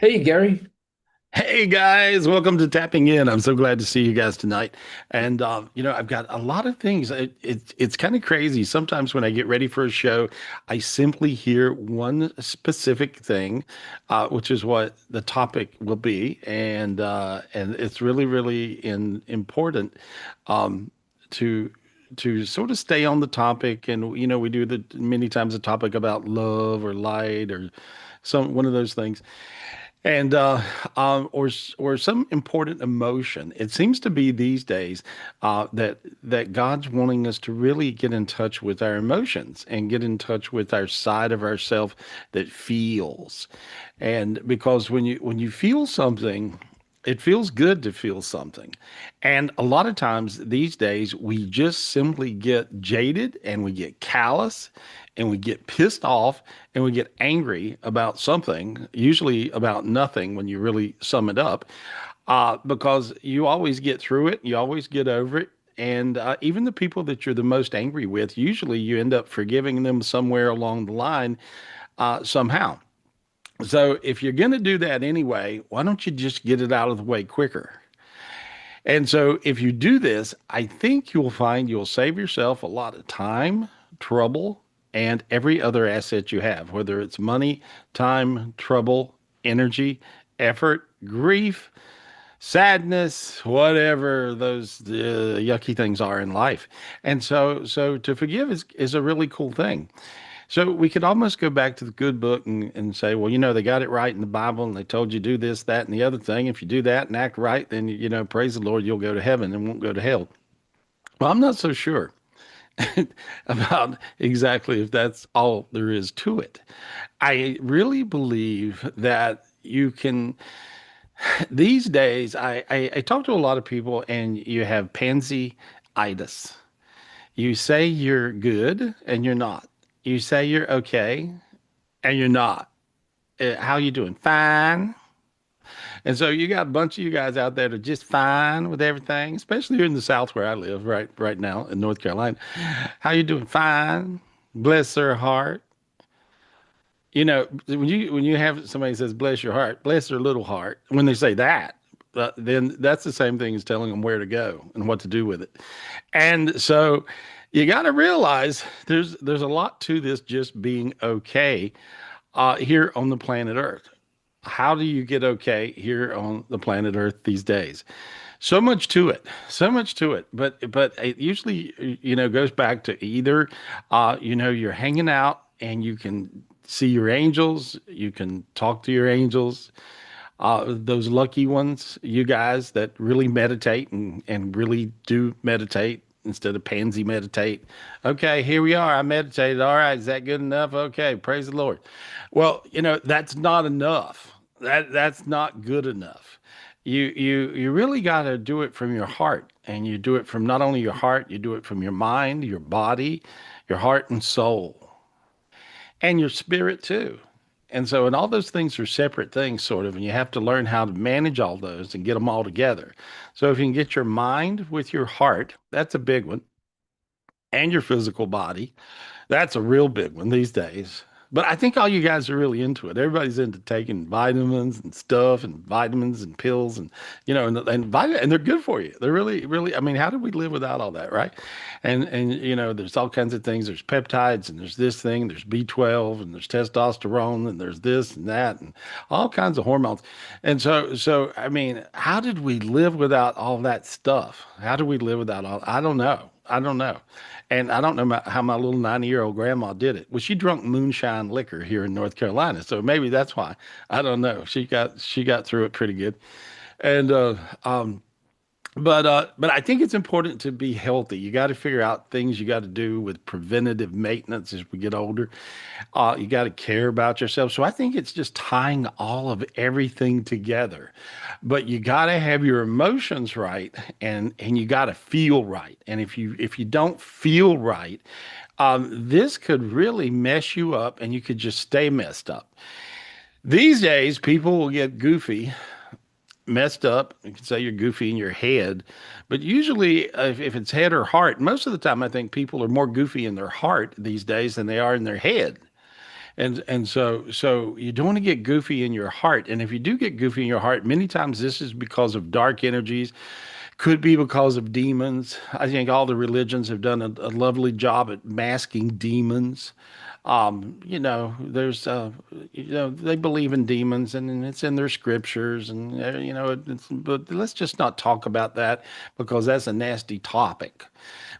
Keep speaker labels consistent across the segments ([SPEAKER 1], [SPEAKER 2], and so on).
[SPEAKER 1] Hey, Gary.
[SPEAKER 2] Hey guys, welcome to Tapping In. I'm so glad to see you guys tonight. And I've got a lot of things. It's kind of crazy. Sometimes when I get ready for a show, I simply hear one specific thing, which is what the topic will be, and it's really important um, to to sort of stay on the topic. And we do the many times a topic about love or light or some one of those things and or some important emotion. It seems to be these days that God's wanting us to really get in touch with our emotions and get in touch with our side of ourself that feels. And because when you feel something, it feels good to feel something. And a lot of times these days, we just simply get jaded and we get callous and we get pissed off and we get angry about something, usually about nothing when you really sum it up, because you always get through it, you always get over it. And even the people that you're the most angry with, usually you end up forgiving them somewhere along the line, somehow. So if you're going to do that anyway, why don't you just get it out of the way quicker? And so if you do this, I think you'll find you'll save yourself a lot of time, trouble, and every other asset you have, whether it's money, time, trouble, energy, effort, grief, sadness, whatever those yucky things are in life. And so to forgive is a really cool thing. So we could almost go back to the good book and say, well, they got it right in the Bible and they told you do this, that, and the other thing. If you do that and act right, then, praise the Lord, you'll go to heaven and won't go to hell. Well, I'm not so sure about exactly if that's all there is to it. I really believe that you can, these days, I talk to a lot of people and you have pansy-itis. You say you're good and you're not. You say you're okay and you're not. How you doing? Fine. And so you got a bunch of you guys out there that are just fine with everything, especially here in the South where I live right now in North Carolina. How you doing? Fine. Bless their heart. When you have somebody says bless your heart, bless their little heart. When they say that, then that's the same thing as telling them where to go and what to do with it. And so you got to realize there's a lot to this just being okay here on the planet Earth. How do you get okay here on the planet Earth these days? So much to it, so much to it. But it usually, goes back to either, you're hanging out and you can see your angels, you can talk to your angels, those lucky ones, you guys that really meditate and really do meditate instead of pansy meditate. Okay, here we are. I meditated. All right, is that good enough? Okay, praise the Lord. Well, that's not enough. That's not good enough. You really got to do it from your heart, and you do it from not only your heart, you do it from your mind, your body, your heart and soul and your spirit too. And all those things are separate things, sort of, and you have to learn how to manage all those and get them all together. So if you can get your mind with your heart, that's a big one, and your physical body, that's a real big one these days. But I think all you guys are really into it. Everybody's into taking vitamins and stuff and vitamins and pills and they're good for you. They're really, I mean, how do we live without all that, right? And there's all kinds of things. There's peptides and there's this thing, there's B12 and there's testosterone and there's this and that and all kinds of hormones. And so I mean, how did we live without all that stuff? How do we live without all? I don't know. I don't know. And I don't know how my little 90-year-old grandma did it. Well, she drunk moonshine liquor here in North Carolina, so maybe that's why. I don't know. She got through it pretty good. And but I think it's important to be healthy. You got to figure out things you got to do with preventative maintenance as we get older. You got to care about yourself. So I think it's just tying all of everything together. But you got to have your emotions right, and you got to feel right. And if you don't feel right, this could really mess you up, and you could just stay messed up. These days, people will get goofy messed up. You can say you're goofy in your head, but usually, if it's head or heart, most of the time, I think people are more goofy in their heart these days than they are in their head. And so you don't want to get goofy in your heart. And if you do get goofy in your heart, many times this is because of dark energies, could be because of demons. I think all the religions have done a lovely job at masking demons. There's, they believe in demons and it's in their scriptures and, but let's just not talk about that because that's a nasty topic.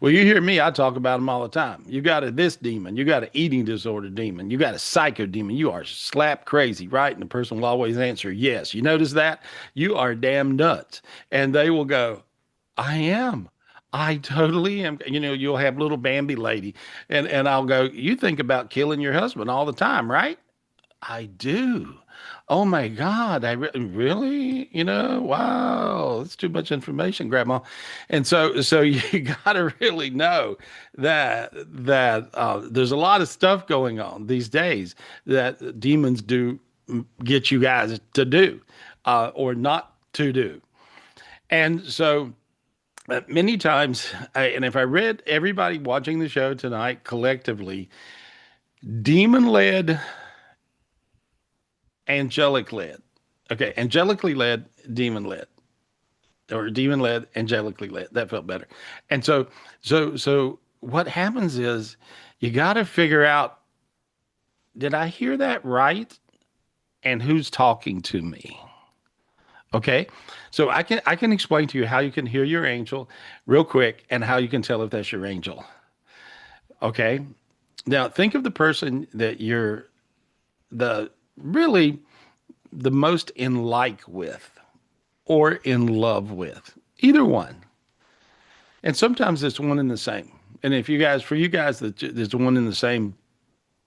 [SPEAKER 2] Well, you hear me, I talk about them all the time. You got a this demon, you got an eating disorder demon, you got a psycho demon, you are slap crazy, right? And the person will always answer yes. You notice that? You are damn nuts. And they will go, I am. I totally am. You'll have little Bambi lady, and I'll go, you think about killing your husband all the time, right? I do. Oh my God, really? Wow, that's too much information, Grandma. And so you got to really know that there's a lot of stuff going on these days that demons do get you guys to do or not to do. And so many times, and if I read everybody watching the show tonight collectively, demon led, angelic led. Okay, angelically led, demon led, or demon led, angelically led. That felt better. And so what happens is you got to figure out, did I hear that right? And who's talking to me? Okay, so I can explain to you how you can hear your angel real quick and how you can tell if that's your angel. Okay, now think of the person that you're the really the most in like with or in love with, either one. And sometimes it's one and the same. And if you guys, for you guys, that there's one in the same,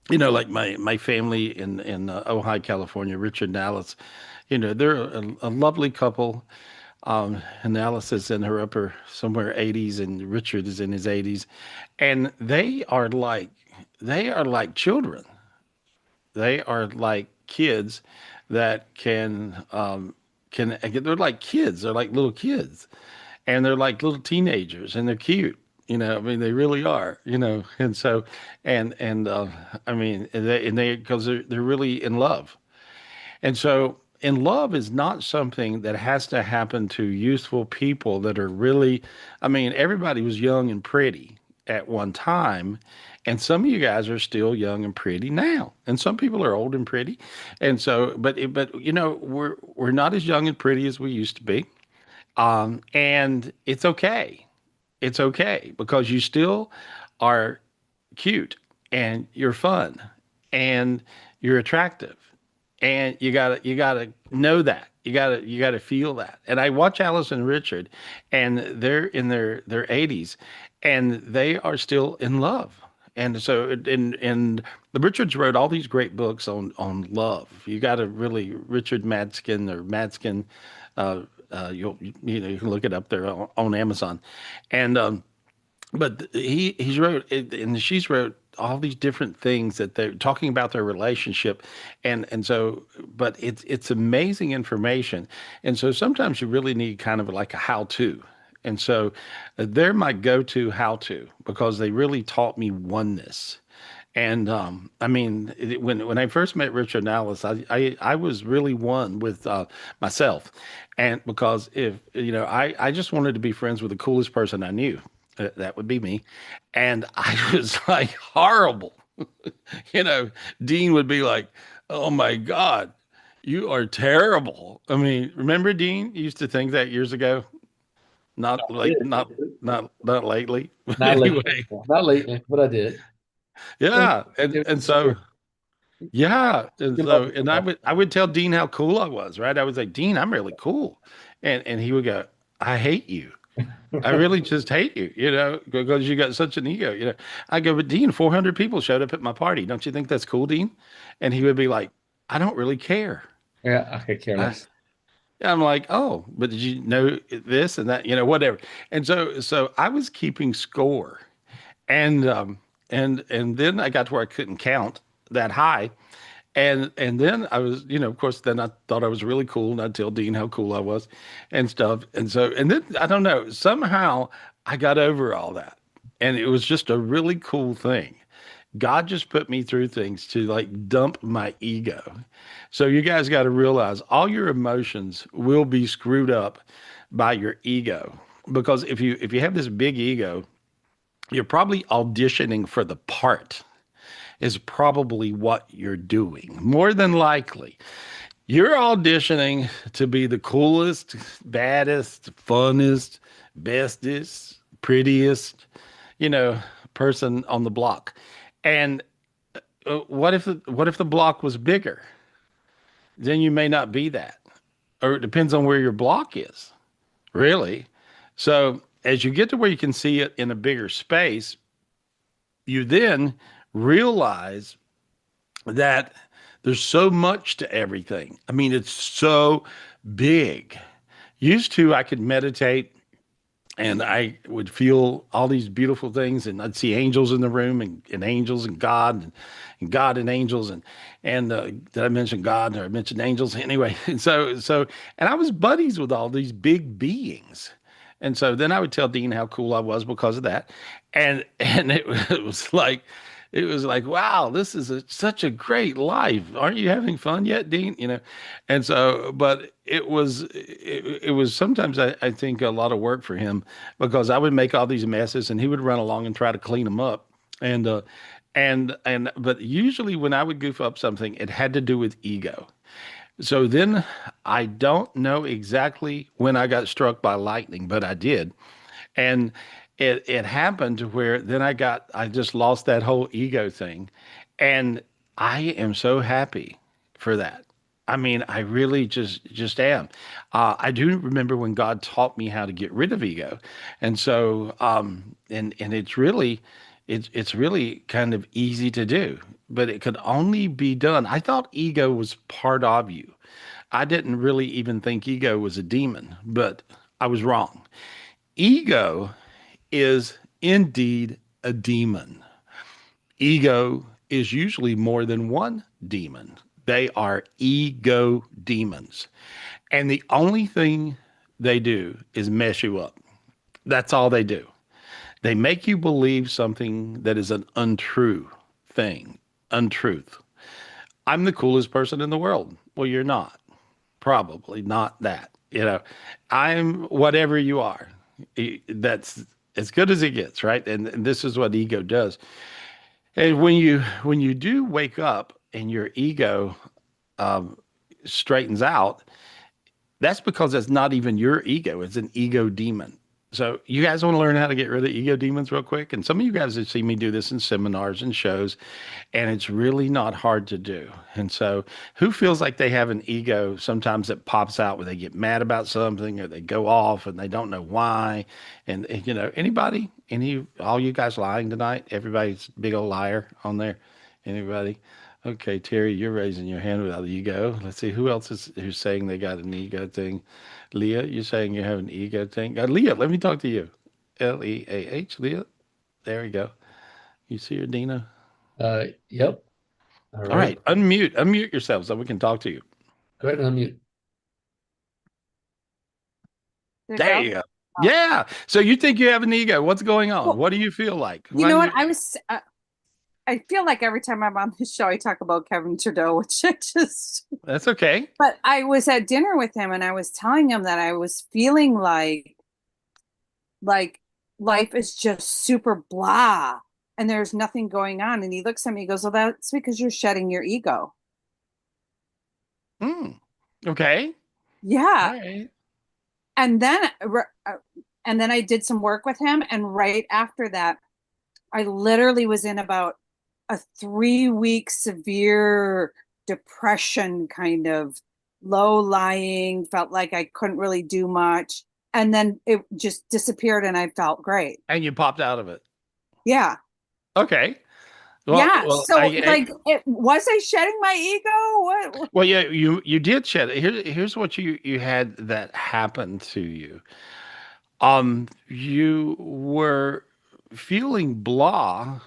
[SPEAKER 2] like my family in Ojai, California, Richard and Alice, they're a lovely couple. And Alice is in her upper somewhere 80s, and Richard is in his 80s, and they are like children. They are like kids that can they're like kids. They're like little kids, and they're like little teenagers, and they're cute. I mean, they really are. And so, and I mean, and they because they're really in love. And so, in love is not something that has to happen to youthful people that are really, I mean, everybody was young and pretty at one time. And some of you guys are still young and pretty now. And some people are old and pretty. And so, but we're not as young and pretty as we used to be. And it's okay. It's okay because you still are cute and you're fun and you're attractive and you gotta know that you gotta feel that. And I watch Alice and Richard, and they're in their 80s, and they are still in love. And so and the Richards wrote all these great books on love. You got to really Richard Madskin or Madskin. Uh, you can look it up there on Amazon, and but he's wrote and she's wrote all these different things that they're talking about their relationship, and so but it's amazing information, and so sometimes you really need kind of like a how to, and so they're my go-to how to because they really taught me oneness. And I mean, when I first met Richard and Alice, I was really one with myself, and because if I just wanted to be friends with the coolest person I knew, that would be me, and I was like horrible. you know, Dean would be like, "Oh my God, you are terrible." I mean, remember Dean used to think that years ago? Not
[SPEAKER 1] I
[SPEAKER 2] like
[SPEAKER 1] did.
[SPEAKER 2] not lately. But
[SPEAKER 1] Not lately.
[SPEAKER 2] anyway,
[SPEAKER 1] Not lately, but I did. It
[SPEAKER 2] yeah, and
[SPEAKER 1] was
[SPEAKER 2] and
[SPEAKER 1] true.
[SPEAKER 2] so. Yeah, and
[SPEAKER 1] You love
[SPEAKER 2] so
[SPEAKER 1] it
[SPEAKER 2] and
[SPEAKER 1] so
[SPEAKER 2] I
[SPEAKER 1] much.
[SPEAKER 2] would I would tell Dean how cool I was, right? I was like, Dean, I'm really cool, and he would go, I hate you. I really just hate you, because you got such an ego. I go, but Dean, 400 people showed up at my party. Don't you think that's cool, Dean? And he would be like, I don't really care.
[SPEAKER 1] Yeah, I could care
[SPEAKER 2] I,
[SPEAKER 1] less.
[SPEAKER 2] I'm like, oh, but did you know this and that, whatever. And so I was keeping score, and and then I got to where I couldn't count that high. And then I was, of course, then I thought I was really cool, and I'd tell Dean how cool I was and stuff. And then I don't know, somehow I got over all that. And it was just a really cool thing. God just put me through things to like dump my ego. So you guys got to realize all your emotions will be screwed up by your ego. Because if you have this big ego, you're probably auditioning for the part is probably what you're doing. More than likely, you're auditioning to be the coolest, baddest, funnest, bestest, prettiest, you know, person on the block. And what if the block was bigger? Then you may not be that. Or it depends on where your block is, really. So as you get to where you can see it in a bigger space, you then realize that there's so much to everything. I mean, it's so big. Used to, I could meditate and I would feel all these beautiful things, and I'd see angels in the room, and angels and God and angels, and did I mention God or I mentioned angels anyway? And and I was buddies with all these big beings, and so then I would tell Dean how cool I was because of that, and it was like, wow, this is such a great life. Aren't you having fun yet, Dean? And so, but it was sometimes I think a lot of work for him because I would make all these messes and he would run along and try to clean them up. And but usually when I would goof up something, it had to do with ego. So then I don't know exactly when I got struck by lightning, but I did. And it happened to where then I just lost that whole ego thing. And I am so happy for that. I mean, I really just am. I do remember when God taught me how to get rid of ego, and so and it's really kind of easy to do, but it could only be done. I thought ego was part of you. I didn't really even think ego was a demon, but I was wrong. Ego is indeed a demon. Ego is usually more than one demon. They are ego demons. And the only thing they do is mess you up. That's all they do. They make you believe something that is an untrue thing, untruth. I'm the coolest person in the world. Well, you're not. Probably not that. I'm whatever you are. That's as good as it gets, right? And this is what ego does. And when you do wake up and your ego um, straightens out, that's because it's not even your ego; it's an ego demon. So you guys want to learn how to get rid of ego demons real quick? And some of you guys have seen me do this in seminars and shows, and it's really not hard to do. And so, who feels like they have an ego sometimes that pops out where they get mad about something or they go off and they don't know why? And anybody, all you guys lying tonight? Everybody's a big old liar on there. Anybody? Okay, Terry, you're raising your hand without ego. Let's see who else is who's saying they got an ego thing. Leah, you're saying you have an ego thing. Leah, let me talk to you. Leah. Leah, there we go. You see her, Dina?
[SPEAKER 1] Yep. All
[SPEAKER 2] All
[SPEAKER 1] right.
[SPEAKER 2] right, unmute yourself so we can talk to you.
[SPEAKER 1] Go ahead and unmute.
[SPEAKER 3] Did it
[SPEAKER 2] There
[SPEAKER 3] go?
[SPEAKER 2] you go.
[SPEAKER 3] Oh.
[SPEAKER 2] Yeah. So you think you have an ego? What's going on?
[SPEAKER 3] Well,
[SPEAKER 2] What do you feel like?
[SPEAKER 3] you
[SPEAKER 2] Why
[SPEAKER 3] know
[SPEAKER 2] do
[SPEAKER 3] what?
[SPEAKER 2] you?
[SPEAKER 3] I feel like every time I'm on this show, I talk about Kevin Trudeau, which I just,
[SPEAKER 2] That's okay.
[SPEAKER 3] but I was at dinner with him and I was telling him that I was feeling like life is just super blah and there's nothing going on. And he looks at me, he goes, well, that's because you're shedding your ego.
[SPEAKER 2] Hmm. Okay. All
[SPEAKER 3] Yeah.
[SPEAKER 2] right.
[SPEAKER 3] And then, and then I did some work with him. And right after that, I literally was in about a 3 week severe depression, kind of low lying, felt like I couldn't really do much. And then it just disappeared and I felt great.
[SPEAKER 2] And you popped out of it.
[SPEAKER 3] Yeah.
[SPEAKER 2] Okay. Well,
[SPEAKER 3] Yeah.
[SPEAKER 2] well,
[SPEAKER 3] So like was I shedding my ego? What?
[SPEAKER 2] well, yeah, you did shed it. Here's what you had that happen to you. You were feeling blah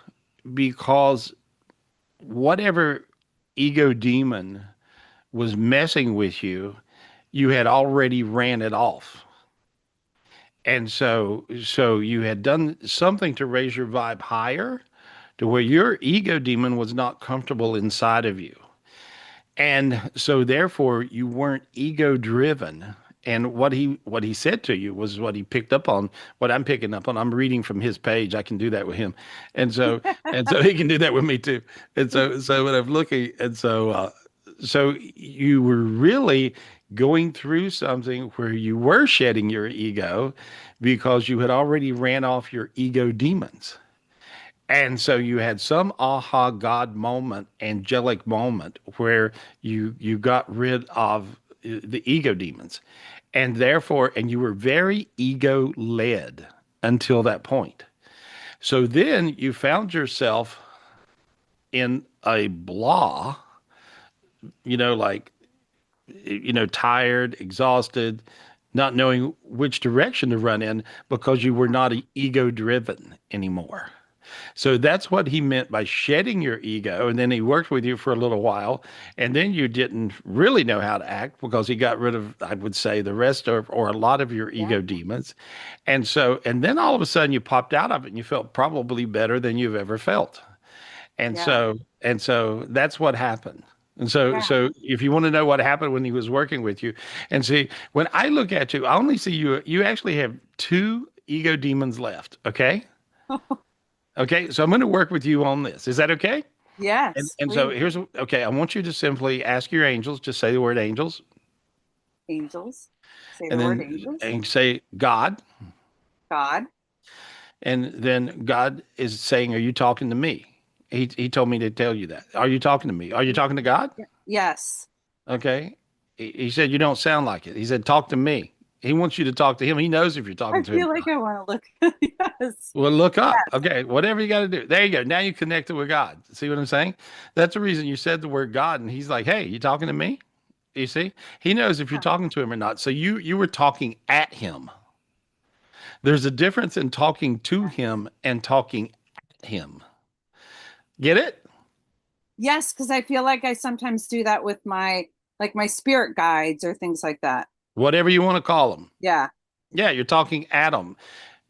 [SPEAKER 2] because whatever ego demon was messing with you, you had already ran it off. And so you had done something to raise your vibe higher to where your ego demon was not comfortable inside of you. And so therefore you weren't ego driven. And what he said to you was what he picked up on, what I'm picking up on. I'm reading from his page. I can do that with him. And so he can do that with me too. And so when I'm looking, so you were really going through something where you were shedding your ego because you had already ran off your ego demons. And so you had some aha God moment, angelic moment where you got rid of the ego demons. And therefore, and you were very ego led until that point. So then you found yourself in a blah, like, tired, exhausted, not knowing which direction to run in because you were not ego driven anymore. So that's what he meant by shedding your ego. And then he worked with you for a little while. And then you didn't really know how to act because he got rid of, I would say, the rest of, or a lot of your
[SPEAKER 3] Yeah.
[SPEAKER 2] ego demons. And then all of a sudden you popped out of it and you felt probably better than you've ever felt. And
[SPEAKER 3] Yeah.
[SPEAKER 2] so that's what happened. And so,
[SPEAKER 3] Yeah.
[SPEAKER 2] so if you want to know what happened when he was working with you, and see, when I look at you, I only see you actually have two ego demons left. Okay. Okay, so I'm going to work with you on this. Is that okay? And
[SPEAKER 3] Yes,
[SPEAKER 2] and so
[SPEAKER 3] please.
[SPEAKER 2] here's okay. I want you to simply ask your angels. Just say the word angels,
[SPEAKER 3] Angels. Say the
[SPEAKER 2] and
[SPEAKER 3] word
[SPEAKER 2] then
[SPEAKER 3] angels.
[SPEAKER 2] and say God,
[SPEAKER 3] God.
[SPEAKER 2] and then God is saying, "Are you talking to me?" He told me to tell you that. Are you talking to me? Are you talking to God?
[SPEAKER 3] Yes.
[SPEAKER 2] Okay. He said you don't sound like it. He said talk to me. He wants you to talk to him. He knows if you're
[SPEAKER 3] I
[SPEAKER 2] talking to him
[SPEAKER 3] feel
[SPEAKER 2] or
[SPEAKER 3] like
[SPEAKER 2] not.
[SPEAKER 3] I want to look. Yes.
[SPEAKER 2] Well, look up.
[SPEAKER 3] Yes.
[SPEAKER 2] Okay, whatever you got to do. There you go. Now you connected with God. See what I'm saying? That's the reason you said the word God, and he's like, "Hey, you talking to me?" You see? He knows if you're
[SPEAKER 3] Huh.
[SPEAKER 2] talking to him or not. So you were talking at him. There's a difference in talking to him and talking at him. Get it?
[SPEAKER 3] Yes, because I feel like I sometimes do that with my spirit guides or things like that.
[SPEAKER 2] Whatever you want to call them.
[SPEAKER 3] Yeah.
[SPEAKER 2] Yeah, you're talking at them.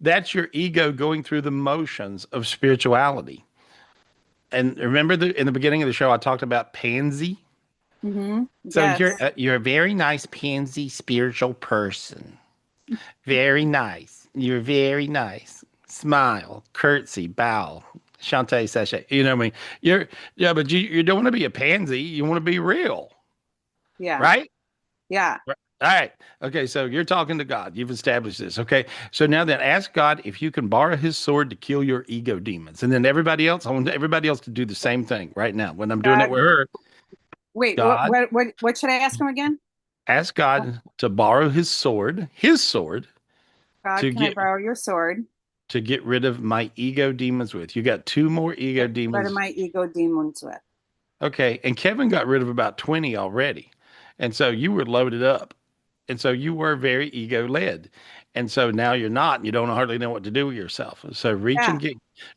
[SPEAKER 2] That's your ego going through the motions of spirituality. And remember in the beginning of the show, I talked about pansy.
[SPEAKER 3] Mm-hmm.
[SPEAKER 2] So
[SPEAKER 3] Yes.
[SPEAKER 2] you're a very nice pansy spiritual person. Very nice. You're very nice. Smile, curtsy, bow, Shantae sachet. You know what I mean? But you don't want to be a pansy. You want to be real,
[SPEAKER 3] Yeah.
[SPEAKER 2] right?
[SPEAKER 3] Yeah.
[SPEAKER 2] Right. All right. Okay. So you're talking to God. You've established this. Okay. So now then ask God if you can borrow his sword to kill your ego demons. And then everybody else, I want everybody else to do the same thing right now. When I'm doing it
[SPEAKER 3] God.
[SPEAKER 2] with her,
[SPEAKER 3] Wait, what
[SPEAKER 2] God,
[SPEAKER 3] what what what should I ask him again?
[SPEAKER 2] ask God to borrow his sword
[SPEAKER 3] God,
[SPEAKER 2] to
[SPEAKER 3] can I
[SPEAKER 2] get
[SPEAKER 3] borrow your sword?
[SPEAKER 2] to get rid of my ego demons with. You got two more ego
[SPEAKER 3] Get rid of
[SPEAKER 2] demons.
[SPEAKER 3] my ego demons with.
[SPEAKER 2] Okay. And Kevin got rid of about 20 already. And so you were loaded up. And so you were very ego led. And so now you're not, and you don't hardly know what to do with yourself. So
[SPEAKER 3] Yeah.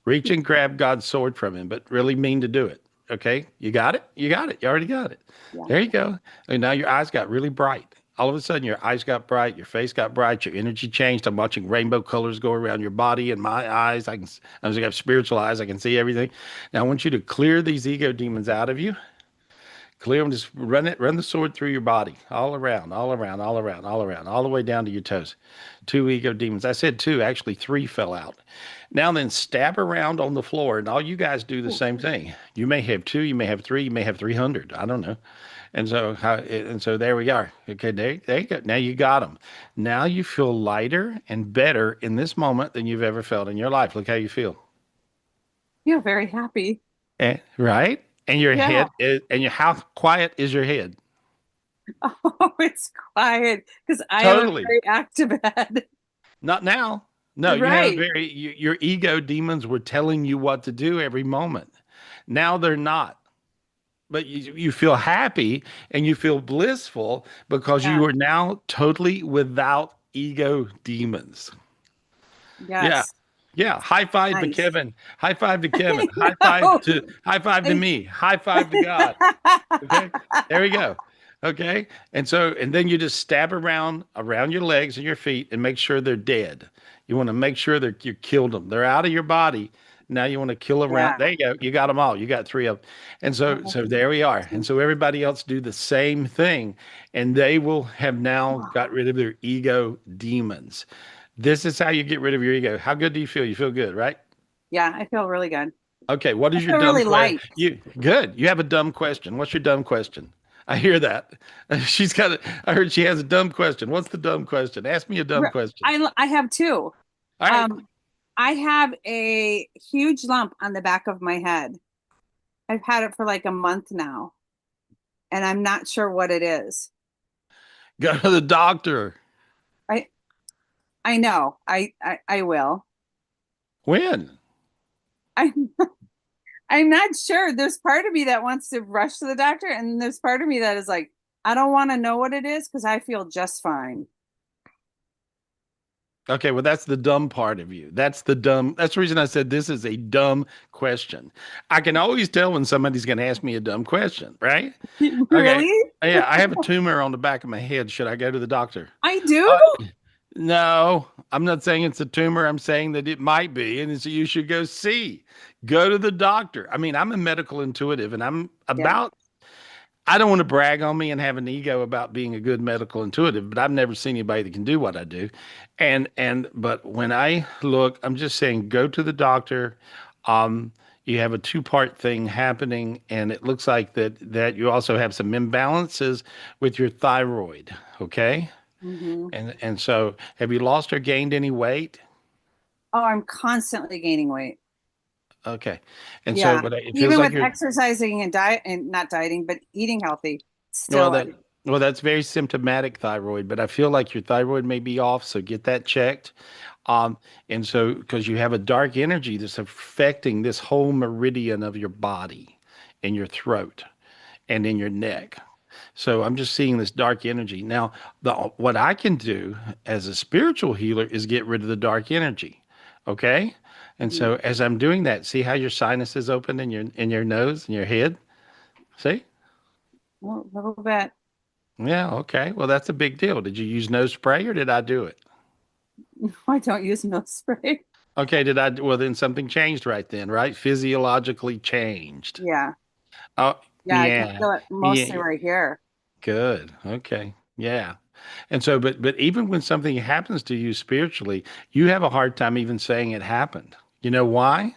[SPEAKER 2] reach and grab God's sword from him, but really mean to do it. Okay. You got it? You got it. You already got it.
[SPEAKER 3] Yeah.
[SPEAKER 2] There you go. And now your eyes got really bright. All of a sudden, your eyes got bright, your face got bright, your energy changed. I'm watching rainbow colors go around your body and my eyes. I have spiritual eyes. I can see everything. Now I want you to clear these ego demons out of you. Clear them, just run the sword through your body, all around, all around, all around, all around, all the way down to your toes. Two ego demons. I said two, actually three fell out. Now then, stab around on the floor, and all you guys do the
[SPEAKER 3] Ooh.
[SPEAKER 2] same thing. You may have two, you may have three, you may have 300. I don't know. And so there we are. Okay, there you go. Now you got them. Now you feel lighter and better in this moment than you've ever felt in your life. Look how you feel.
[SPEAKER 3] You're very happy.
[SPEAKER 2] Right? And your
[SPEAKER 3] Yeah.
[SPEAKER 2] head is, and how quiet is your head?
[SPEAKER 3] Oh, it's quiet because I have a
[SPEAKER 2] Totally.
[SPEAKER 3] very active head.
[SPEAKER 2] Not now. No, you have
[SPEAKER 3] Right.
[SPEAKER 2] your ego demons were telling you what to do every moment. Now they're not. But you feel happy and you feel blissful because
[SPEAKER 3] Yeah.
[SPEAKER 2] you are now totally without ego demons. Yeah.
[SPEAKER 3] Yes.
[SPEAKER 2] Yeah. High five to
[SPEAKER 3] Nice.
[SPEAKER 2] Kevin. High five to Kevin.
[SPEAKER 3] I know.
[SPEAKER 2] High five to me. High five to God. Okay. There we go. Okay. And then you just stab around your legs and your feet and make sure they're dead. You want to make sure that you killed them. They're out of your body. Now you want to kill around.
[SPEAKER 3] Yeah.
[SPEAKER 2] There you go. You got them all. You got three of them. And so there we are. And so everybody else do the same thing, and they will have now got rid of their ego demons. This is how you get rid of your ego. How good do you feel? You feel good, right?
[SPEAKER 3] Yeah, I feel really good.
[SPEAKER 2] Okay, what
[SPEAKER 3] I
[SPEAKER 2] is your
[SPEAKER 3] feel
[SPEAKER 2] dumb
[SPEAKER 3] really
[SPEAKER 2] question?
[SPEAKER 3] light.
[SPEAKER 2] You good. You have a dumb question. What's your dumb question? I hear that. She's got it. I heard she has a dumb question. What's the dumb question? Ask me a dumb question.
[SPEAKER 3] I have two.
[SPEAKER 2] All right.
[SPEAKER 3] Um, I have a huge lump on the back of my head. I've had it for like a month now, and I'm not sure what it is.
[SPEAKER 2] Go to the doctor.
[SPEAKER 3] I I know. I will.
[SPEAKER 2] When?
[SPEAKER 3] I I'm not sure. There's part of me that wants to rush to the doctor, and there's part of me that is like, I don't want to know what it is because I feel just fine.
[SPEAKER 2] Okay, well, that's the dumb part of you. That's the reason I said this is a dumb question. I can always tell when somebody's going to ask me a dumb question, right? Okay.
[SPEAKER 3] Really?
[SPEAKER 2] Yeah, I have a tumor on the back of my head. Should I go to the doctor?
[SPEAKER 3] I do?
[SPEAKER 2] Uh, no, I'm not saying it's a tumor. I'm saying that it might be, and so you should go see. Go to the doctor. I mean, I'm a medical intuitive, and
[SPEAKER 3] Yeah.
[SPEAKER 2] I don't want to brag on me and have an ego about being a good medical intuitive, but I've never seen anybody that can do what I do. But when I look, I'm just saying go to the doctor. You have a two-part thing happening, and it looks like that you also have some imbalances with your thyroid. Okay.
[SPEAKER 3] Hmm.
[SPEAKER 2] And so have you lost or gained any weight?
[SPEAKER 3] Oh, I'm constantly gaining weight.
[SPEAKER 2] Okay. And so,
[SPEAKER 3] Yeah.
[SPEAKER 2] but it feels
[SPEAKER 3] Even
[SPEAKER 2] like
[SPEAKER 3] with
[SPEAKER 2] you're,
[SPEAKER 3] exercising and diet and not dieting, but eating healthy,
[SPEAKER 2] well,
[SPEAKER 3] still.
[SPEAKER 2] that's very symptomatic thyroid, but I feel like your thyroid may be off. So get that checked. Um, and so, because you have a dark energy that's affecting this whole meridian of your body in your throat and in your neck. So I'm just seeing this dark energy. Now, what I can do as a spiritual healer is get rid of the dark energy. Okay? And
[SPEAKER 3] Mhm.
[SPEAKER 2] so as I'm doing that, see how your sinuses open in your nose and your head? See?
[SPEAKER 3] A little bit.
[SPEAKER 2] Yeah, okay. Well, that's a big deal. Did you use nose spray or did I do it?
[SPEAKER 3] I don't use nose spray.
[SPEAKER 2] Okay, well then something changed right then, right? Physiologically changed.
[SPEAKER 3] Yeah.
[SPEAKER 2] Oh,
[SPEAKER 3] Yeah, I can
[SPEAKER 2] yeah.
[SPEAKER 3] feel it mostly
[SPEAKER 2] Yeah.
[SPEAKER 3] right here.
[SPEAKER 2] Good. Okay. Yeah. And so, but even when something happens to you spiritually, you have a hard time even saying it happened. You know why?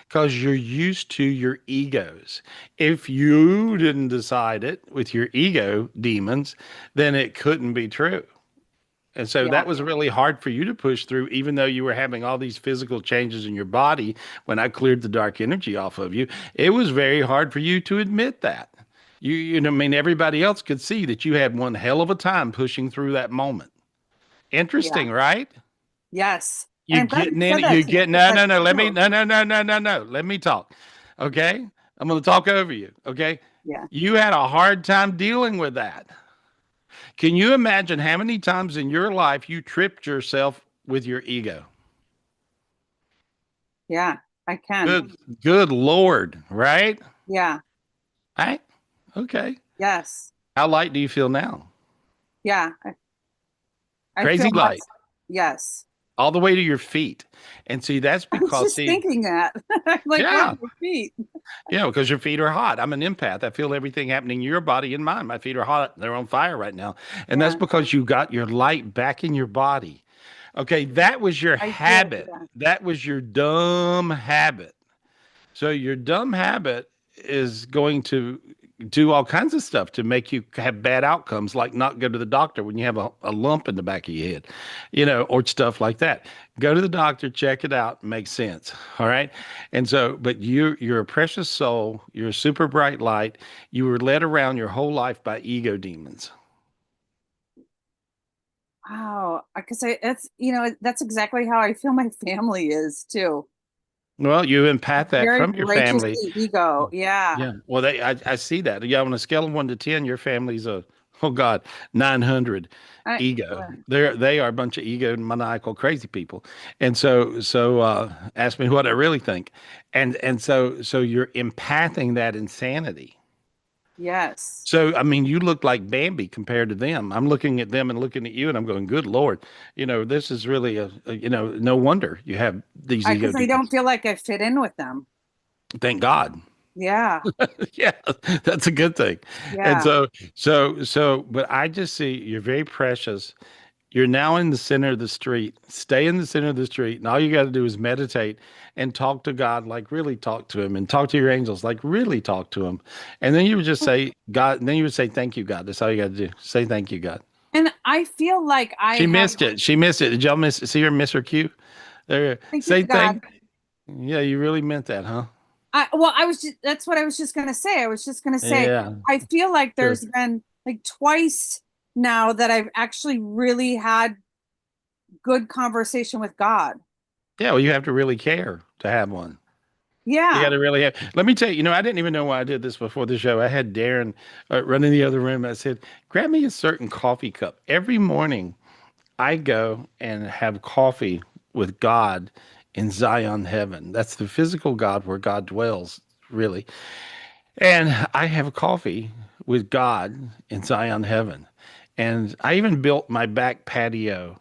[SPEAKER 2] Because you're used to your egos. If you didn't decide it with your ego demons, then it couldn't be true. And so
[SPEAKER 3] Yeah.
[SPEAKER 2] that was really hard for you to push through, even though you were having all these physical changes in your body. When I cleared the dark energy off of you, it was very hard for you to admit that. You know, I mean, everybody else could see that you had one hell of a time pushing through that moment.
[SPEAKER 3] Yeah.
[SPEAKER 2] Interesting, right?
[SPEAKER 3] Yes. And
[SPEAKER 2] You
[SPEAKER 3] I'm glad you
[SPEAKER 2] getting in
[SPEAKER 3] said
[SPEAKER 2] it,
[SPEAKER 3] that
[SPEAKER 2] you
[SPEAKER 3] to me
[SPEAKER 2] get
[SPEAKER 3] because
[SPEAKER 2] no,
[SPEAKER 3] that's
[SPEAKER 2] no, no. Let me
[SPEAKER 3] true.
[SPEAKER 2] no, no, no, no, no, no. Let me talk. Okay? I'm gonna talk over you. Okay?
[SPEAKER 3] Yeah.
[SPEAKER 2] You had a hard time dealing with that. Can you imagine how many times in your life you tripped yourself with your ego?
[SPEAKER 3] Yeah. I can.
[SPEAKER 2] Good Lord, right?
[SPEAKER 3] Yeah.
[SPEAKER 2] Right? Okay.
[SPEAKER 3] Yes.
[SPEAKER 2] How light do you feel now?
[SPEAKER 3] Yeah. I feel
[SPEAKER 2] Crazy
[SPEAKER 3] much.
[SPEAKER 2] light,
[SPEAKER 3] Yes.
[SPEAKER 2] all the way to your feet. And see, that's
[SPEAKER 3] I was
[SPEAKER 2] because,
[SPEAKER 3] just
[SPEAKER 2] see,
[SPEAKER 3] thinking that. I'm like, where are
[SPEAKER 2] yeah,
[SPEAKER 3] your feet?
[SPEAKER 2] yeah, because your feet are hot. I'm an empath. I feel everything happening in your body and mine. My feet are hot. They're on fire right now. And that's
[SPEAKER 3] Yeah.
[SPEAKER 2] because you got your light back in your body. Okay, that was your
[SPEAKER 3] I did.
[SPEAKER 2] habit.
[SPEAKER 3] Yeah.
[SPEAKER 2] That was your dumb habit. So your dumb habit is going to do all kinds of stuff to make you have bad outcomes, like not go to the doctor when you have a lump in the back of your head, you know, or stuff like that. Go to the doctor, check it out, makes sense. All right. And so, but you're a precious soul, you're a super bright light. You were led around your whole life by ego demons.
[SPEAKER 3] Wow. Because that's, that's exactly how I feel my family is too.
[SPEAKER 2] Well, you empath that
[SPEAKER 3] Very
[SPEAKER 2] from your family.
[SPEAKER 3] righteously ego. Yeah.
[SPEAKER 2] Yeah. Well, I see that. Yeah, on a scale of 1 to 10, your family's a, oh God, 900
[SPEAKER 3] I,
[SPEAKER 2] ego. They are a bunch of ego maniacal crazy people. And ask me what I really think. And so you're empathing that insanity.
[SPEAKER 3] Yes.
[SPEAKER 2] So, I mean, you look like Bambi compared to them. I'm looking at them and looking at you, and I'm going, "Good Lord, this is really no wonder you have these ego
[SPEAKER 3] Because I don't
[SPEAKER 2] demons."
[SPEAKER 3] feel like I fit in with them.
[SPEAKER 2] Thank God.
[SPEAKER 3] Yeah.
[SPEAKER 2] Yeah, that's a good thing. And
[SPEAKER 3] Yeah.
[SPEAKER 2] so, but I just see you're very precious. You're now in the center of the street. Stay in the center of the street, and all you got to do is meditate and talk to God, like really talk to Him, and talk to your angels, like really talk to Him. And then you would just say, God, and then you would say, "Thank you, God." That's all you got to do. Say, "Thank you, God."
[SPEAKER 3] And I feel like I
[SPEAKER 2] She
[SPEAKER 3] have,
[SPEAKER 2] missed it. She missed it. Did y'all see her miss her cue? There.
[SPEAKER 3] thank you,
[SPEAKER 2] Say
[SPEAKER 3] God.
[SPEAKER 2] thank. Yeah, you really meant that, huh?
[SPEAKER 3] I was just, that's what I was just going to say. I was just going to say,
[SPEAKER 2] Yeah.
[SPEAKER 3] I feel like
[SPEAKER 2] Sure.
[SPEAKER 3] there's been like twice now that I've actually really had good conversation with God.
[SPEAKER 2] Yeah. Well, you have to really care to have one. You got
[SPEAKER 3] Yeah.
[SPEAKER 2] to really have. Let me tell you, I didn't even know why I did this before the show. I had Darren run in the other room. I said, grab me a certain coffee cup. Every morning, I go and have coffee with God in Zion heaven. That's the physical God where God dwells, really. And I have coffee with God in Zion heaven. And I even built my back patio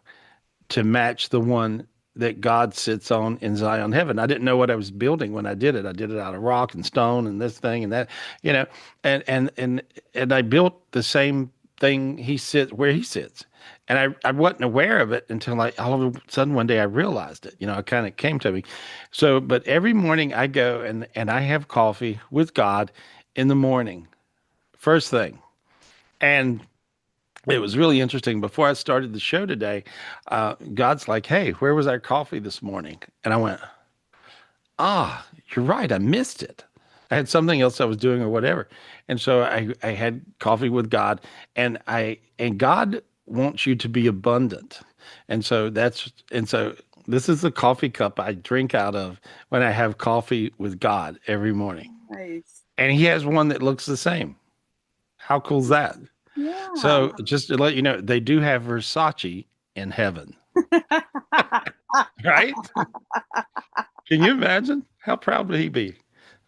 [SPEAKER 2] to match the one that God sits on in Zion heaven. I didn't know what I was building when I did it. I did it out of rock and stone and this thing and that, you know, and I built the same thing he sits where he sits. And I wasn't aware of it until all of a sudden one day I realized it. It kind of came to me. So, but every morning I go and I have coffee with God in the morning, first thing. And it was really interesting. Before I started the show today, God's like, "Hey, where was our coffee this morning?" And I went, "Ah, you're right. I missed it. I had something else I was doing or whatever." And so I had coffee with God, and God wants you to be abundant. And so this is the coffee cup I drink out of when I have coffee with God every morning.
[SPEAKER 3] Nice.
[SPEAKER 2] And He has one that looks the same. How cool is that?
[SPEAKER 3] Yeah.
[SPEAKER 2] So just to let you know, they do have Versace in heaven, right? Can you imagine? How proud would he be?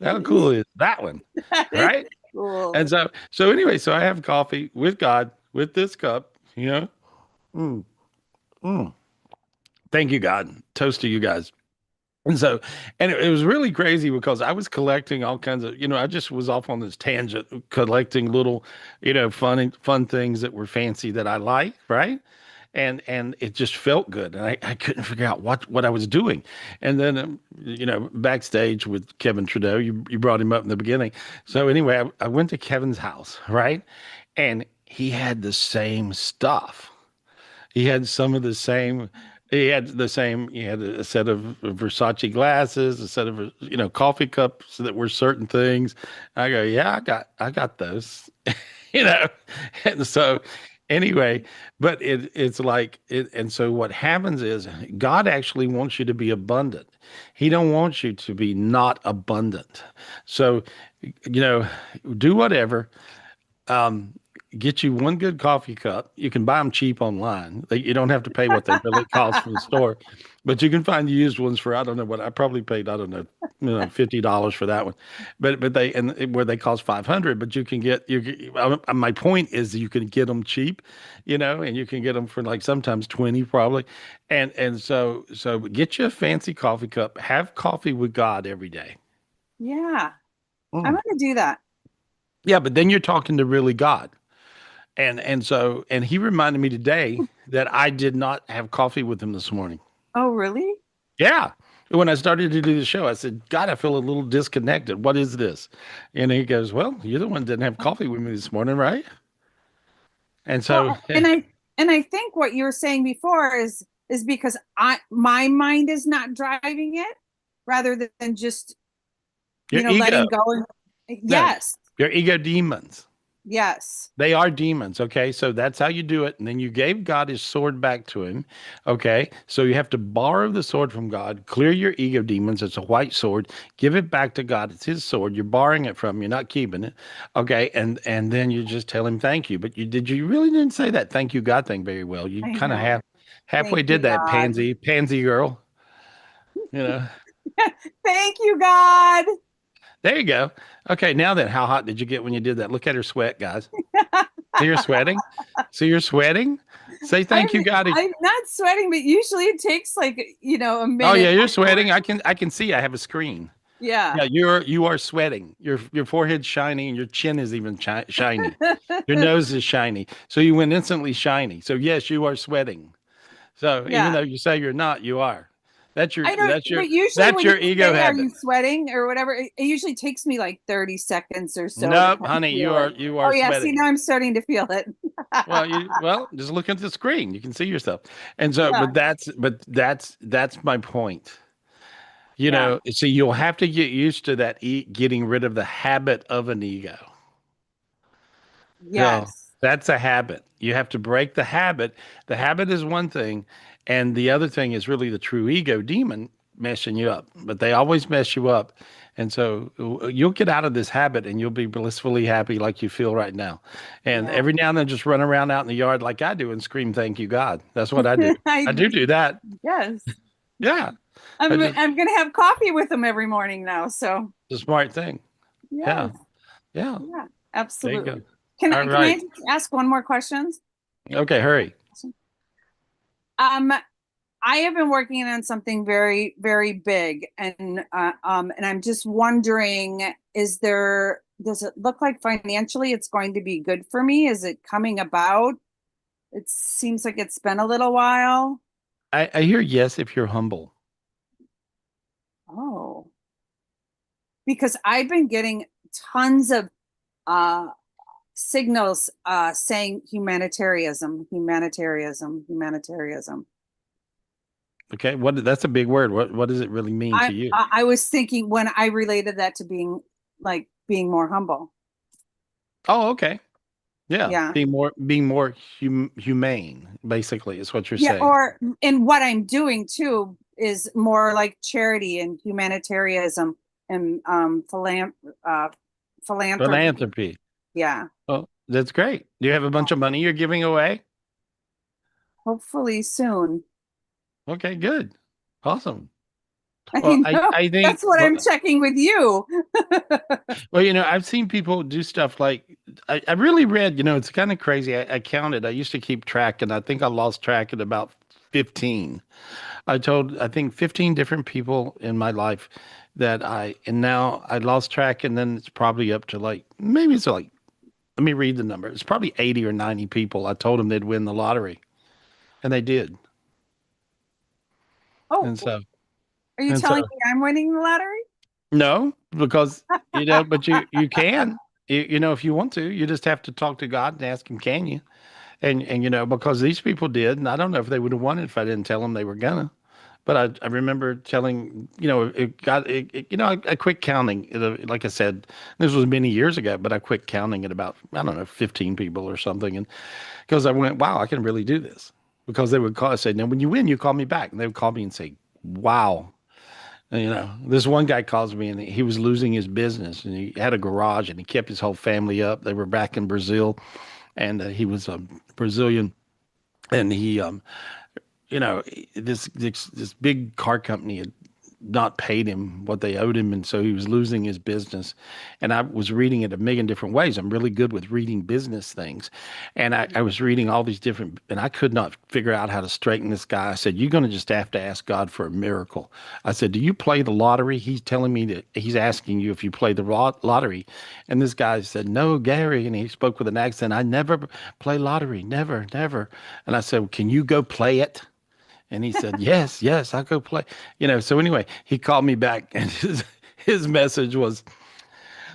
[SPEAKER 2] How cool is that one,
[SPEAKER 3] That is
[SPEAKER 2] right?
[SPEAKER 3] cool.
[SPEAKER 2] And so anyway, so I have coffee with God with this cup, Mm, mm. Thank you, God. Toast to you guys. And so, and it was really crazy because I was collecting all kinds of, I just was off on this tangent, collecting little, fun things that were fancy that I like, right? And it just felt good, and I couldn't figure out what I was doing. And then, backstage with Kevin Trudeau, you brought him up in the beginning. So anyway, I went to Kevin's house, right? And he had the same stuff. He had some of the same. He had the same. He had a set of Versace glasses, a set of coffee cups that were certain things. I go, yeah, I got those, you know. And so, anyway, but it's like it. And so what happens is God actually wants you to be abundant. He don't want you to be not abundant. So, do whatever. Um, get you one good coffee cup. You can buy them cheap online. You don't have to pay what they really cost from the store, but you can find used ones for I don't know what I probably paid. I don't know, $50 for that one, but where they cost 500. But you can get my point is you can get them cheap, and you can get them for like sometimes 20 probably, and so get you a fancy coffee cup. Have coffee with God every day.
[SPEAKER 3] Yeah. I'm
[SPEAKER 2] Mm.
[SPEAKER 3] gonna do that.
[SPEAKER 2] Yeah, but then you're talking to really God. And he reminded me today that I did not have coffee with him this morning.
[SPEAKER 3] Oh, really?
[SPEAKER 2] Yeah. When I started to do the show, I said, God, I feel a little disconnected. What is this? And he goes, well, you're the one that didn't have coffee with me this morning, right? And
[SPEAKER 3] Well,
[SPEAKER 2] so,
[SPEAKER 3] and I think what you were saying before is because my mind is not driving it rather than just,
[SPEAKER 2] your ego,
[SPEAKER 3] letting go. And
[SPEAKER 2] no,
[SPEAKER 3] yes.
[SPEAKER 2] your ego demons.
[SPEAKER 3] Yes.
[SPEAKER 2] They are demons. Okay. So that's how you do it. And then you gave God his sword back to him. Okay. So you have to borrow the sword from God, clear your ego demons. It's a white sword. Give it back to God. It's his sword. You're borrowing it from him. You're not keeping it. Okay. And then you just tell him thank you. But you really didn't say that thank you God thing very well. You
[SPEAKER 3] I
[SPEAKER 2] kind of
[SPEAKER 3] know.
[SPEAKER 2] halfway
[SPEAKER 3] Thank you,
[SPEAKER 2] did that,
[SPEAKER 3] God.
[SPEAKER 2] pansy girl. You know.
[SPEAKER 3] Thank you, God.
[SPEAKER 2] There you go. Okay, now then, how hot did you get when you did that? Look at her sweat, guys. See you're sweating? See you're sweating? Say
[SPEAKER 3] I'm
[SPEAKER 2] thank you, God.
[SPEAKER 3] I'm not sweating, but usually it takes like, a
[SPEAKER 2] Oh
[SPEAKER 3] minute
[SPEAKER 2] yeah, you're
[SPEAKER 3] before.
[SPEAKER 2] sweating. I can see. I have a screen.
[SPEAKER 3] Yeah.
[SPEAKER 2] Yeah, you are sweating. Your forehead's shiny and your chin is even shiny. Your nose is shiny. So you went instantly shiny. So yes, you are sweating. So even
[SPEAKER 3] Yeah.
[SPEAKER 2] though you say you're not, you are. That's your
[SPEAKER 3] I don't,
[SPEAKER 2] that's your
[SPEAKER 3] but usually
[SPEAKER 2] that's
[SPEAKER 3] when
[SPEAKER 2] your
[SPEAKER 3] you
[SPEAKER 2] ego
[SPEAKER 3] say, "Are
[SPEAKER 2] habit.
[SPEAKER 3] you sweating?" or whatever, it usually takes me like 30 seconds or so to
[SPEAKER 2] Nope,
[SPEAKER 3] kind of
[SPEAKER 2] honey, you
[SPEAKER 3] feel
[SPEAKER 2] are
[SPEAKER 3] it.
[SPEAKER 2] you
[SPEAKER 3] Oh
[SPEAKER 2] are
[SPEAKER 3] yeah, see,
[SPEAKER 2] sweating.
[SPEAKER 3] now I'm starting to feel it.
[SPEAKER 2] Well, just look at the screen. You can see yourself. And so,
[SPEAKER 3] Yeah.
[SPEAKER 2] but that's my point.
[SPEAKER 3] Yeah.
[SPEAKER 2] So you'll have to get used to that getting rid of the habit of an ego. So
[SPEAKER 3] Yes.
[SPEAKER 2] that's a habit. You have to break the habit. The habit is one thing, and the other thing is really the true ego demon messing you up. But they always mess you up. And so you'll get out of this habit and you'll be blissfully happy like you feel right now. And
[SPEAKER 3] Yeah.
[SPEAKER 2] every now and then just run around out in the yard like I do and scream, "Thank you, God." That's what I do. I do that.
[SPEAKER 3] Yes.
[SPEAKER 2] Yeah.
[SPEAKER 3] I'm
[SPEAKER 2] I just,
[SPEAKER 3] I'm gonna have coffee with them every morning now. So
[SPEAKER 2] it's a smart thing. Yeah.
[SPEAKER 3] yes.
[SPEAKER 2] Yeah.
[SPEAKER 3] Yeah,
[SPEAKER 2] There you go.
[SPEAKER 3] absolutely. Can
[SPEAKER 2] All
[SPEAKER 3] I can I
[SPEAKER 2] right.
[SPEAKER 3] just ask one more question?
[SPEAKER 2] Okay. Hurry.
[SPEAKER 3] Um, I have been working on something very, very big, and I'm just wondering, does it look like financially it's going to be good for me? Is it coming about? It seems like it's been a little while.
[SPEAKER 2] I hear yes if you're humble.
[SPEAKER 3] Oh, because I've been getting tons of uh signals saying humanitarianism.
[SPEAKER 2] Okay, that's a big word. What does it really mean to you?
[SPEAKER 3] I was thinking when I related that to being more humble.
[SPEAKER 2] Oh, okay. Yeah,
[SPEAKER 3] Yeah.
[SPEAKER 2] being more humane, basically, is what you're
[SPEAKER 3] Yeah,
[SPEAKER 2] saying.
[SPEAKER 3] or and what I'm doing too is more like charity and humanitarianism and philanthropy.
[SPEAKER 2] Philanthropy.
[SPEAKER 3] Yeah.
[SPEAKER 2] Oh, that's great. Do you have a bunch of money you're giving away?
[SPEAKER 3] Hopefully soon.
[SPEAKER 2] Okay, good. Awesome. Well,
[SPEAKER 3] I know
[SPEAKER 2] I think
[SPEAKER 3] that's what I'm checking with you.
[SPEAKER 2] well, I've seen people do stuff like I really read, it's kind of crazy. I counted. I used to keep track and I think I lost track at about 15. I think 15 different people in my life and now I lost track and then it's probably up to like, maybe it's like, let me read the number. It's probably 80 or 90 people. I told them they'd win the lottery and they did.
[SPEAKER 3] Oh,
[SPEAKER 2] And so,
[SPEAKER 3] are you
[SPEAKER 2] and
[SPEAKER 3] telling
[SPEAKER 2] so,
[SPEAKER 3] me I'm winning the lottery?
[SPEAKER 2] no, because, but you can, if you want to, you just have to talk to God and ask him, can you? And, because these people did, and I don't know if they would have won it if I didn't tell them they were gonna. But I remember telling, I quit counting. Like I said, this was many years ago, but I quit counting at about, I don't know, 15 people or something. And because I went, wow, I can really do this. Because they would call, I said, now when you win, you call me back. And they would call me and say, wow. And, this one guy calls me and he was losing his business and he had a garage and he kept his whole family up. They were back in Brazil and he was a Brazilian and he, you know, this big car company had not paid him what they owed him, and so he was losing his business. And I was reading it a million different ways. I'm really good with reading business things, and I was reading all these different, and I could not figure out how to straighten this guy. I said, "You're going to just have to ask God for a miracle." I said, "Do you play the lottery?" He's telling me that he's asking you if you play the lottery, and this guy said, "No, Gary," and he spoke with an accent. "I never play lottery, never, never." And I said, well, "Can you go play it?" And he said, "Yes, yes, I'll go play." So anyway, he called me back and his message was,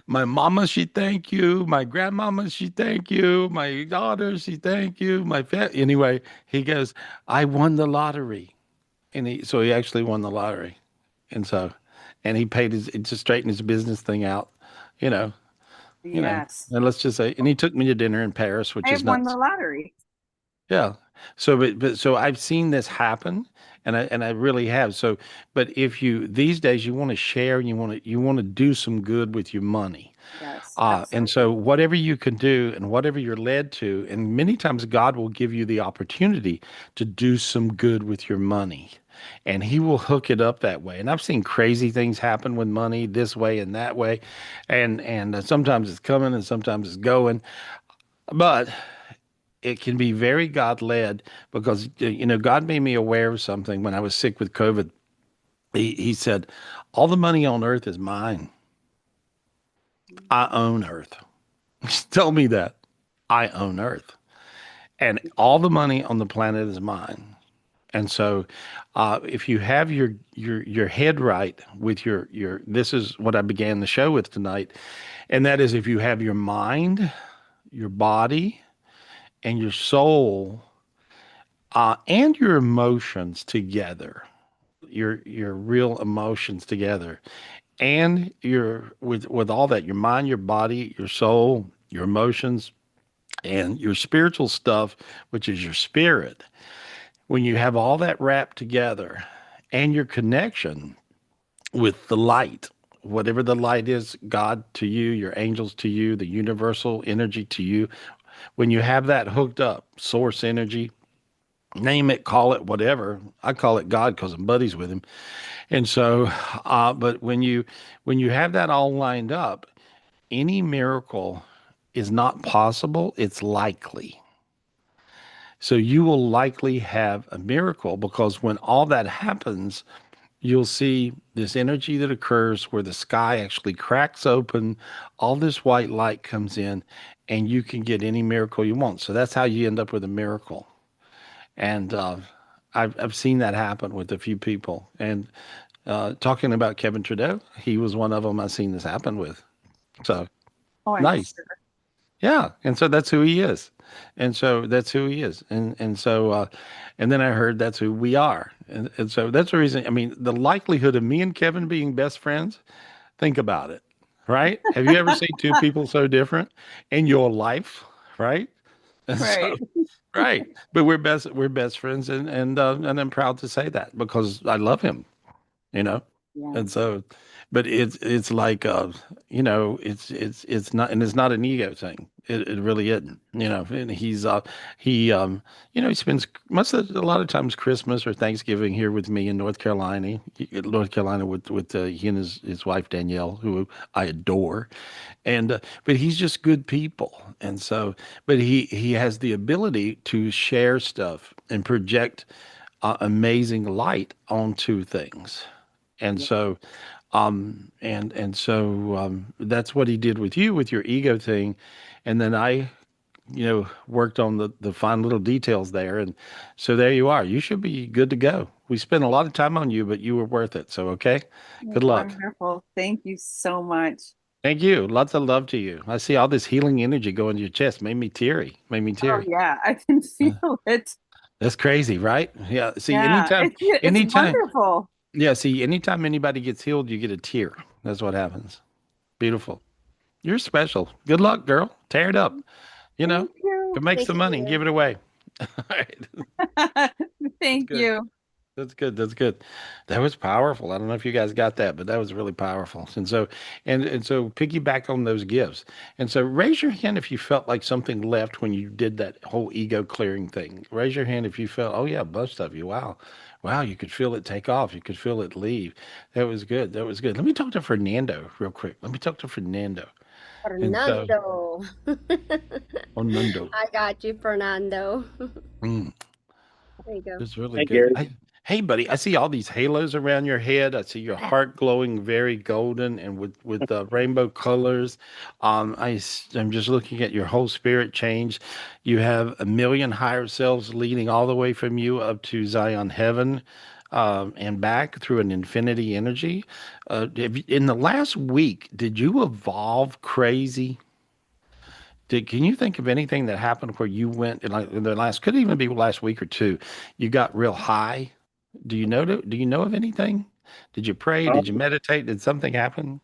[SPEAKER 2] "My mama, she thank you. My grandmama, she thank you. My daughter, she thank you. Anyway, he goes, "I won the lottery." And he actually won the lottery. And so, and he paid to straighten his business thing out, you know, you know,
[SPEAKER 3] Yes.
[SPEAKER 2] and let's just say, and he took me to dinner in Paris,
[SPEAKER 3] I
[SPEAKER 2] which
[SPEAKER 3] have
[SPEAKER 2] is
[SPEAKER 3] won the
[SPEAKER 2] nuts.
[SPEAKER 3] lottery.
[SPEAKER 2] Yeah. So, but so I've seen this happen, and I really have. So, but if you these days you want to share, and you want to do some good with your money.
[SPEAKER 3] Yes,
[SPEAKER 2] And so,
[SPEAKER 3] absolutely.
[SPEAKER 2] whatever you can do and whatever you're led to, and many times God will give you the opportunity to do some good with your money. And he will hook it up that way. And I've seen crazy things happen with money this way and that way. And sometimes it's coming and sometimes it's going. But it can be very God led because, God made me aware of something when I was sick with COVID. He said, all the money on earth is mine. I own earth. Tell me that. I own Earth, and all the money on the planet is mine. And so, if you have your head right with your this is what I began the show with tonight, and that is if you have your mind, your body, and your soul, and your emotions together, your real emotions together, and your with all that, your mind, your body, your soul, your emotions, and your spiritual stuff, which is your spirit, when you have all that wrapped together and your connection with the light, whatever the light is, God to you, your angels to you, the universal energy to you, when you have that hooked up, source energy, name it, call it whatever. I call it God because I'm buddies with him. And so, but when you have that all lined up, any miracle is not possible, it's likely. So you will likely have a miracle because when all that happens, you'll see this energy that occurs where the sky actually cracks open, all this white light comes in, and you can get any miracle you want. So that's how you end up with a miracle. And I've seen that happen with a few people. And talking about Kevin Trudeau, he was one of them I've seen this happen with. So
[SPEAKER 3] Oh, I'm
[SPEAKER 2] nice.
[SPEAKER 3] sure.
[SPEAKER 2] Yeah, and so that's who he is, and so that's who he is, and so, and then I heard that's who we are, and so that's the reason. I mean, the likelihood of me and Kevin being best friends. Think about it, right? Have you ever seen two people so different in your life, right? And so,
[SPEAKER 3] Right.
[SPEAKER 2] right, but we're best friends, and I'm proud to say that because I love him, you know. And
[SPEAKER 3] Yes.
[SPEAKER 2] so, but it's like it's not, and it's not an ego thing. It really isn't, and he spends a lot of times Christmas or Thanksgiving here with me in North Carolina with he and his wife Danielle, who I adore. And but he's just good people. And so, but he has the ability to share stuff and project amazing light onto things. And
[SPEAKER 3] Yeah.
[SPEAKER 2] so, that's what he did with you with your ego thing. And then I, worked on the fine little details there. And so there you are. You should be good to go. We spent a lot of time on you, but you were worth it. So, okay. Good luck.
[SPEAKER 3] Wonderful. Thank you so much.
[SPEAKER 2] Thank you. Lots of love to you. I see all this healing energy going to your chest. Made me teary. Made me
[SPEAKER 3] Oh
[SPEAKER 2] teary.
[SPEAKER 3] yeah, I can
[SPEAKER 2] Uh,
[SPEAKER 3] feel it.
[SPEAKER 2] That's crazy, right? Yeah. See,
[SPEAKER 3] Yeah, it's
[SPEAKER 2] anytime,
[SPEAKER 3] wonderful.
[SPEAKER 2] yeah. See, anytime anybody gets healed, you get a tear. That's what happens. Beautiful. You're special. Good luck, girl. Tear it up. You know,
[SPEAKER 3] Thank you.
[SPEAKER 2] go make
[SPEAKER 4] Thank
[SPEAKER 2] some money and
[SPEAKER 4] you.
[SPEAKER 2] give it away. All right. That's
[SPEAKER 3] Thank
[SPEAKER 2] good.
[SPEAKER 3] you.
[SPEAKER 2] That's good. That's good. That was powerful. I don't know if you guys got that, but that was really powerful. And so piggyback on those gifts. And so raise your hand if you felt like something left when you did that whole ego clearing thing. Raise your hand if you felt, oh yeah, most of you. Wow. Wow, you could feel it take off. You could feel it leave. That was good. That was good. Let me talk to Fernando real quick. Let me talk to Fernando. And so,
[SPEAKER 4] Fernando.
[SPEAKER 2] Fernando.
[SPEAKER 4] I got you, Fernando.
[SPEAKER 2] Mm.
[SPEAKER 4] There you go.
[SPEAKER 2] It's really
[SPEAKER 5] Hi,
[SPEAKER 2] good.
[SPEAKER 5] Gary.
[SPEAKER 2] Hey, buddy, I see all these halos around your head. I see your heart glowing very golden and with rainbow colors. I'm just looking at your whole spirit change. You have a million higher selves leading all the way from you up to Zion heaven, and back through an infinity energy. In the last week, did you evolve crazy? Can you think of anything that happened where you went like in the last, could even be last week or two, you got real high? Do you know of anything? Did you pray? Did you
[SPEAKER 5] Um,
[SPEAKER 2] meditate? Did something happen?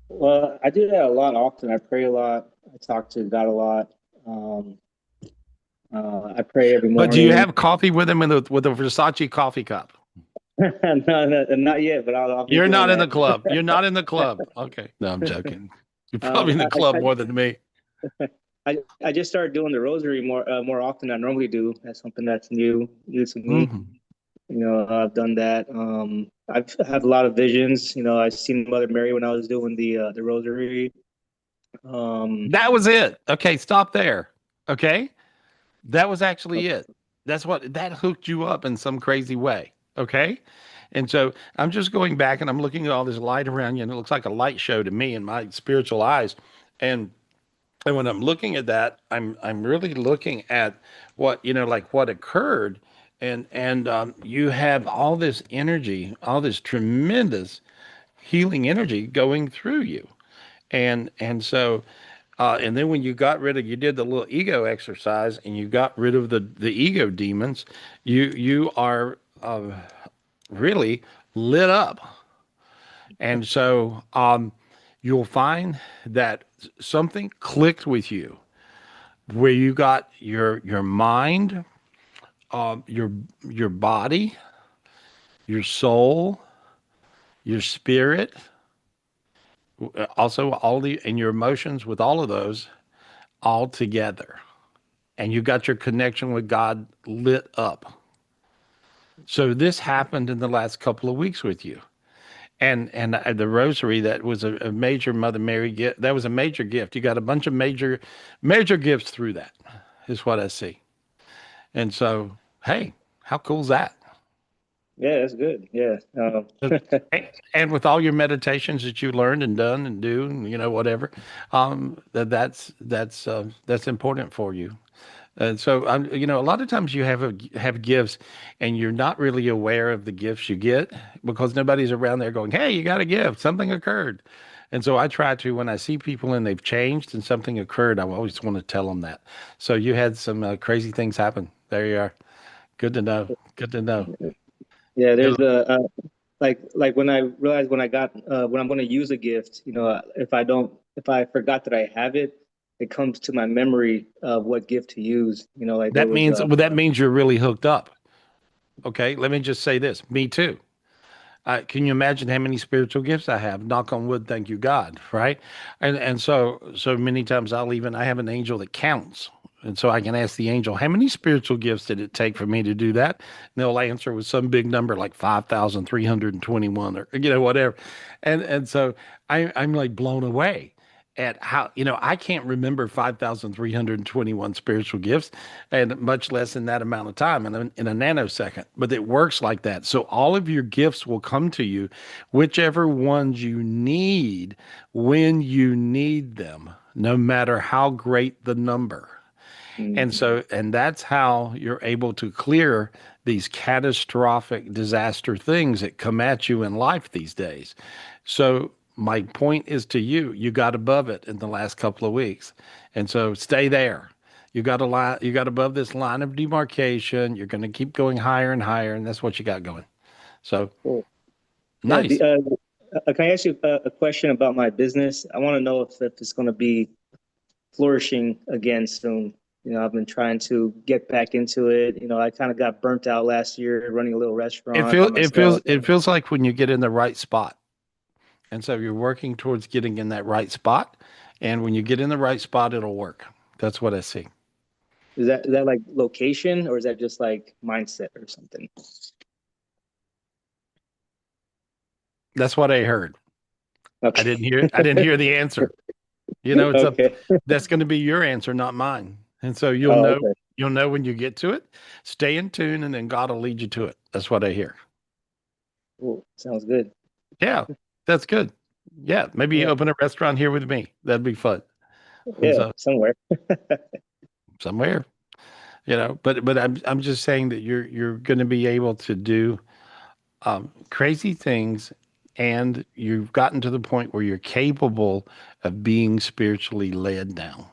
[SPEAKER 5] well, I do that a lot often. I pray a lot. I talk to God a lot. Um, I pray every
[SPEAKER 2] But do you
[SPEAKER 5] morning.
[SPEAKER 2] have coffee with him with a Versace coffee cup?
[SPEAKER 5] No, not yet, but I'll be
[SPEAKER 2] You're
[SPEAKER 5] doing
[SPEAKER 2] not in the
[SPEAKER 5] that.
[SPEAKER 2] club. You're not in the club. Okay. No, I'm joking. You're probably in the
[SPEAKER 5] I,
[SPEAKER 2] club more than me.
[SPEAKER 5] I just started doing the rosary more often than I normally do. That's something that's new to me.
[SPEAKER 2] Mhm.
[SPEAKER 5] I've done that. I have a lot of visions. I seen Mother Mary when I was doing the rosary. Um,
[SPEAKER 2] That was it. Okay, stop there. Okay. That was actually it. That's what that hooked you up in some crazy way. Okay. And so I'm just going back and I'm looking at all this light around you, and it looks like a light show to me in my spiritual eyes. And and when I'm looking at that, I'm really looking at what like what occurred, and you have all this energy, all this tremendous healing energy going through you, and so and then when you did the little ego exercise and you got rid of the ego demons, you are really lit up. And so you'll find that something clicked with you where you got your mind, your body, your soul, your spirit, also all the and your emotions with all of those all together. And you got your connection with God lit up. So this happened in the last couple of weeks with you. And the rosary, that was a major Mother Mary gift. That was a major gift. You got a bunch of major gifts through that, is what I see. And so, hey, how cool is that?
[SPEAKER 5] yeah, that's good. Yeah.
[SPEAKER 2] And with all your meditations that you learned and done and do, and, whatever, that's important for you. And so, a lot of times you have gifts, and you're not really aware of the gifts you get because nobody's around there going, "Hey, you got a gift. Something occurred." And so I try to, when I see people and they've changed and something occurred, I always want to tell them that. So you had some crazy things happen. There you are. Good to know. Good to know.
[SPEAKER 5] Yeah,
[SPEAKER 2] Good.
[SPEAKER 5] there's like when I realized when I'm going to use a gift, if I forgot that I have it, it comes to my memory of what gift to use. Like there
[SPEAKER 2] That
[SPEAKER 5] was
[SPEAKER 2] means, well, that means you're really hooked up. Okay. Let me just say this. Me too. Can you imagine how many spiritual gifts I have? Knock on wood, thank you God, right? And so many times I have an angel that counts. And so I can ask the angel, how many spiritual gifts did it take for me to do that? And they'll answer with some big number like 5,321 or whatever. And so I'm like blown away at how, I can't remember 5,321 spiritual gifts, and much less in that amount of time, in a nanosecond. But it works like that. So all of your gifts will come to you, whichever ones you need, when you need them, no matter how great the number. And
[SPEAKER 5] mm,
[SPEAKER 2] so, and that's how you're able to clear these catastrophic disaster things that come at you in life these days. So, my point is to you, you got above it in the last couple of weeks. And so stay there. You got above this line of demarcation. You're going to keep going higher and higher. And that's what you got going. So
[SPEAKER 5] cool. Yeah.
[SPEAKER 2] nice.
[SPEAKER 5] Can I ask you a question about my business? I want to know if it's going to be flourishing again soon. I've been trying to get back into it. I kind of got burnt out last year running a little restaurant by myself.
[SPEAKER 2] It feels like when you get in the right spot. And so you're working towards getting in that right spot. And when you get in the right spot, it'll work. That's what I see.
[SPEAKER 5] Is that like location or is that just like mindset or something?
[SPEAKER 2] That's what I heard.
[SPEAKER 5] Okay.
[SPEAKER 2] I didn't hear the answer. It's up
[SPEAKER 5] Okay.
[SPEAKER 2] that's going to be your answer, not mine. And so
[SPEAKER 5] Oh, okay.
[SPEAKER 2] you'll know when you get to it. Stay in tune, and then God will lead you to it. That's what I hear.
[SPEAKER 5] Cool. Sounds good.
[SPEAKER 2] Yeah, that's good. Yeah, maybe you
[SPEAKER 5] Yeah.
[SPEAKER 2] open a restaurant here with me. That'd be fun. And
[SPEAKER 5] Yeah.
[SPEAKER 2] so
[SPEAKER 5] Somewhere.
[SPEAKER 2] somewhere, but I'm just saying that you're going to be able to do crazy things, and you've gotten to the point where you're capable of being spiritually led now.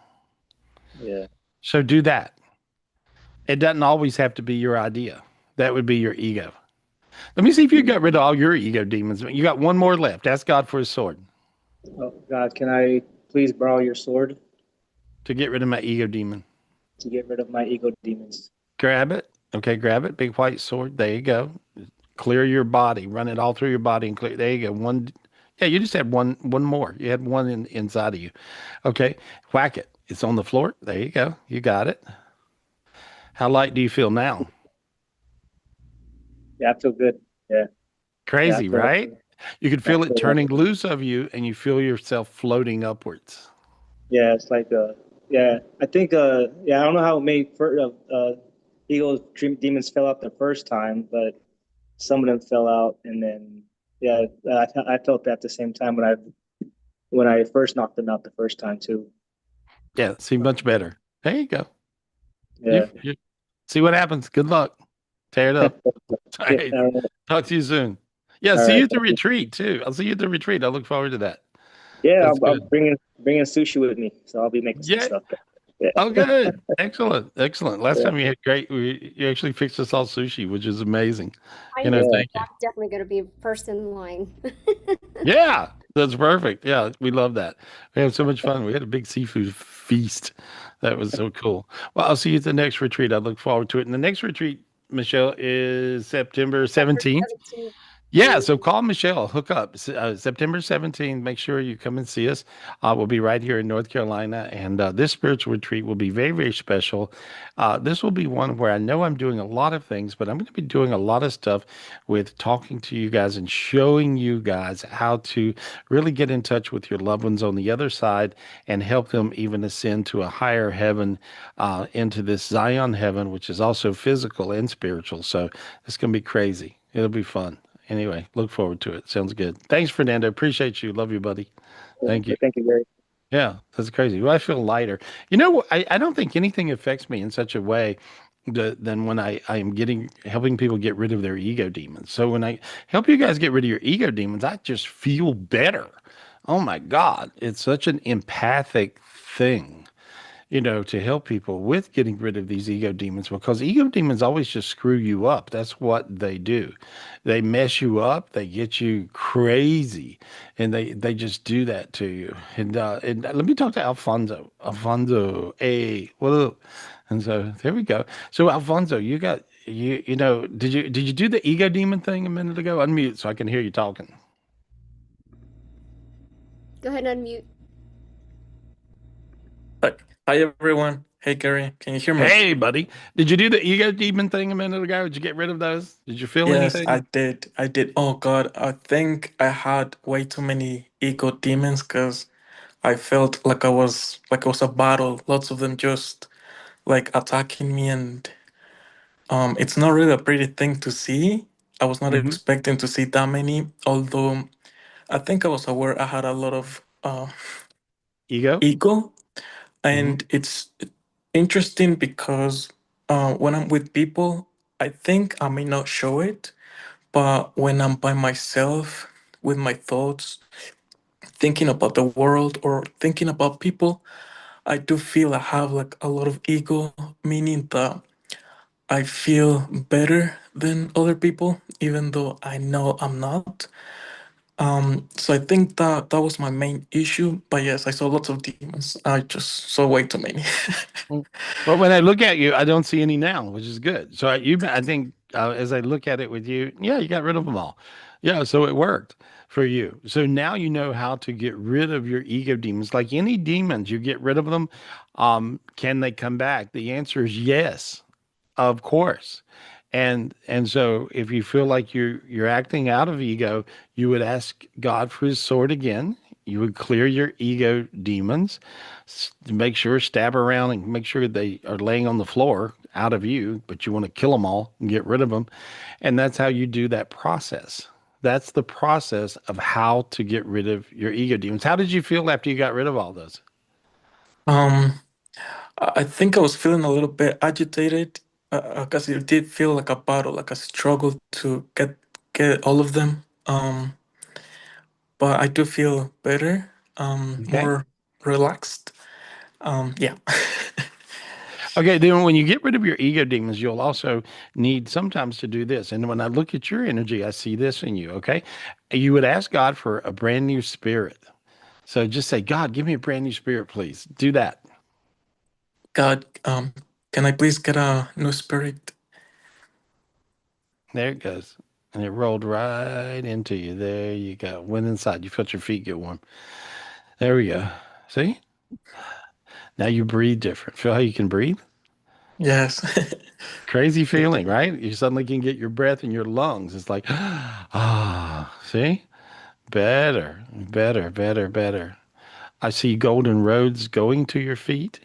[SPEAKER 5] Yeah.
[SPEAKER 2] So do that. It doesn't always have to be your idea. That would be your ego. Let me see if you got rid of all your ego demons. You got one more left. Ask God for his sword
[SPEAKER 5] Oh, God, can I please borrow your sword?
[SPEAKER 2] to get rid of my ego demon.
[SPEAKER 5] to get rid of my ego demons.
[SPEAKER 2] Grab it. Okay, grab it. Big white sword. There you go. Clear your body. Run it all through your body and clear. There you go. One. Yeah, you just had one more. You had one inside of you. Okay, whack it. It's on the floor. There you go. You got it. How light do you feel now?
[SPEAKER 5] Yeah, I feel good. Yeah, yeah, I
[SPEAKER 2] Crazy,
[SPEAKER 5] feel,
[SPEAKER 2] right? You could
[SPEAKER 5] I
[SPEAKER 2] feel it
[SPEAKER 5] feel like,
[SPEAKER 2] turning loose of you, and you feel yourself floating upwards.
[SPEAKER 5] yeah, it's like, yeah, I think, yeah, I don't know how it made ego demons fell out the first time, but some of them fell out, and then, yeah, I felt that at the same time when I first knocked them out the first time too.
[SPEAKER 2] Yeah, see much better. There you go.
[SPEAKER 5] Yeah.
[SPEAKER 2] You see what happens. Good luck. Tear it up. All
[SPEAKER 5] Yeah,
[SPEAKER 2] right. Talk to you soon. Yeah,
[SPEAKER 5] all
[SPEAKER 2] see
[SPEAKER 5] right.
[SPEAKER 2] you at the retreat too. I'll see you at the retreat. I look forward to that.
[SPEAKER 5] Yeah,
[SPEAKER 2] That's
[SPEAKER 5] I'm
[SPEAKER 2] good.
[SPEAKER 5] bringing sushi with me, so I'll be making some
[SPEAKER 2] Yeah.
[SPEAKER 5] stuff. Yeah.
[SPEAKER 2] Oh, good. Excellent. Excellent. Last
[SPEAKER 5] Yeah.
[SPEAKER 2] time you had great, you actually fixed us all sushi, which is amazing.
[SPEAKER 4] I
[SPEAKER 2] You know,
[SPEAKER 4] know
[SPEAKER 5] Yeah.
[SPEAKER 2] thank you.
[SPEAKER 4] that's definitely going to be first in line.
[SPEAKER 2] Yeah, that's perfect. Yeah, we love that. We had so much fun. We had a big seafood feast. That was so cool. Well, I'll see you at the next retreat. I look forward to it. And the next retreat, Michelle, is September
[SPEAKER 4] September
[SPEAKER 2] 17th.
[SPEAKER 4] 17th.
[SPEAKER 2] Yeah, so call Michelle, hook up. September 17th, make sure you come and see us. We'll be right here in North Carolina, and this spiritual retreat will be very, very special. This will be one where I know I'm doing a lot of things, but I'm going to be doing a lot of stuff with talking to you guys and showing you guys how to really get in touch with your loved ones on the other side and help them even ascend to a higher heaven, into this Zion heaven, which is also physical and spiritual. So it's going to be crazy. It'll be fun. Anyway, look forward to it. Sounds good. Thanks, Fernando. Appreciate you. Love you, buddy. Thank you.
[SPEAKER 5] Thank you, Gary.
[SPEAKER 2] Yeah, that's crazy. Well, I feel lighter. You know, I don't think anything affects me in such a way than when I am helping people get rid of their ego demons. So when I help you guys get rid of your ego demons, I just feel better. Oh my God. It's such an empathic thing, to help people with getting rid of these ego demons, because ego demons always just screw you up. That's what they do. They mess you up, they get you crazy, and they just do that to you. And let me talk to Alfonso. Alfonso, hey, what up? And so there we go. So Alfonso, did you do the ego demon thing a minute ago? Unmute so I can hear you talking.
[SPEAKER 4] Go ahead and unmute.
[SPEAKER 6] Hi, hi everyone. Hey Gary, can you hear me?
[SPEAKER 2] Hey, buddy. Did you do the ego demon thing a minute ago? Did you get rid of those? Did you feel
[SPEAKER 6] Yes, I
[SPEAKER 2] anything?
[SPEAKER 6] did. I did. Oh God, I think I had way too many ego demons because I felt like it was a battle. Lots of them just like attacking me, and it's not really a pretty thing to see. I was not
[SPEAKER 2] Hmm.
[SPEAKER 6] expecting to see that many, although I think I was aware I had a lot of
[SPEAKER 2] Ego?
[SPEAKER 6] ego,
[SPEAKER 2] Hmm.
[SPEAKER 6] and it's interesting because when I'm with people, I think I may not show it, but when I'm by myself with my thoughts, thinking about the world or thinking about people, I do feel I have like a lot of ego, meaning that I feel better than other people, even though I know I'm not. So I think that that was my main issue. But yes, I saw lots of demons. I just saw way too many.
[SPEAKER 2] Well, when I look at you, I don't see any now, which is good. So I think as I look at it with you, yeah, you got rid of them all. Yeah, so it worked for you. So now you know how to get rid of your ego demons. Like any demons, you get rid of them. Can they come back? The answer is yes. Of course. And so if you feel like you're acting out of ego, you would ask God for his sword again. You would clear your ego demons, make sure stab around and make sure they are laying on the floor out of you, but you want to kill them all and get rid of them. And that's how you do that process. That's the process of how to get rid of your ego demons. How did you feel after you got rid of all those?
[SPEAKER 6] um, I think I was feeling a little bit agitated because it did feel like a battle, like a struggle to get all of them. But I do feel better,
[SPEAKER 2] Okay.
[SPEAKER 6] more relaxed. Yeah.
[SPEAKER 2] Okay, then when you get rid of your ego demons, you'll also need sometimes to do this. And when I look at your energy, I see this in you, okay? You would ask God for a brand new spirit. So just say, God, give me a brand new spirit, please. Do that.
[SPEAKER 6] God, Can I please get a new spirit?
[SPEAKER 2] There it goes. And it rolled right into you. There you go. Went inside. You felt your feet get warm. There we go. See? Now you breathe different. Feel how you can breathe?
[SPEAKER 6] Yes.
[SPEAKER 2] Crazy feeling, right? You suddenly can get your breath in your lungs. It's like, ah, see? Better, better, better, better. I see golden roads going to your feet,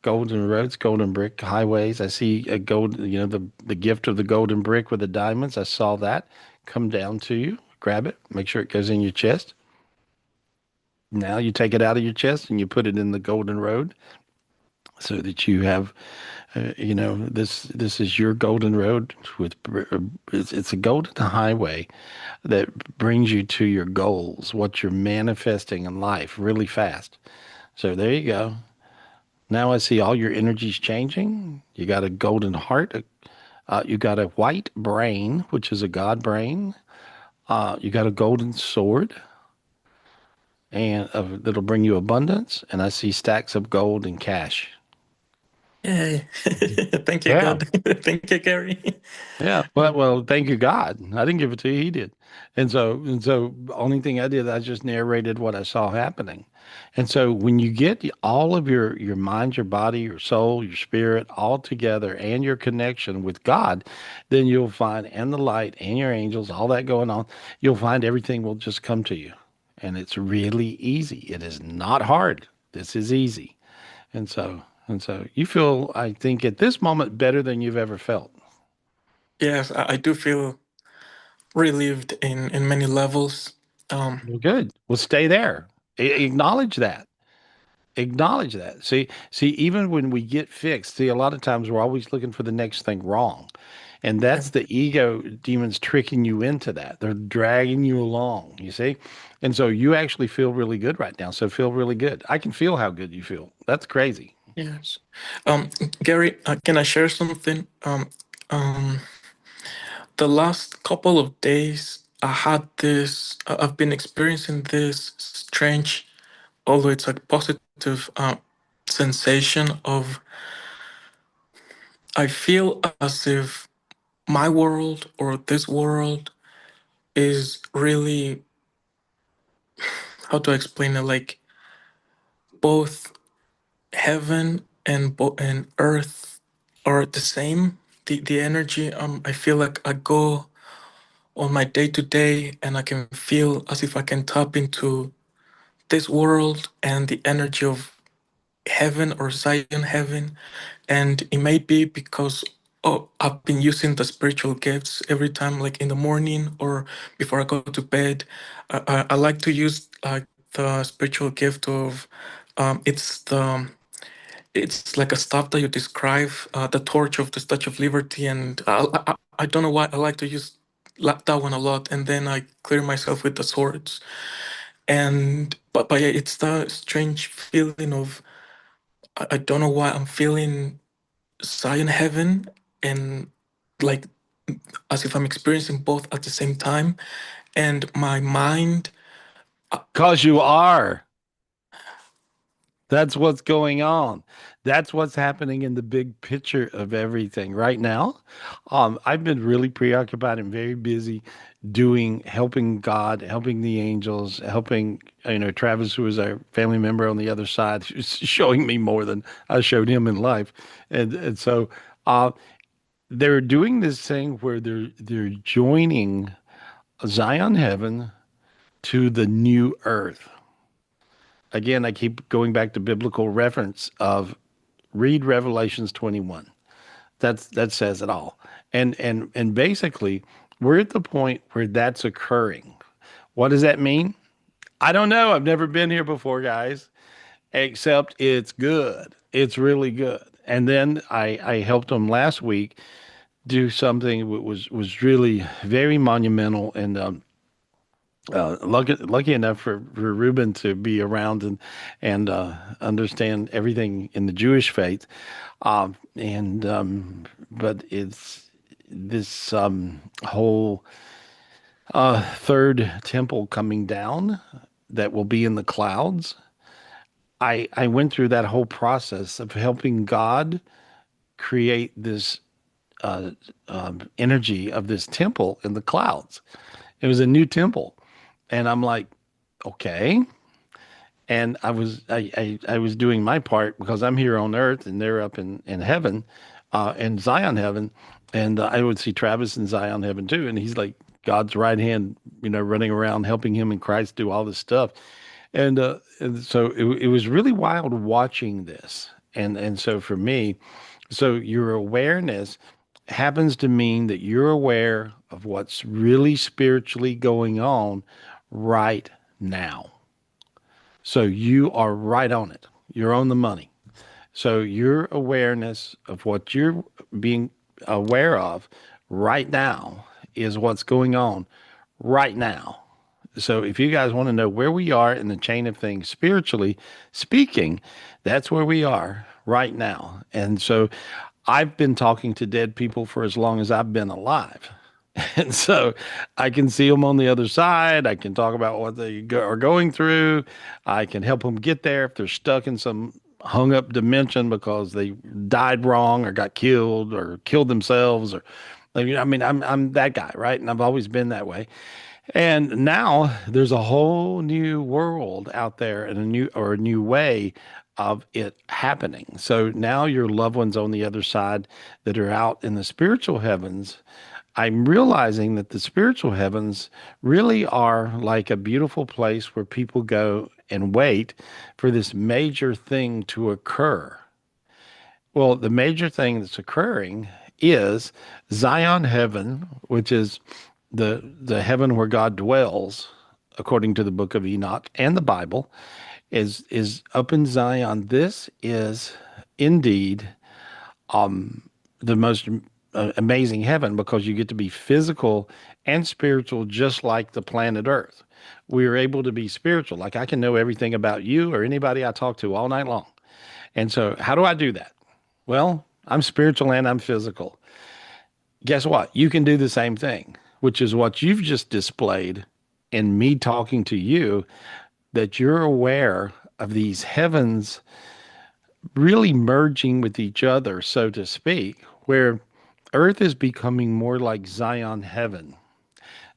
[SPEAKER 2] golden roads, golden brick highways. I see a gold, the gift of the golden brick with the diamonds. I saw that come down to you. Grab it, make sure it goes in your chest. Now you take it out of your chest and you put it in the golden road so that you have, this is your golden road it's a golden highway that brings you to your goals, what you're manifesting in life really fast. So there you go. Now I see all your energies changing. You got a golden heart. You got a white brain, which is a God brain. You got a golden sword, and that'll bring you abundance. And I see stacks of gold and cash.
[SPEAKER 6] Yay. Thank you,
[SPEAKER 2] Yeah.
[SPEAKER 6] God. Thank you, Gary.
[SPEAKER 2] Yeah. Well, thank you, God. I didn't give it to you. He did. And so the only thing I did, I just narrated what I saw happening. And so when you get all of your mind, your body, your soul, your spirit all together and your connection with God, then you'll find, and the light and your angels, all that going on, you'll find everything will just come to you. And it's really easy. It is not hard. This is easy. And so you feel, I think, at this moment better than you've ever felt.
[SPEAKER 6] Yes, I do feel relieved in many levels. Um,
[SPEAKER 2] Well, good. Well, stay there. Acknowledge that. Acknowledge that. See, even when we get fixed, see, a lot of times we're always looking for the next thing wrong. And
[SPEAKER 6] yeah,
[SPEAKER 2] that's the ego demons tricking you into that. They're dragging you along, you see? And so you actually feel really good right now. So feel really good. I can feel how good you feel. That's crazy.
[SPEAKER 6] yes. Um, Gary, can I share something? Um, the last couple of days, I had this. I've been experiencing this strange, although it's like positive, sensation of. I feel as if my world or this world is really, how to explain it, like both heaven and earth are the same. The energy, I feel like I go on my day to day and I can feel as if I can tap into this world and the energy of heaven or Zion heaven. And it may be because, oh, I've been using the spiritual gifts every time, like in the morning or before I go to bed. I like to use the spiritual gift of, it's the it's like a stuff that you describe, the torch of the Statue of Liberty, and I don't know why I like to use that one a lot. And then I clear myself with the swords, and but yeah, it's the strange feeling of I don't know why I'm feeling Zion heaven and like as if I'm experiencing both at the same time, and my mind.
[SPEAKER 2] Because you are. That's what's going on. That's what's happening in the big picture of everything right now. I've been really preoccupied and very busy helping God, helping the angels, helping, Travis, who is our family member on the other side, who's showing me more than I showed him in life. And so uh, they're doing this thing where they're joining Zion heaven to the new earth. Again, I keep going back to biblical reference of read Revelations 21. That says it all. And basically, we're at the point where that's occurring. What does that mean? I don't know. I've never been here before, guys. Except it's good. It's really good. And then I helped them last week do something that was really very monumental and lucky enough for Ruben to be around and understand everything in the Jewish faith, and but it's this whole third temple coming down that will be in the clouds. I went through that whole process of helping God create this energy of this temple in the clouds. It was a new temple. And I'm like, okay. And I was doing my part because I'm here on earth and they're up in heaven, in Zion heaven. And I would see Travis in Zion heaven too. And he's like God's right hand, running around helping him in Christ do all this stuff. And so it was really wild watching this. And so for me, so your awareness happens to mean that you're aware of what's really spiritually going on right now. So you are right on it. You're on the money. So your awareness of what you're being aware of right now is what's going on right now. So if you guys want to know where we are in the chain of things spiritually speaking, that's where we are right now. And so I've been talking to dead people for as long as I've been alive. And so I can see them on the other side. I can talk about what they are going through. I can help them get there if they're stuck in some hung up dimension because they died wrong or got killed or killed themselves or I mean I'm that guy, right? And I've always been that way. And now there's a whole new world out there and a new way of it happening. So now your loved ones on the other side that are out in the spiritual heavens, I'm realizing that the spiritual heavens really are like a beautiful place where people go and wait for this major thing to occur. Well, the major thing that's occurring is Zion heaven, which is the heaven where God dwells, according to the book of Enoch and the Bible, is up in Zion. This is indeed the most amazing heaven because you get to be physical and spiritual just like the planet Earth. We are able to be spiritual. Like I can know everything about you or anybody I talk to all night long. And so how do I do that? Well, I'm spiritual and I'm physical. Guess what? You can do the same thing, which is what you've just displayed in me talking to you, that you're aware of these heavens really merging with each other, so to speak, where earth is becoming more like Zion heaven.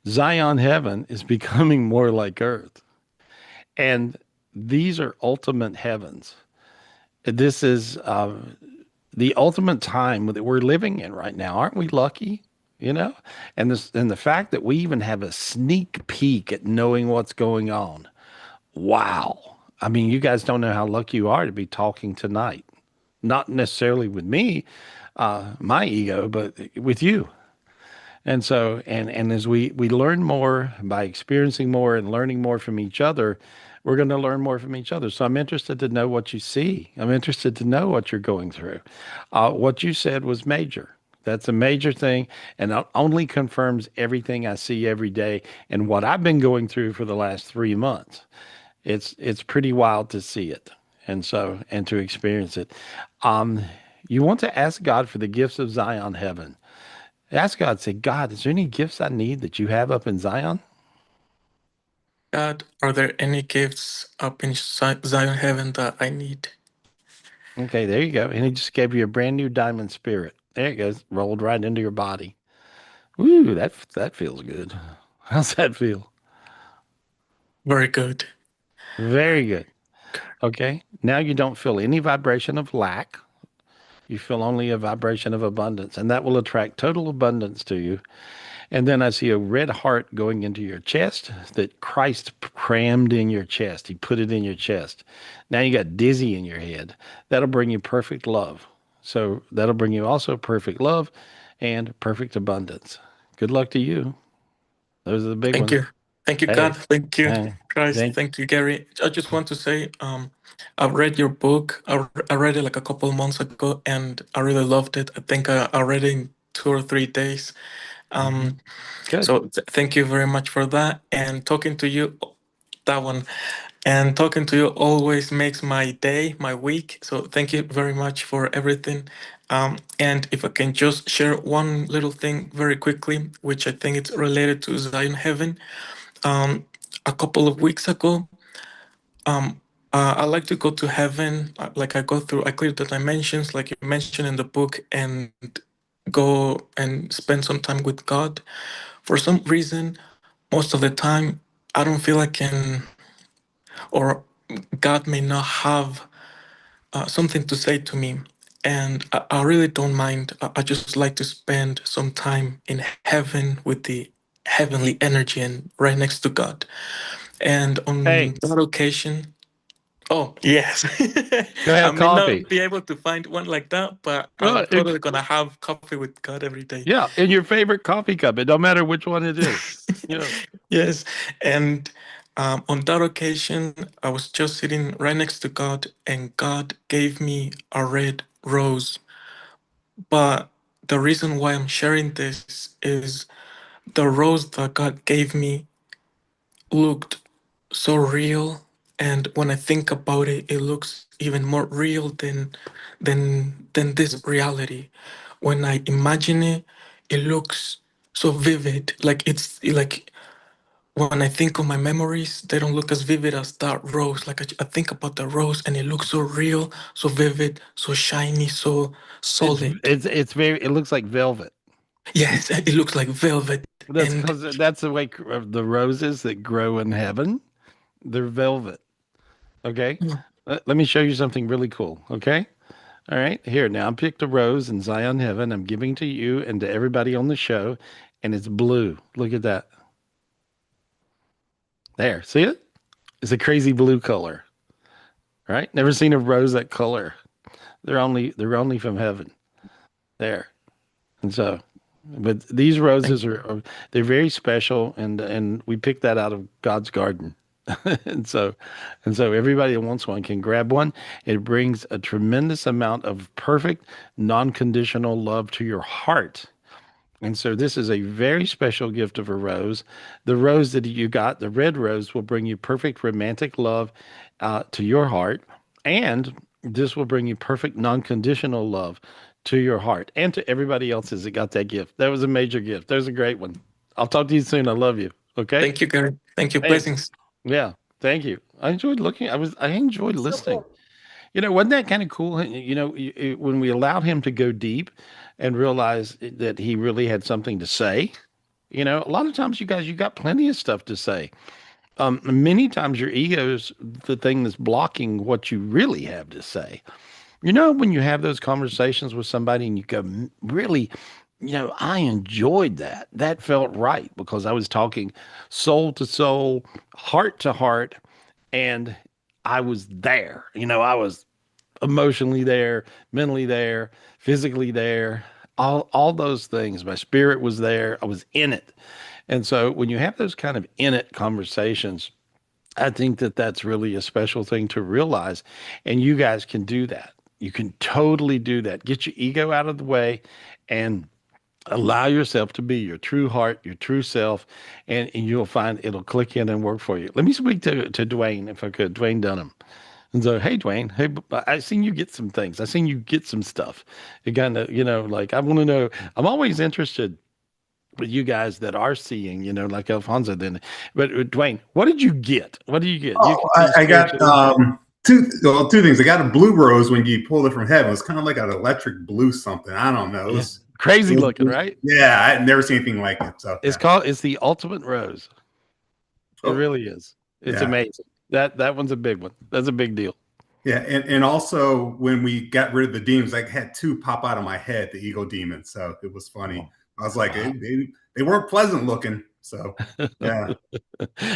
[SPEAKER 2] Zion heaven is becoming more like earth. And these are ultimate heavens. This is the ultimate time that we're living in right now. Aren't we lucky? And the fact that we even have a sneak peek at knowing what's going on. Wow. I mean, you guys don't know how lucky you are to be talking tonight. Not necessarily with me, my ego, but with you. And so, and as we learn more by experiencing more and learning more from each other, we're going to learn more from each other. So I'm interested to know what you see. I'm interested to know what you're going through. What you said was major. That's a major thing, and it only confirms everything I see every day and what I've been going through for the last 3 months. It's pretty wild to see it, and to experience it. You want to ask God for the gifts of Zion heaven. Ask God, say, God, is there any gifts I need that you have up in Zion?
[SPEAKER 6] God, are there any gifts up in Zion heaven that I need?
[SPEAKER 2] Okay, there you go. And he just gave you a brand new diamond spirit. There it goes, rolled right into your body. Ooh, that feels good. How's that feel?
[SPEAKER 6] Very good.
[SPEAKER 2] Very good. Okay, now you don't feel any vibration of lack. You feel only a vibration of abundance, and that will attract total abundance to you. And then I see a red heart going into your chest that Christ crammed in your chest. He put it in your chest. Now you got dizzy in your head. That'll bring you perfect love. So that'll bring you also perfect love and perfect abundance. Good luck to you. Those are the big
[SPEAKER 6] Thank
[SPEAKER 2] ones.
[SPEAKER 6] you. Thank you, God.
[SPEAKER 2] Hey,
[SPEAKER 6] Thank you,
[SPEAKER 2] hey,
[SPEAKER 6] Christ.
[SPEAKER 2] thank
[SPEAKER 6] Thank you, Gary. I just want to say, I've read your book. I read it like a couple of months ago, and I really loved it. I think I read it in 2 or 3 days.
[SPEAKER 2] Mhm.
[SPEAKER 6] Um,
[SPEAKER 2] Good.
[SPEAKER 6] so thank you very much for that. And talking to you, that one, and talking to you always makes my day, my week. So thank you very much for everything. And if I can just share one little thing very quickly, which I think it's related to Zion Heaven. Um, a couple of weeks ago, I like to go to heaven. Like I clear the dimensions, like you mentioned in the book, and go and spend some time with God. For some reason, most of the time, I don't feel I can, or God may not have something to say to me. And I really don't mind. I just like to spend some time in heaven with the heavenly energy and right next to God. And
[SPEAKER 2] Hey,
[SPEAKER 6] on that occasion, oh, yes.
[SPEAKER 2] go
[SPEAKER 6] I
[SPEAKER 2] have
[SPEAKER 6] may
[SPEAKER 2] coffee.
[SPEAKER 6] not be able to find one like that, but I'm
[SPEAKER 2] Well,
[SPEAKER 6] totally gonna have coffee with God every day.
[SPEAKER 2] yeah, in your favorite coffee cup. It don't matter which one it is. You know,
[SPEAKER 6] Yes. And on that occasion, I was just sitting right next to God, and God gave me a red rose. But the reason why I'm sharing this is the rose that God gave me looked so real, and when I think about it, it looks even more real than this reality. When I imagine it, it looks so vivid. Like it's like when I think of my memories, they don't look as vivid as that rose. Like I think about the rose, and it looks so real, so vivid, so shiny, so solid.
[SPEAKER 2] it's very. It looks like velvet.
[SPEAKER 6] Yes, it looks like velvet.
[SPEAKER 2] That's
[SPEAKER 6] And
[SPEAKER 2] because that's the way the roses that grow in heaven. They're velvet. Okay. Let me show you something really cool. Okay. All right. Here now, I picked a rose in Zion Heaven. I'm giving to you and to everybody on the show, and it's blue. Look at that. There. See it? It's a crazy blue color. Right? Never seen a rose that color. They're only from heaven. There. And so, but these
[SPEAKER 6] thank
[SPEAKER 2] roses are they're very special, and we picked that out of God's garden. and so and so everybody that wants one can grab one. It brings a tremendous amount of perfect non-conditional love to your heart. And so this is a very special gift of a rose. The rose that you got, the red rose, will bring you perfect romantic love to your heart. And this will bring you perfect non-conditional love to your heart and to everybody else's that got that gift. That was a major gift. That was a great one. I'll talk to you soon. I love you. Okay.
[SPEAKER 6] thank you, Gary. Thank you.
[SPEAKER 2] Hey,
[SPEAKER 6] Blessings.
[SPEAKER 2] yeah. Thank you. I enjoyed looking. I enjoyed
[SPEAKER 4] So
[SPEAKER 2] listening.
[SPEAKER 4] cool.
[SPEAKER 2] Wasn't that kind of cool? When we allowed him to go deep and realize that he really had something to say. A lot of times, you guys, you got plenty of stuff to say. Many times, your ego's the thing that's blocking what you really have to say. When you have those conversations with somebody and you go, really, I enjoyed that. That felt right because I was talking soul to soul, heart to heart, and I was there. I was emotionally there, mentally there, physically there, all those things. My spirit was there. I was in it. And so when you have those kind of in it conversations, I think that that's really a special thing to realize. And you guys can do that. You can totally do that. Get your ego out of the way and allow yourself to be your true heart, your true self, and you'll find it'll click in and work for you. Let me speak to Dwayne, if I could, Dwayne Dunham. And so, hey, Dwayne, hey, I seen you get some things. I seen you get some stuff. You kind of, like I want to know. I'm always interested with you guys that are seeing, like Alfonso. Then, but Dwayne, what did you get? What did you get? You
[SPEAKER 7] Oh,
[SPEAKER 2] get some
[SPEAKER 7] I got
[SPEAKER 2] spiritual insight.
[SPEAKER 7] two things. I got a blue rose when you pulled it from heaven. It was kind of like an electric blue something. I don't know.
[SPEAKER 2] Yeah, crazy looking, right?
[SPEAKER 7] Yeah, I had never seen anything like it. So
[SPEAKER 2] It's
[SPEAKER 7] yeah.
[SPEAKER 2] called. It's the ultimate rose. It
[SPEAKER 7] Oh
[SPEAKER 2] really is. It's
[SPEAKER 7] yeah,
[SPEAKER 2] amazing. That one's a big one. That's a big deal.
[SPEAKER 7] yeah, and also when we got rid of the demons, I had two pop out of my head, the ego demons. So it was funny.
[SPEAKER 2] Oh,
[SPEAKER 7] I was like,
[SPEAKER 2] wow.
[SPEAKER 7] they weren't pleasant looking. So yeah,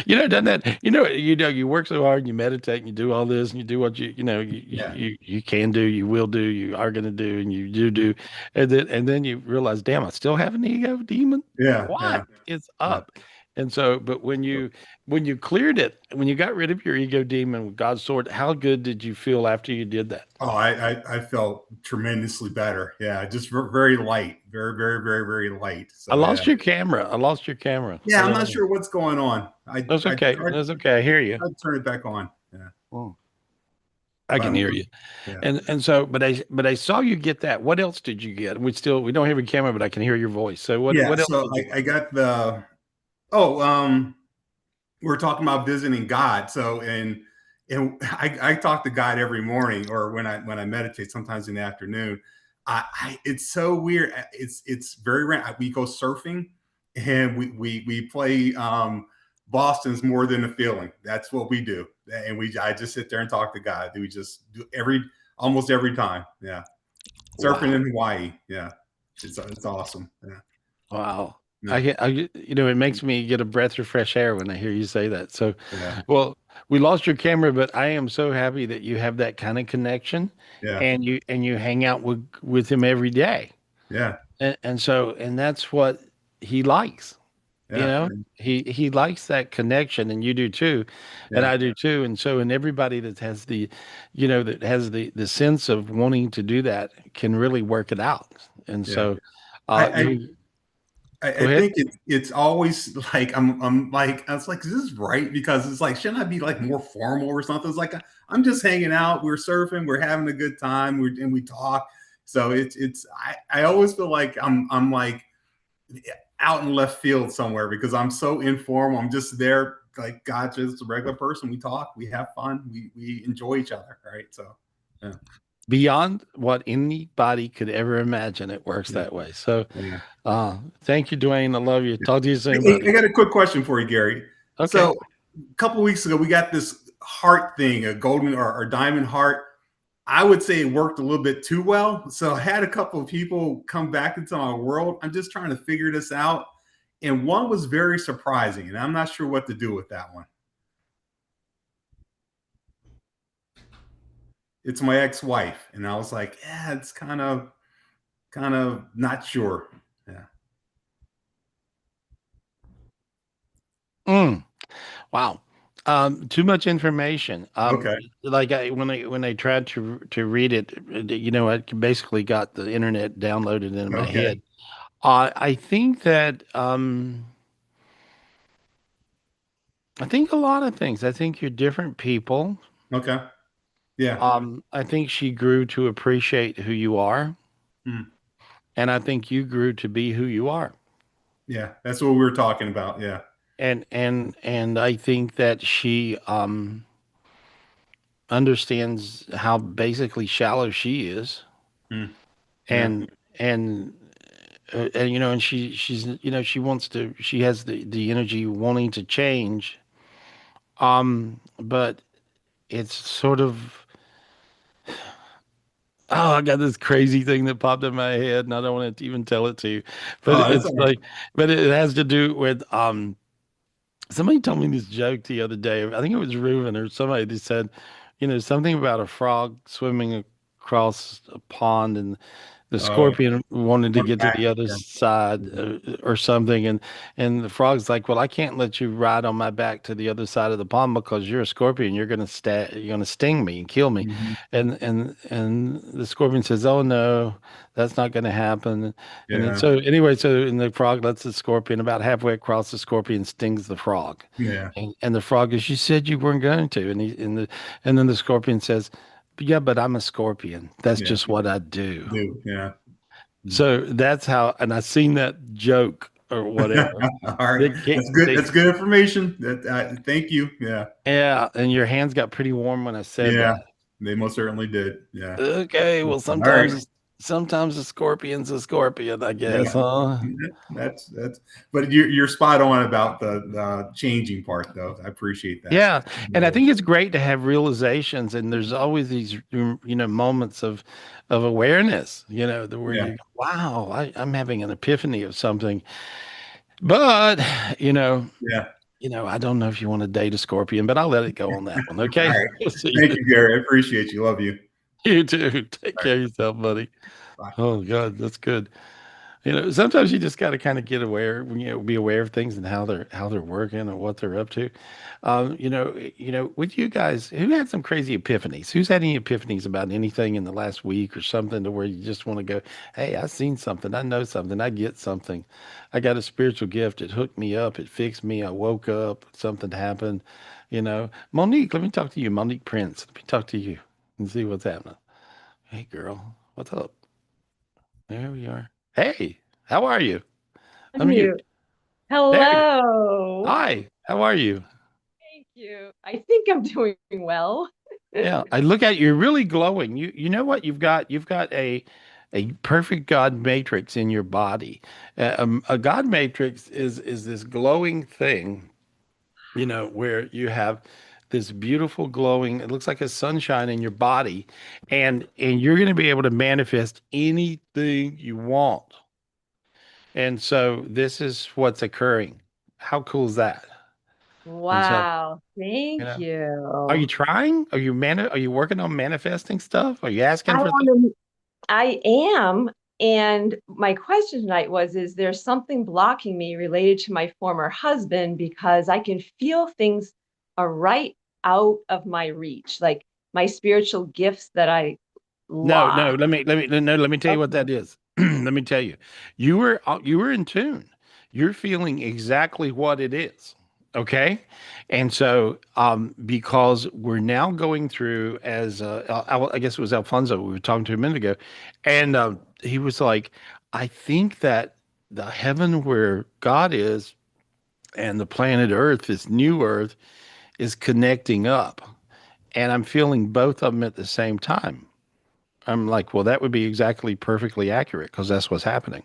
[SPEAKER 2] Done that. You work so hard and you meditate and you do all this and you do what
[SPEAKER 7] yeah,
[SPEAKER 2] you can do, you will do, you are going to do, and you do. And then you realize, damn, I still have an ego demon.
[SPEAKER 7] yeah,
[SPEAKER 2] What
[SPEAKER 7] yeah,
[SPEAKER 2] is
[SPEAKER 7] yeah.
[SPEAKER 2] up? And so, but when you cleared it, when you got rid of your ego demon with God's sword, how good did you feel after you did that?
[SPEAKER 7] Oh, I felt tremendously better. Yeah, just very light, very, very, very, very light.
[SPEAKER 2] I
[SPEAKER 7] So yeah.
[SPEAKER 2] lost your camera. I lost your camera. I
[SPEAKER 7] Yeah, I'm
[SPEAKER 2] don't
[SPEAKER 7] not
[SPEAKER 2] know.
[SPEAKER 7] sure what's going on.
[SPEAKER 2] That's
[SPEAKER 7] I
[SPEAKER 2] okay. That's okay. I hear you.
[SPEAKER 7] tried to turn it back on. Yeah,
[SPEAKER 2] Oh, I
[SPEAKER 7] but
[SPEAKER 2] can hear you.
[SPEAKER 7] yeah,
[SPEAKER 2] And so, but I saw you get that. What else did you get? We don't have a camera, but I can hear your voice. So what
[SPEAKER 7] yeah.
[SPEAKER 2] what else
[SPEAKER 7] So
[SPEAKER 2] did you
[SPEAKER 7] I
[SPEAKER 2] get?
[SPEAKER 7] got the we are talking about visiting God. So and And I talk to God every morning, or when I meditate, sometimes in the afternoon. It's so weird. It's very random. We go surfing, and we play Boston's More Than a Feeling. That's what we do, and I just sit there and talk to God. We just do almost every time. Yeah, surfing
[SPEAKER 2] Wow.
[SPEAKER 7] in Hawaii. Yeah, it's awesome. Yeah,
[SPEAKER 2] Wow.
[SPEAKER 7] yeah,
[SPEAKER 2] It makes me get a breath of fresh air when I hear you say that. So,
[SPEAKER 7] yeah,
[SPEAKER 2] well, we lost your camera, but I am so happy that you have that kind of connection
[SPEAKER 7] yeah,
[SPEAKER 2] and you hang out with him every day.
[SPEAKER 7] yeah,
[SPEAKER 2] And that's what he likes. You
[SPEAKER 7] yeah,
[SPEAKER 2] know, he likes that connection, and you do too, and
[SPEAKER 7] yeah,
[SPEAKER 2] I do too. And so, and everybody that has that has the sense of wanting to do that can really work it out. And
[SPEAKER 7] yeah.
[SPEAKER 2] so,
[SPEAKER 7] I, I
[SPEAKER 2] you go
[SPEAKER 7] I
[SPEAKER 2] ahead.
[SPEAKER 7] think it's always like I'm like I was like, is this right? Because it's like, shouldn't I be like more formal or something? It's like I'm just hanging out, we're surfing, we're having a good time, and we talk. So I always feel like I'm like out in left field somewhere because I'm so informal. I'm just there, like God, just a regular person. We talk, we have fun, we enjoy each other, right? So yeah,
[SPEAKER 2] Beyond what anybody could ever imagine, it works
[SPEAKER 7] yeah,
[SPEAKER 2] that way. So,
[SPEAKER 7] yeah.
[SPEAKER 2] thank you, Dwayne. I love you. Talk to you soon,
[SPEAKER 7] Hey, I
[SPEAKER 2] buddy.
[SPEAKER 7] got a quick question for you, Gary.
[SPEAKER 2] Okay.
[SPEAKER 7] So a couple of weeks ago, we got this heart thing, a golden or diamond heart. I would say it worked a little bit too well. So I had a couple of people come back into my world. I'm just trying to figure this out. And one was very surprising, and I'm not sure what to do with that one. It's my ex-wife. And I was like, yeah, it's kind of not sure. Yeah.
[SPEAKER 2] Mm, wow. Too much information.
[SPEAKER 7] Okay.
[SPEAKER 2] Like when I tried to read it, I basically got the internet downloaded into my
[SPEAKER 7] Okay.
[SPEAKER 2] head. I think that I think a lot of things. I think you're different people.
[SPEAKER 7] Okay. Yeah.
[SPEAKER 2] I think she grew to appreciate who you are,
[SPEAKER 7] Mm.
[SPEAKER 2] and I think you grew to be who you are.
[SPEAKER 7] Yeah. That's what we were talking about. Yeah.
[SPEAKER 2] And I think that she understands how basically shallow she is,
[SPEAKER 7] Mm. Yeah.
[SPEAKER 2] and and and she wants to, she has the energy wanting to change, but it's sort of, oh, I got this crazy thing that popped in my head and I don't want to even tell it to you, but
[SPEAKER 7] Oh, that's
[SPEAKER 2] it's
[SPEAKER 7] all right.
[SPEAKER 2] like, but it has to do with somebody told me this joke the other day. I think it was Reuben or somebody that said, something about a frog swimming across a pond, and the
[SPEAKER 7] Oh,
[SPEAKER 2] scorpion wanted to
[SPEAKER 7] one
[SPEAKER 2] get to
[SPEAKER 7] back.
[SPEAKER 2] the other
[SPEAKER 7] Yeah.
[SPEAKER 2] side, or something, and the frog's like, well, I can't let you ride on my back to the other side of the pond because you're a scorpion. You're gonna sting me and kill me.
[SPEAKER 7] Mhm.
[SPEAKER 2] And the scorpion says, oh no, that's not gonna happen. And then
[SPEAKER 7] Yeah.
[SPEAKER 2] so anyway, and the frog lets the scorpion, about halfway across, the scorpion stings the frog.
[SPEAKER 7] Yeah.
[SPEAKER 2] And the frog goes, you said you weren't going to. And then the scorpion says, yeah, but I'm a scorpion. That's
[SPEAKER 7] Yeah.
[SPEAKER 2] just what I do.
[SPEAKER 7] Do. Yeah.
[SPEAKER 2] So that's how, and I seen that joke or whatever.
[SPEAKER 7] All right.
[SPEAKER 2] They can't,
[SPEAKER 7] That's good.
[SPEAKER 2] they,
[SPEAKER 7] That's good information. Thank you. Yeah.
[SPEAKER 2] yeah, and your hands got pretty warm when I said
[SPEAKER 7] Yeah.
[SPEAKER 2] that.
[SPEAKER 7] They most certainly did. Yeah.
[SPEAKER 2] Okay, well,
[SPEAKER 7] All right.
[SPEAKER 2] sometimes a scorpion's a scorpion, I
[SPEAKER 7] Yeah.
[SPEAKER 2] guess, huh?
[SPEAKER 7] That's. But you're spot on about the changing part, though. I appreciate that.
[SPEAKER 2] Yeah, and I think it's great to have realizations, and there's always these, moments of awareness, where
[SPEAKER 7] Yeah.
[SPEAKER 2] you, wow, I'm having an epiphany of something. But, you know,
[SPEAKER 7] Yeah.
[SPEAKER 2] I don't know if you want to date a scorpion, but I'll let it go on that one.
[SPEAKER 7] All
[SPEAKER 2] Okay.
[SPEAKER 7] right.
[SPEAKER 2] See
[SPEAKER 7] Thank you, Gary. I appreciate you. Love you.
[SPEAKER 2] you too. Take
[SPEAKER 7] All right.
[SPEAKER 2] care of yourself, buddy.
[SPEAKER 7] Bye.
[SPEAKER 2] Oh God, that's good. Sometimes you just got to kind of get aware, be aware of things and how they're working and what they're up to. With you guys, who had some crazy epiphanies? Who's had any epiphanies about anything in the last week or something, to where you just want to go, hey, I seen something, I know something, I get something, I got a spiritual gift. It hooked me up, it fixed me. I woke up, something happened. Monique, let me talk to you. Monique Prince, let me talk to you and see what's happening. Hey, girl, what's up? There we are. Hey, how are you? I'm you.
[SPEAKER 8] Unmute.
[SPEAKER 2] There you.
[SPEAKER 8] Hello.
[SPEAKER 2] Hi, how are you?
[SPEAKER 8] you. I think I'm doing well.
[SPEAKER 2] Yeah, I look at you, you're really glowing. You know what? You've got a perfect God matrix in your body. A God matrix is this glowing thing, where you have this beautiful glowing, it looks like a sunshine in your body, and you're going to be able to manifest anything you want. And so this is what's occurring. How cool is that? And so,
[SPEAKER 8] Wow.
[SPEAKER 2] you
[SPEAKER 8] Thank
[SPEAKER 2] know, are you
[SPEAKER 8] you.
[SPEAKER 2] trying? Are you working on manifesting stuff? Are you asking
[SPEAKER 8] I
[SPEAKER 2] for things?
[SPEAKER 8] want to, I am. And my question tonight was, is there something blocking me related to my former husband? Because I can feel things are right out of my reach, like my spiritual gifts that I
[SPEAKER 2] No, no,
[SPEAKER 8] lost.
[SPEAKER 2] let me tell you what
[SPEAKER 8] Okay.
[SPEAKER 2] that is. Let me tell you. You were in tune. You're feeling exactly what it is. Okay? And so because we're now going through as I guess it was Alfonso we were talking to a minute ago, and he was like, I think that the heaven where God is and the planet Earth, this new Earth, is connecting up. And I'm feeling both of them at the same time. I'm like, well, that would be exactly perfectly accurate because that's what's happening.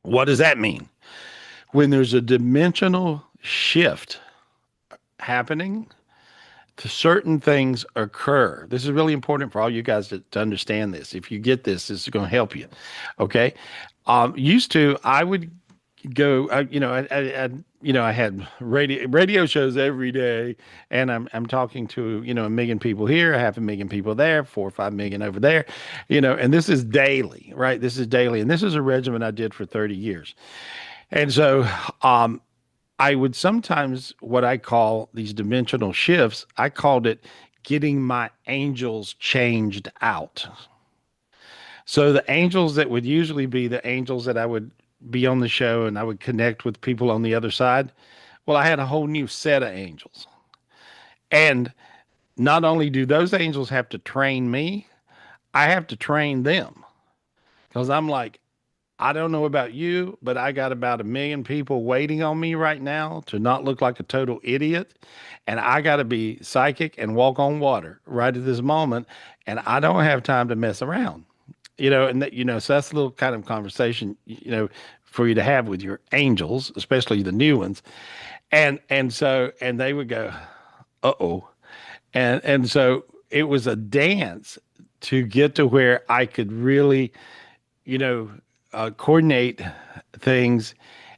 [SPEAKER 2] What does that mean? When there's a dimensional shift happening, certain things occur. This is really important for all you guys to understand this. If you get this, this is going to help you. Okay. Used to, I would go, I had radio shows every day, and I'm talking to, a million people here, half a million people there, 4 or 5 million over there, and this is daily, right? This is daily. And this is a regimen I did for 30 years. And so, I would sometimes, what I call these dimensional shifts, I called it getting my angels changed out. So the angels that would usually be the angels that I would be on the show and I would connect with people on the other side. Well, I had a whole new set of angels. And not only do those angels have to train me, I have to train them because I'm like, I don't know about you, but I got about 1 million people waiting on me right now to not look like a total idiot. And I got to be psychic and walk on water right at this moment. And I don't have time to mess around, and that, so that's a little kind of conversation, for you to have with your angels, especially the new ones. And they would go, uh-oh. And so it was a dance to get to where I could really, you know, coordinate things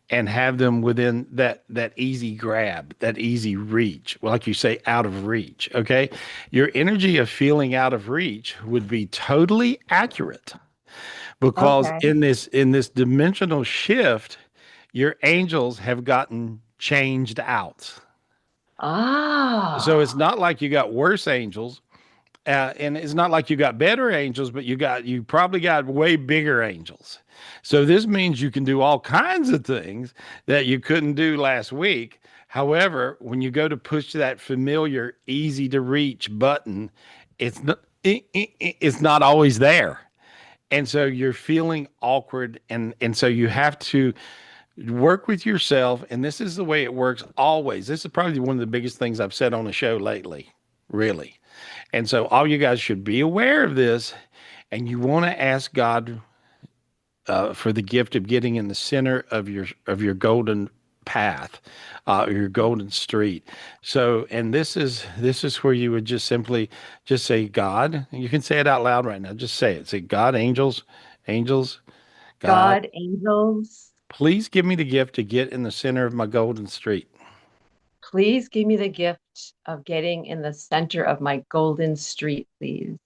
[SPEAKER 2] and have them within that easy grab, that easy reach. Well, like you say, out of reach. Okay, your energy of feeling out of reach would be totally accurate because
[SPEAKER 8] Okay.
[SPEAKER 2] in this dimensional shift, your angels have gotten changed out. So it's
[SPEAKER 8] Ah.
[SPEAKER 2] not like you got worse angels. And it's not like you got better angels, but you probably got way bigger angels. So this means you can do all kinds of things that you couldn't do last week. However, when you go to push that familiar, easy to reach button, it's not always there. And so you're feeling awkward, and so you have to work with yourself. And this is the way it works always. This is probably one of the biggest things I've said on the show lately, really. And so all you guys should be aware of this, and you want to ask God for the gift of getting in the center of your golden path, your golden street. So, and this is where you would just simply just say, God. You can say it out loud right now. Just say it. Say, God, angels, angels, God,
[SPEAKER 8] God, angels,
[SPEAKER 2] please give me the gift to get in the center of my golden street.
[SPEAKER 8] please give me the gift of getting in the center of my golden street, please.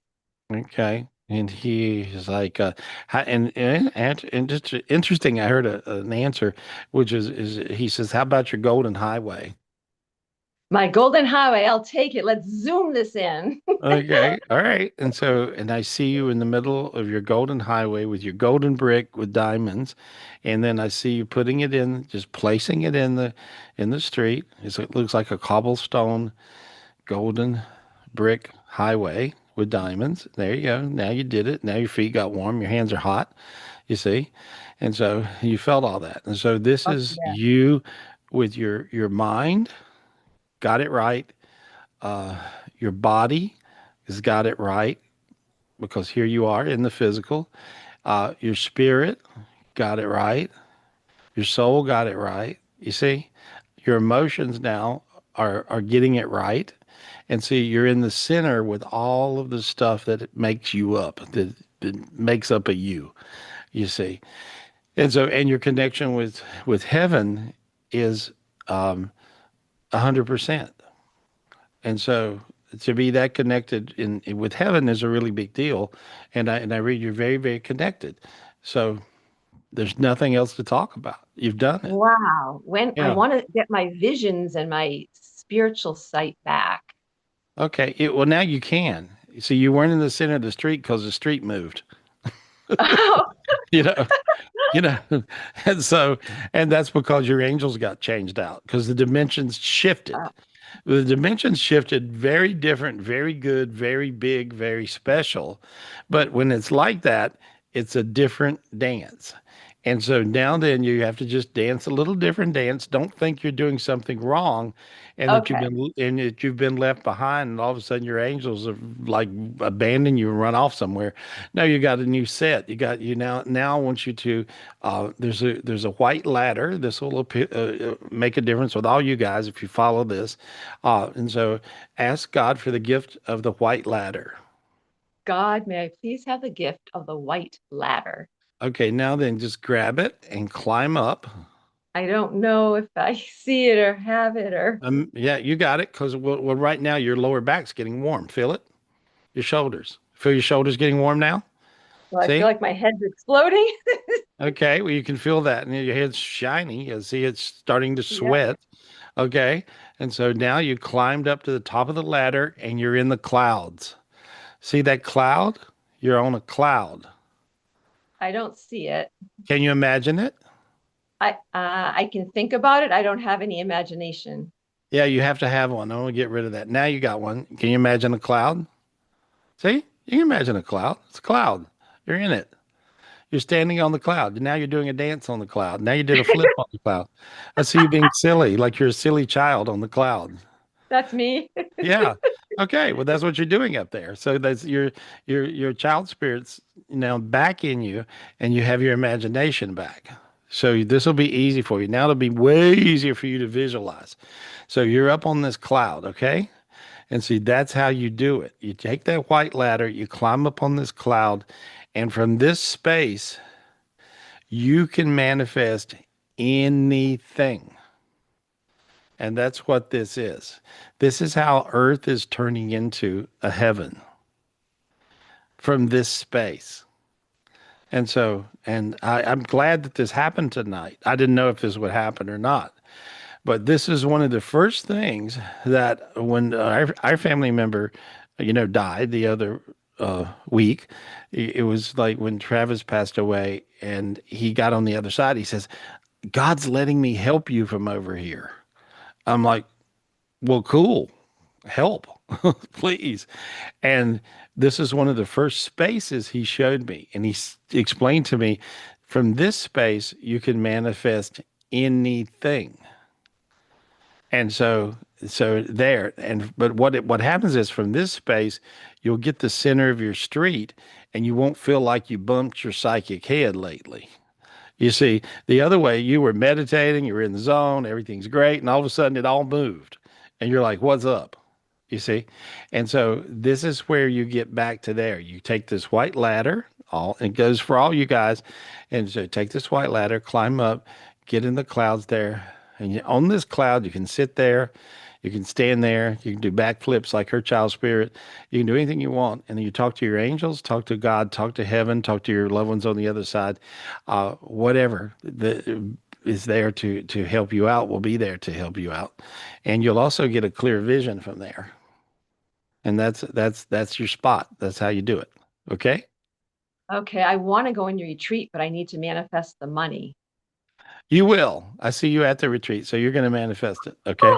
[SPEAKER 2] Okay. And he is like, and just interesting. I heard an answer, which is he says, "How about your golden highway?"
[SPEAKER 8] My golden highway, I'll take it. Let's zoom this in.
[SPEAKER 2] Okay, all right. And I see you in the middle of your golden highway with your golden brick with diamonds, and then I see you putting it in, just placing it in the street. It looks like a cobblestone golden brick highway with diamonds. There you go. Now you did it. Now your feet got warm. Your hands are hot, you see. And so you felt all that. And so this
[SPEAKER 8] Oh,
[SPEAKER 2] is
[SPEAKER 8] yeah.
[SPEAKER 2] you with your mind, got it right. Uh, your body has got it right because here you are in the physical. Your spirit got it right. Your soul got it right. You see, your emotions now are getting it right. And see, you're in the center with all of the stuff that it makes you up, that makes up a you see. And so, and your connection with heaven is 100%. And so to be that connected with heaven is a really big deal. And I read you're very, very connected. So there's nothing else to talk about. You've done it.
[SPEAKER 8] Wow. When I
[SPEAKER 2] Yeah.
[SPEAKER 8] want to get my visions and my spiritual sight back.
[SPEAKER 2] Okay. Well, now you can. See, you weren't in the center of the street because the street moved.
[SPEAKER 8] Oh,
[SPEAKER 2] You know, you know, and so, and that's because your angels got changed out because the dimensions shifted. The dimensions shifted, very different, very good, very big, very special. But when it's like that, it's a different dance. And so now then you have to just dance a little different dance. Don't think you're doing something wrong
[SPEAKER 8] okay.
[SPEAKER 2] and that you've been left behind and all of a sudden your angels have like abandoned you and run off somewhere. No, you got a new set. You now I want you to there's a white ladder. This will make a difference with all you guys if you follow this. And so ask God for the gift of the white ladder.
[SPEAKER 8] God, may I please have the gift of the white ladder?
[SPEAKER 2] Okay, now then just grab it and climb up.
[SPEAKER 8] I don't know if I see it or have it or
[SPEAKER 2] Yeah, you got it. Because well, right now your lower back's getting warm. Feel it? Your shoulders. Feel your shoulders getting warm now?
[SPEAKER 8] well, I feel
[SPEAKER 2] See?
[SPEAKER 8] like my head's exploding.
[SPEAKER 2] Okay, well, you can feel that. And your head's shiny. You see it's starting to
[SPEAKER 8] Yeah.
[SPEAKER 2] sweat. Okay. And so now you climbed up to the top of the ladder and you're in the clouds. See that cloud? You're on a cloud.
[SPEAKER 8] I don't see it.
[SPEAKER 2] Can you imagine it?
[SPEAKER 8] I can think about it. I don't have any imagination.
[SPEAKER 2] Yeah, you have to have one. I want to get rid of that. Now you got one. Can you imagine a cloud? See? You can imagine a cloud. It's a cloud. You're in it. You're standing on the cloud. Now you're doing a dance on the cloud. Now you did a flip on the cloud. I see you being silly, like you're a silly child on the cloud.
[SPEAKER 8] That's me.
[SPEAKER 2] Yeah. Okay. Well, that's what you're doing up there. So that's your child spirits now back in you, and you have your imagination back. So this will be easy for you. Now it'll be way easier for you to visualize. So you're up on this cloud, okay? And see, that's how you do it. You take that white ladder, you climb up on this cloud, and from this space, you can manifest anything. And that's what this is. This is how Earth is turning into a heaven from this space. And so, I'm glad that this happened tonight. I didn't know if this would happen or not. But this is one of the first things that when our family member, died the other week, it was like when Travis passed away and he got on the other side, he says, God's letting me help you from over here. I'm like, well, cool. Help, please. And this is one of the first spaces he showed me. And explained to me from this space, you can manifest anything. And so there, but what happens is from this space, you'll get the center of your street and you won't feel like you bumped your psychic head lately. You see, the other way, you were meditating, you were in the zone, everything's great, and all of a sudden it all moved. And you're like, what's up? You see? And so this is where you get back to there. You take this white ladder, all it goes for all you guys. And so take this white ladder, climb up, get in the clouds there. And on this cloud, you can sit there, you can stand there, you can do backflips like her child spirit. You can do anything you want. And then you talk to your angels, talk to God, talk to heaven, talk to your loved ones on the other side. Whatever is there to help you out will be there to help you out. And you'll also get a clear vision from there. And that's your spot. That's how you do it. Okay?
[SPEAKER 8] Okay, I want to go in your retreat, but I need to manifest the money.
[SPEAKER 2] You will. I see you at the retreat, so you're going to manifest it. Okay?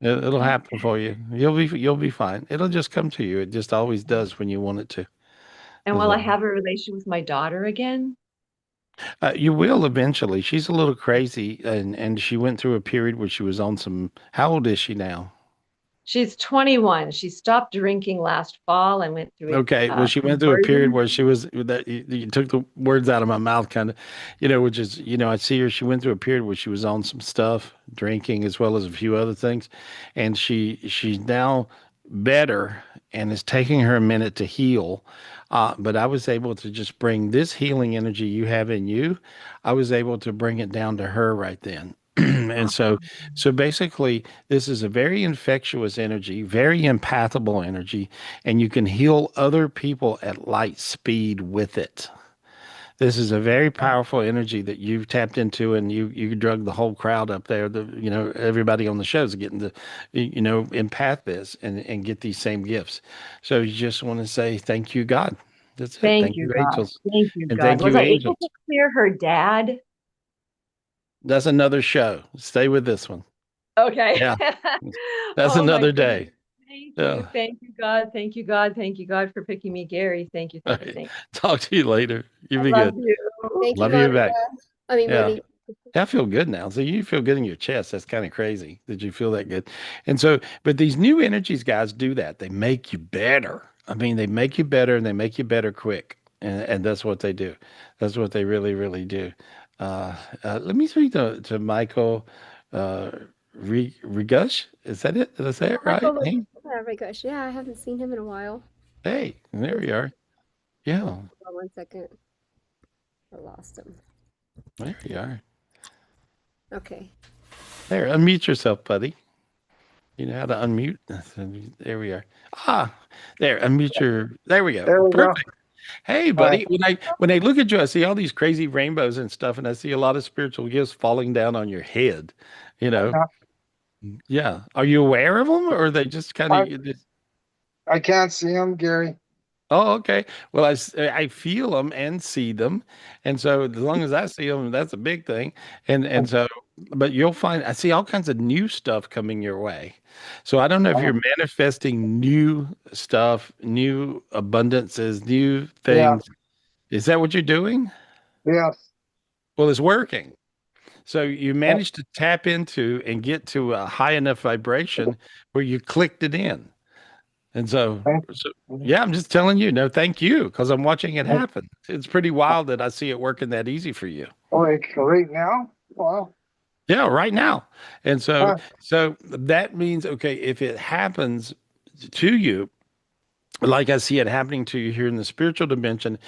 [SPEAKER 2] It'll happen for you. You'll be fine. It'll just come to you. It just always does when you want it to.
[SPEAKER 8] And will I
[SPEAKER 2] So,
[SPEAKER 8] have a relation with my daughter again?
[SPEAKER 2] you will eventually. She's a little crazy, and she went through a period where she was on some. How old is she now?
[SPEAKER 8] She's 21. She stopped drinking last fall and went through
[SPEAKER 2] Okay, well,
[SPEAKER 8] a
[SPEAKER 2] she went through a period
[SPEAKER 8] conversion.
[SPEAKER 2] where she was that you took the words out of my mouth, kind of, which is, I see her. She went through a period where she was on some stuff, drinking as well as a few other things, and she's now better, and it's taking her a minute to heal. But I was able to just bring this healing energy you have in you. I was able to bring it down to her right then. And so basically, this is a very infectious energy, very empathable energy, and you can heal other people at light speed with it. This is a very powerful energy that you've tapped into, and you drug the whole crowd up there. Everybody on the show is getting to, empath this and get these same gifts. So you just want to say thank you, God. That's it.
[SPEAKER 8] Thank
[SPEAKER 2] Thank
[SPEAKER 8] you,
[SPEAKER 2] you,
[SPEAKER 8] God.
[SPEAKER 2] angels,
[SPEAKER 8] Thank you,
[SPEAKER 2] and
[SPEAKER 8] God.
[SPEAKER 2] thank
[SPEAKER 8] Was
[SPEAKER 2] you,
[SPEAKER 8] I able to
[SPEAKER 2] angels.
[SPEAKER 8] clear her dad?
[SPEAKER 2] That's another show. Stay with this one.
[SPEAKER 8] Okay.
[SPEAKER 2] Yeah, that's
[SPEAKER 8] Oh my
[SPEAKER 2] another
[SPEAKER 8] goodness.
[SPEAKER 2] day.
[SPEAKER 8] Thank
[SPEAKER 2] Yeah.
[SPEAKER 8] you. Thank you, God. Thank you, God. Thank you, God, for picking me, Gary. Thank you,
[SPEAKER 2] All
[SPEAKER 8] thank you,
[SPEAKER 2] right.
[SPEAKER 8] thank you.
[SPEAKER 2] Talk to you later. You
[SPEAKER 8] I
[SPEAKER 2] be
[SPEAKER 8] love
[SPEAKER 2] good.
[SPEAKER 8] you.
[SPEAKER 4] Thank you,
[SPEAKER 2] Love you
[SPEAKER 4] Monica.
[SPEAKER 2] back.
[SPEAKER 4] I mean,
[SPEAKER 2] Yeah.
[SPEAKER 4] Monique.
[SPEAKER 2] I feel good now. So you feel good in your chest. That's kind of crazy that you feel that good. And so, but these new energies, guys, do that. They make you better. I mean, they make you better and they make you better quick. And that's what they do. That's what they really, really do. Uh, Let me speak to Michael uh, Rigush. Is that it? Did I say
[SPEAKER 4] Oh,
[SPEAKER 2] it right?
[SPEAKER 4] Michael,
[SPEAKER 2] Hey,
[SPEAKER 4] oh my gosh. Yeah, I haven't seen him in a while.
[SPEAKER 2] hey, there we are.
[SPEAKER 4] Oh,
[SPEAKER 2] Yeah,
[SPEAKER 4] hold on 1 second. I lost him.
[SPEAKER 2] there we are.
[SPEAKER 4] Okay.
[SPEAKER 2] There, unmute yourself, buddy. You know how to unmute? There we are. Ah, there, unmute your. There we go.
[SPEAKER 9] There we go.
[SPEAKER 2] Perfect. Hey,
[SPEAKER 9] Hi.
[SPEAKER 2] buddy. When I look at you, I see all these crazy rainbows and stuff, and I see a lot of spiritual gifts falling down on your head. You know,
[SPEAKER 9] Uh,
[SPEAKER 2] yeah. Are you aware of them, or are they just kind
[SPEAKER 9] I
[SPEAKER 2] of?
[SPEAKER 9] I can't see him, Gary.
[SPEAKER 2] Oh, okay. Well, I feel them and see them, and so as long as I see them, that's a big thing. And so, but you'll find I see all kinds of new stuff coming your way. So I don't know if
[SPEAKER 9] Oh,
[SPEAKER 2] you're manifesting new stuff, new abundances, new
[SPEAKER 9] yeah.
[SPEAKER 2] things. Is that what you're doing?
[SPEAKER 9] Yes.
[SPEAKER 2] Well, it's working. So you
[SPEAKER 9] Uh,
[SPEAKER 2] managed to tap into and get to a high enough vibration where you clicked it in. And so,
[SPEAKER 9] thank
[SPEAKER 2] so
[SPEAKER 9] you.
[SPEAKER 2] yeah, I'm just telling you, no, thank you, because I'm watching it
[SPEAKER 9] Uh,
[SPEAKER 2] happen. It's pretty wild that I see it working that easy for you.
[SPEAKER 9] Like right now? Wow.
[SPEAKER 2] Yeah, right now. And so,
[SPEAKER 9] Huh.
[SPEAKER 2] so that means, okay, if it happens to you, like I see it happening to you here in the spiritual dimension,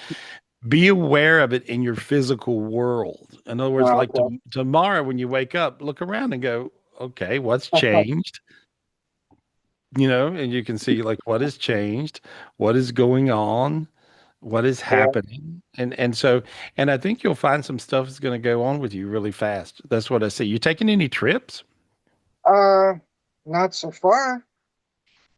[SPEAKER 2] be aware of it in your physical world. In other words, like
[SPEAKER 9] Okay.
[SPEAKER 2] tomorrow when you wake up, look around and go, okay, what's changed? And you can see like what has changed, what is going on, what is
[SPEAKER 9] Yeah.
[SPEAKER 2] happening. And I think you'll find some stuff is going to go on with you really fast. That's what I see. You taking any trips?
[SPEAKER 9] Uh, Not so far.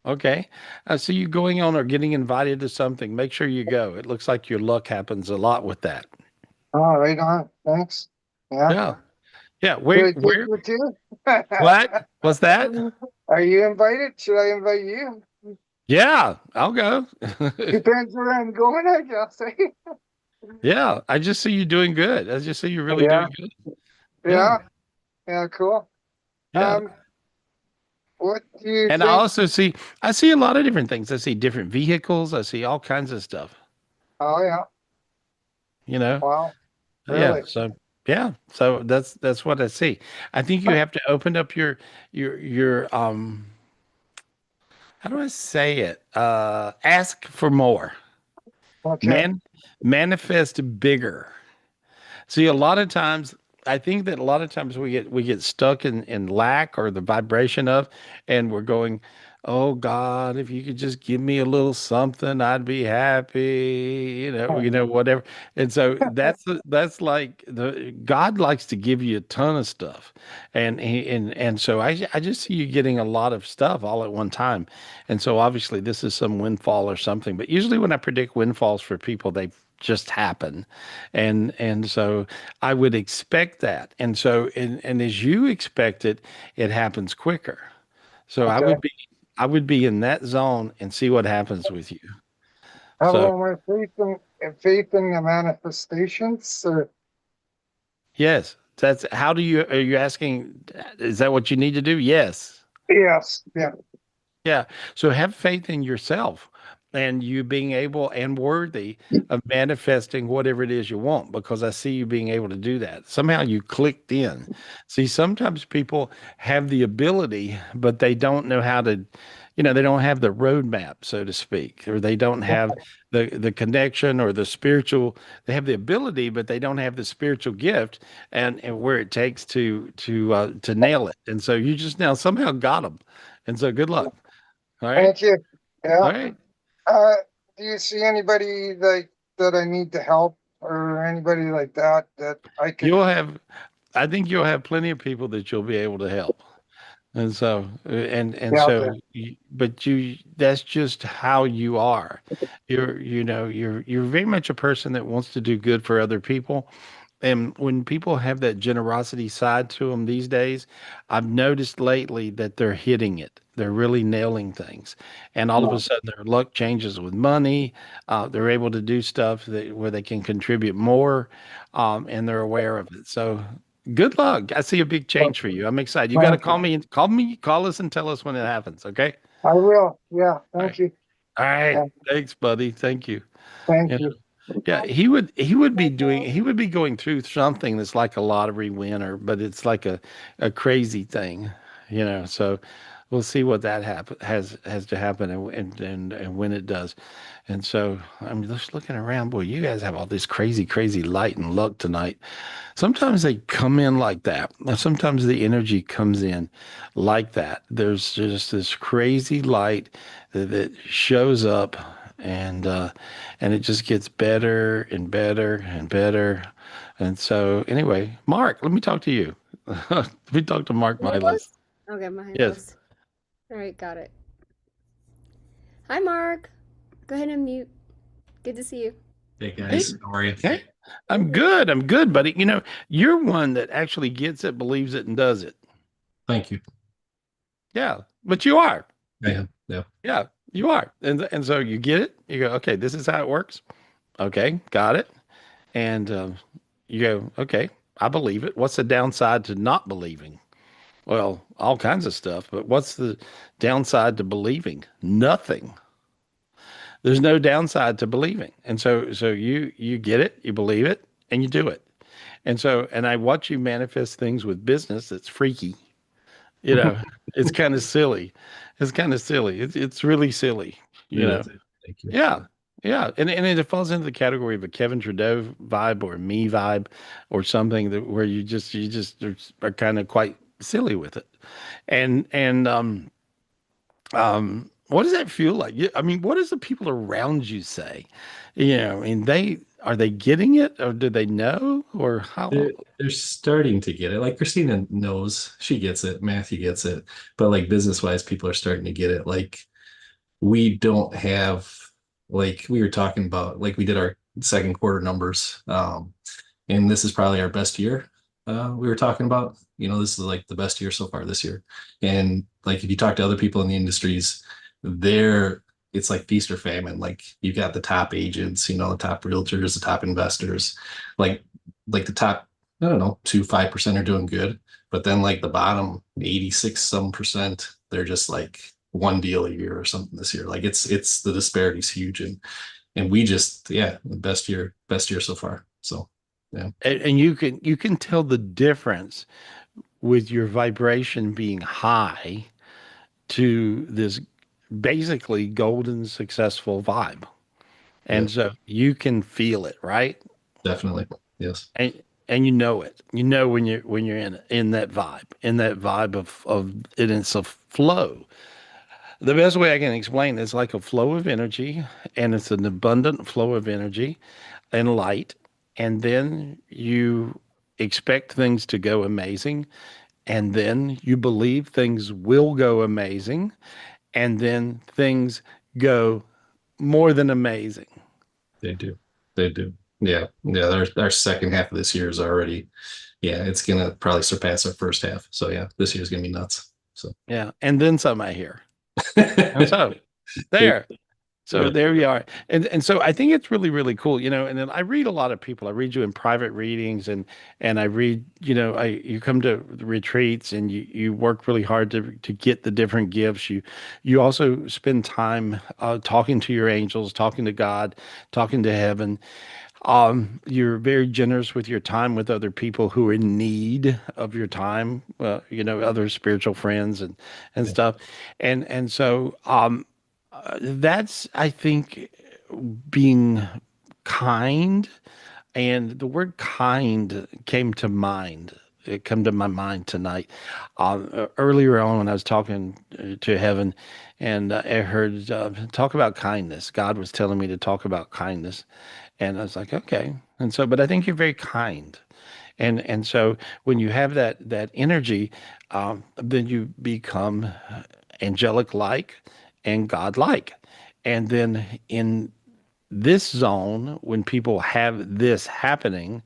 [SPEAKER 2] Okay. I see you going on or getting invited to something. Make sure you go. It looks like your luck happens a lot with that.
[SPEAKER 9] Oh, right on. Thanks. Yeah.
[SPEAKER 2] Yeah. Yeah.
[SPEAKER 9] Should
[SPEAKER 2] Where,
[SPEAKER 9] I take
[SPEAKER 2] where,
[SPEAKER 9] you too?
[SPEAKER 2] what? What's that?
[SPEAKER 9] Are you invited? Should I invite you?
[SPEAKER 2] Yeah, I'll go.
[SPEAKER 9] Depends where I'm going, I guess.
[SPEAKER 2] Yeah. I just see you doing good. I just see you really
[SPEAKER 9] Yeah.
[SPEAKER 2] doing good. Yeah.
[SPEAKER 9] Yeah. Yeah. Cool.
[SPEAKER 2] Yeah.
[SPEAKER 9] Um, what do you
[SPEAKER 2] And I
[SPEAKER 9] think?
[SPEAKER 2] also I see a lot of different things. I see different vehicles. I see all kinds of stuff,
[SPEAKER 9] Oh, yeah.
[SPEAKER 2] you know?
[SPEAKER 9] Wow.
[SPEAKER 2] Yeah.
[SPEAKER 9] Really?
[SPEAKER 2] So yeah. So that's what I see. I think you have to open up your how do I say it? Ask for more.
[SPEAKER 9] Okay.
[SPEAKER 2] Man manifest bigger. See, a lot of times, I think that a lot of times we get stuck in lack or the vibration of, and we're going, "Oh God, if you could just give me a little something, I'd be happy." Whatever. And so that's like the God likes to give you a ton of stuff, and so I just see you getting a lot of stuff all at one time, and so obviously this is some windfall or something. But usually when I predict windfalls for people, they just happen, and so I would expect that. And so and as you expect it, it happens quicker. So I
[SPEAKER 9] Okay.
[SPEAKER 2] would be I would be in that zone and see what happens with you.
[SPEAKER 9] How
[SPEAKER 2] So
[SPEAKER 9] about my faith in the manifestations? Or,
[SPEAKER 2] yes, that's are you asking, is that what you need to do? Yes.
[SPEAKER 9] yes. Yeah.
[SPEAKER 2] Yeah. So have faith in yourself and you being able and worthy of manifesting whatever it is you want, because I see you being able to do that. Somehow you clicked in. See, sometimes people have the ability, but they don't know how to, they don't have the roadmap, so to speak, or they don't have the connection or the spiritual. They have the ability, but they don't have the spiritual gift and where it takes to nail it. And so you just now somehow got them. And so good luck. All right.
[SPEAKER 9] Thank you. Yeah.
[SPEAKER 2] All right.
[SPEAKER 9] Uh, do you see anybody like that I need to help or anybody like that that I could
[SPEAKER 2] I think you'll have plenty of people that you'll be able to help. And so, and
[SPEAKER 9] help
[SPEAKER 2] so,
[SPEAKER 9] there?
[SPEAKER 2] but that's just how you are. You're very much a person that wants to do good for other people. And when people have that generosity side to them these days, I've noticed lately that they're hitting it. They're really nailing things. And all of a sudden their luck changes with money. They're able to do stuff where they can contribute more, and they're aware of it. So good luck. I see a big change for you. I'm excited. You got to
[SPEAKER 9] Thank you.
[SPEAKER 2] call us and tell us when it happens. Okay.
[SPEAKER 9] I will. Yeah.
[SPEAKER 2] All
[SPEAKER 9] Thank
[SPEAKER 2] right.
[SPEAKER 9] you.
[SPEAKER 2] All right.
[SPEAKER 9] Yeah,
[SPEAKER 2] Thanks, buddy. Thank you.
[SPEAKER 9] thank
[SPEAKER 2] You
[SPEAKER 9] you.
[SPEAKER 2] Yeah, he would be going through something that's like a lottery winner, but it's like a crazy thing, So we'll see what that has to happen and when it does. And so I'm just looking around. Boy, you guys have all this crazy, crazy light and luck tonight. Sometimes they come in like that. Now, sometimes the energy comes in like that. There's just this crazy light that shows up, and it just gets better and better and better. And so, anyway, Mark, let me talk to you. Let me talk to Mark
[SPEAKER 4] My hand
[SPEAKER 2] Milas.
[SPEAKER 4] closed? Okay, my hand
[SPEAKER 2] Yes.
[SPEAKER 4] closed. All right, got it. Hi, Mark. Go ahead and mute. Good to see you.
[SPEAKER 10] Hey guys, how are you?
[SPEAKER 2] Hey, I'm good. I'm good, buddy. You're one that actually gets it, believes it, and does it.
[SPEAKER 10] Thank you.
[SPEAKER 2] Yeah, but you are.
[SPEAKER 10] I am. Yeah.
[SPEAKER 2] Yeah, you are. And so you get it. You go, okay, this is how it works. Okay, got it. And you go, okay, I believe it. What's the downside to not believing? Well, all kinds of stuff, but what's the downside to believing? Nothing. There's no downside to believing. And so you get it, you believe it, and you do it. And I watch you manifest things with business that's freaky. You know, it's kind of silly. It's kind of silly. It's really silly,
[SPEAKER 10] It
[SPEAKER 2] you know.
[SPEAKER 10] is. Thank you.
[SPEAKER 2] Yeah. Yeah. And it falls into the category of a Kevin Trudeau vibe or a me vibe or something that where you just are kind of quite silly with it. And what does that feel like? I mean, what does the people around you say? I mean, are they getting it or do they know or how?
[SPEAKER 10] They're starting to get it. Like Christina knows, she gets it. Matthew gets it. But like business wise, people are starting to get it. Like we don't have, like we were talking about, like we did our second quarter numbers. And this is probably our best year. We were talking about, this is like the best year so far this year. And like if you talk to other people in the industries, they're it's like feast or famine. Like you got the top agents, the top realtors, the top investors, like the top, I don't know, 5% are doing good. But then like the bottom 86 some percent, they're just like one deal a year or something this year. Like it's the disparity's huge. And we just, yeah, the best year so far. So yeah.
[SPEAKER 2] And you can tell the difference with your vibration being high to this basically golden successful vibe.
[SPEAKER 10] Yeah,
[SPEAKER 2] And so you can feel it, right?
[SPEAKER 10] definitely. Yes.
[SPEAKER 2] And you know it. You know when you're in that vibe of and it's a flow. The best way I can explain it is like a flow of energy, and it's an abundant flow of energy and light. And then you expect things to go amazing, and then you believe things will go amazing, and then things go more than amazing.
[SPEAKER 10] They do. They do. Yeah. Yeah. Our second half of this year is already, yeah, it's gonna probably surpass our first half. So yeah, this year's gonna be nuts. So
[SPEAKER 2] Yeah. And then some I hear. And so
[SPEAKER 10] It-
[SPEAKER 2] there. So there we are. And so I think it's really, really cool, and then I read a lot of people. I read you in private readings and I read, you come to retreats and you work really hard to get the different gifts. You also spend time talking to your angels, talking to God, talking to heaven. You're very generous with your time with other people who are in need of your time, other spiritual friends and stuff. And so that's, I think, being kind. And the word kind came to mind. It came to my mind tonight. Earlier on, when I was talking to heaven, and I heard talk about kindness. God was telling me to talk about kindness, and I was like, okay. And so, but I think you're very kind, and so when you have that energy, then you become angelic like and God like, and then in this zone, when people have this happening,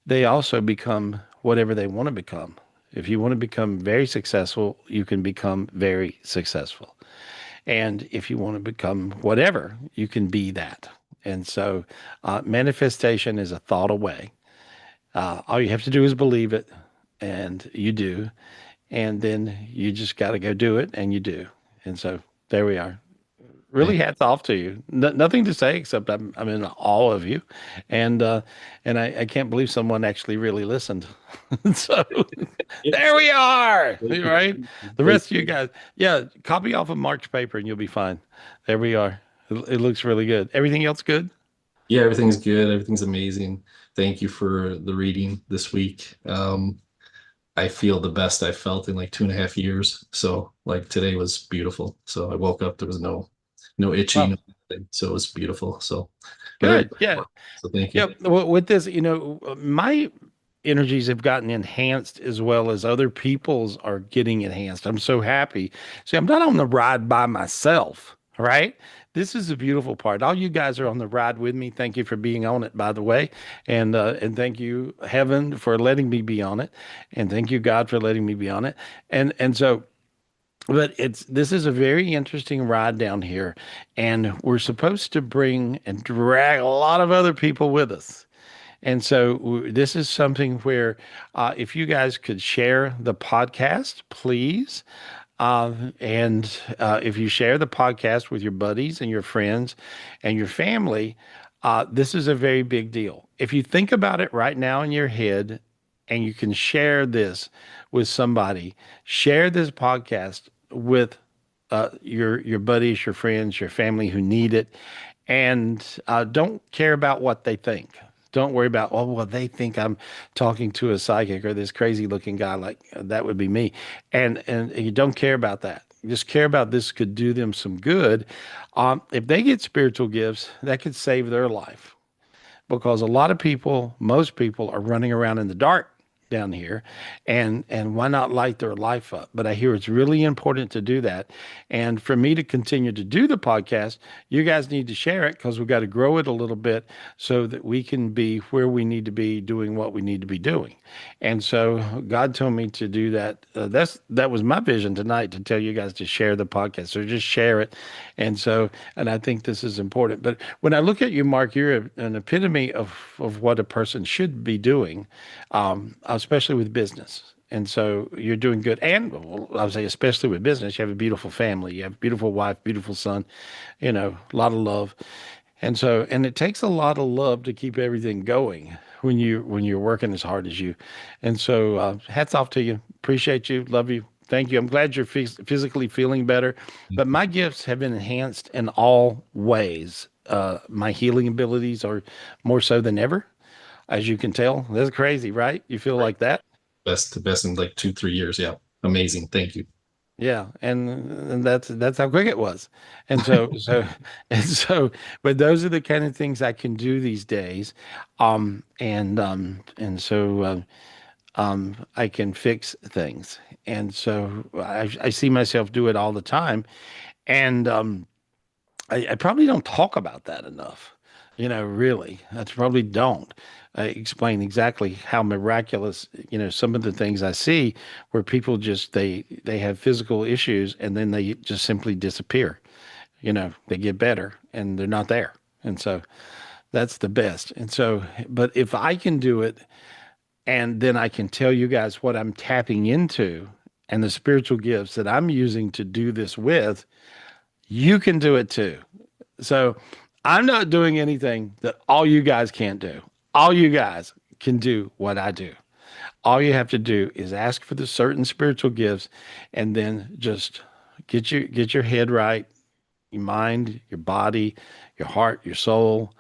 [SPEAKER 2] they also become whatever they want to become. If you want to become very successful, you can become very successful. And if you want to become whatever, you can be that. And so manifestation is a thought away. All you have to do is believe it, and you do. And then you just got to go do it, and you do. And so there we are. Really hats off to you. Nothing to say except I'm in awe of you, and I can't believe someone actually really listened. So there we are. Right, the rest of you guys, yeah, copy off of Mark's paper and you'll be fine. There we are. It looks really good. Everything else good?
[SPEAKER 10] Yeah, everything's good. Everything's amazing. Thank you for the reading this week. I feel the best I've felt in like 2.5 years. So like today was beautiful. So I woke up, there was no itchy,
[SPEAKER 2] Wow,
[SPEAKER 10] no nothing. So it was beautiful. So I'm very
[SPEAKER 2] good. Yeah.
[SPEAKER 10] grateful. So thank you.
[SPEAKER 2] Yep. Well, with this, my energies have gotten enhanced as well as other people's are getting enhanced. I'm so happy. See, I'm not on the ride by myself, right? This is the beautiful part. All you guys are on the ride with me. Thank you for being on it, by the way, and thank you, Heaven, for letting me be on it, and thank you, God, for letting me be on it, and so. But this is a very interesting ride down here, and we're supposed to bring and drag a lot of other people with us. And so this is something where if you guys could share the podcast, please. And if you share the podcast with your buddies and your friends and your family, this is a very big deal. If you think about it right now in your head and you can share this with somebody, share this podcast with your buddies, your friends, your family who need it, and don't care about what they think. Don't worry about, oh, well, they think I'm talking to a psychic or this crazy looking guy. Like that would be me. And you don't care about that. You just care about this could do them some good. If they get spiritual gifts, that could save their life because a lot of people, most people are running around in the dark down here, and why not light their life up? But I hear it's really important to do that. And for me to continue to do the podcast, you guys need to share it because we've got to grow it a little bit so that we can be where we need to be doing what we need to be doing. And so God told me to do that. That was my vision tonight, to tell you guys to share the podcast. So just share it. And I think this is important. But when I look at you, Mark, you're an epitome of what a person should be doing, especially with business. And so you're doing good. And well, I would say, especially with business, you have a beautiful family, you have a beautiful wife, beautiful son, a lot of love. And it takes a lot of love to keep everything going when you're working as hard as you. And so hats off to you. Appreciate you. Love you. Thank you. I'm glad you're physically feeling better. But my gifts have been enhanced in all ways. My healing abilities are more so than ever, as you can tell. That's crazy, right? You feel like that?
[SPEAKER 10] Best in like 2, 3 years. Yeah. Amazing. Thank you.
[SPEAKER 2] Yeah, and that's how quick it was. And so but those are the kind of things I can do these days. And so I can fix things. And so I see myself do it all the time. And I probably don't talk about that enough, really. I probably don't explain exactly how miraculous, some of the things I see where people just, they have physical issues and then they just simply disappear. they get better and they're not there. And so that's the best. And so, but if I can do it, and then I can tell you guys what I'm tapping into and the spiritual gifts that I'm using to do this with, you can do it too. So I'm not doing anything that all you guys can't do. All you guys can do what I do. All you have to do is ask for the certain spiritual gifts and then just get your head right, your mind, your body, your heart, your soul,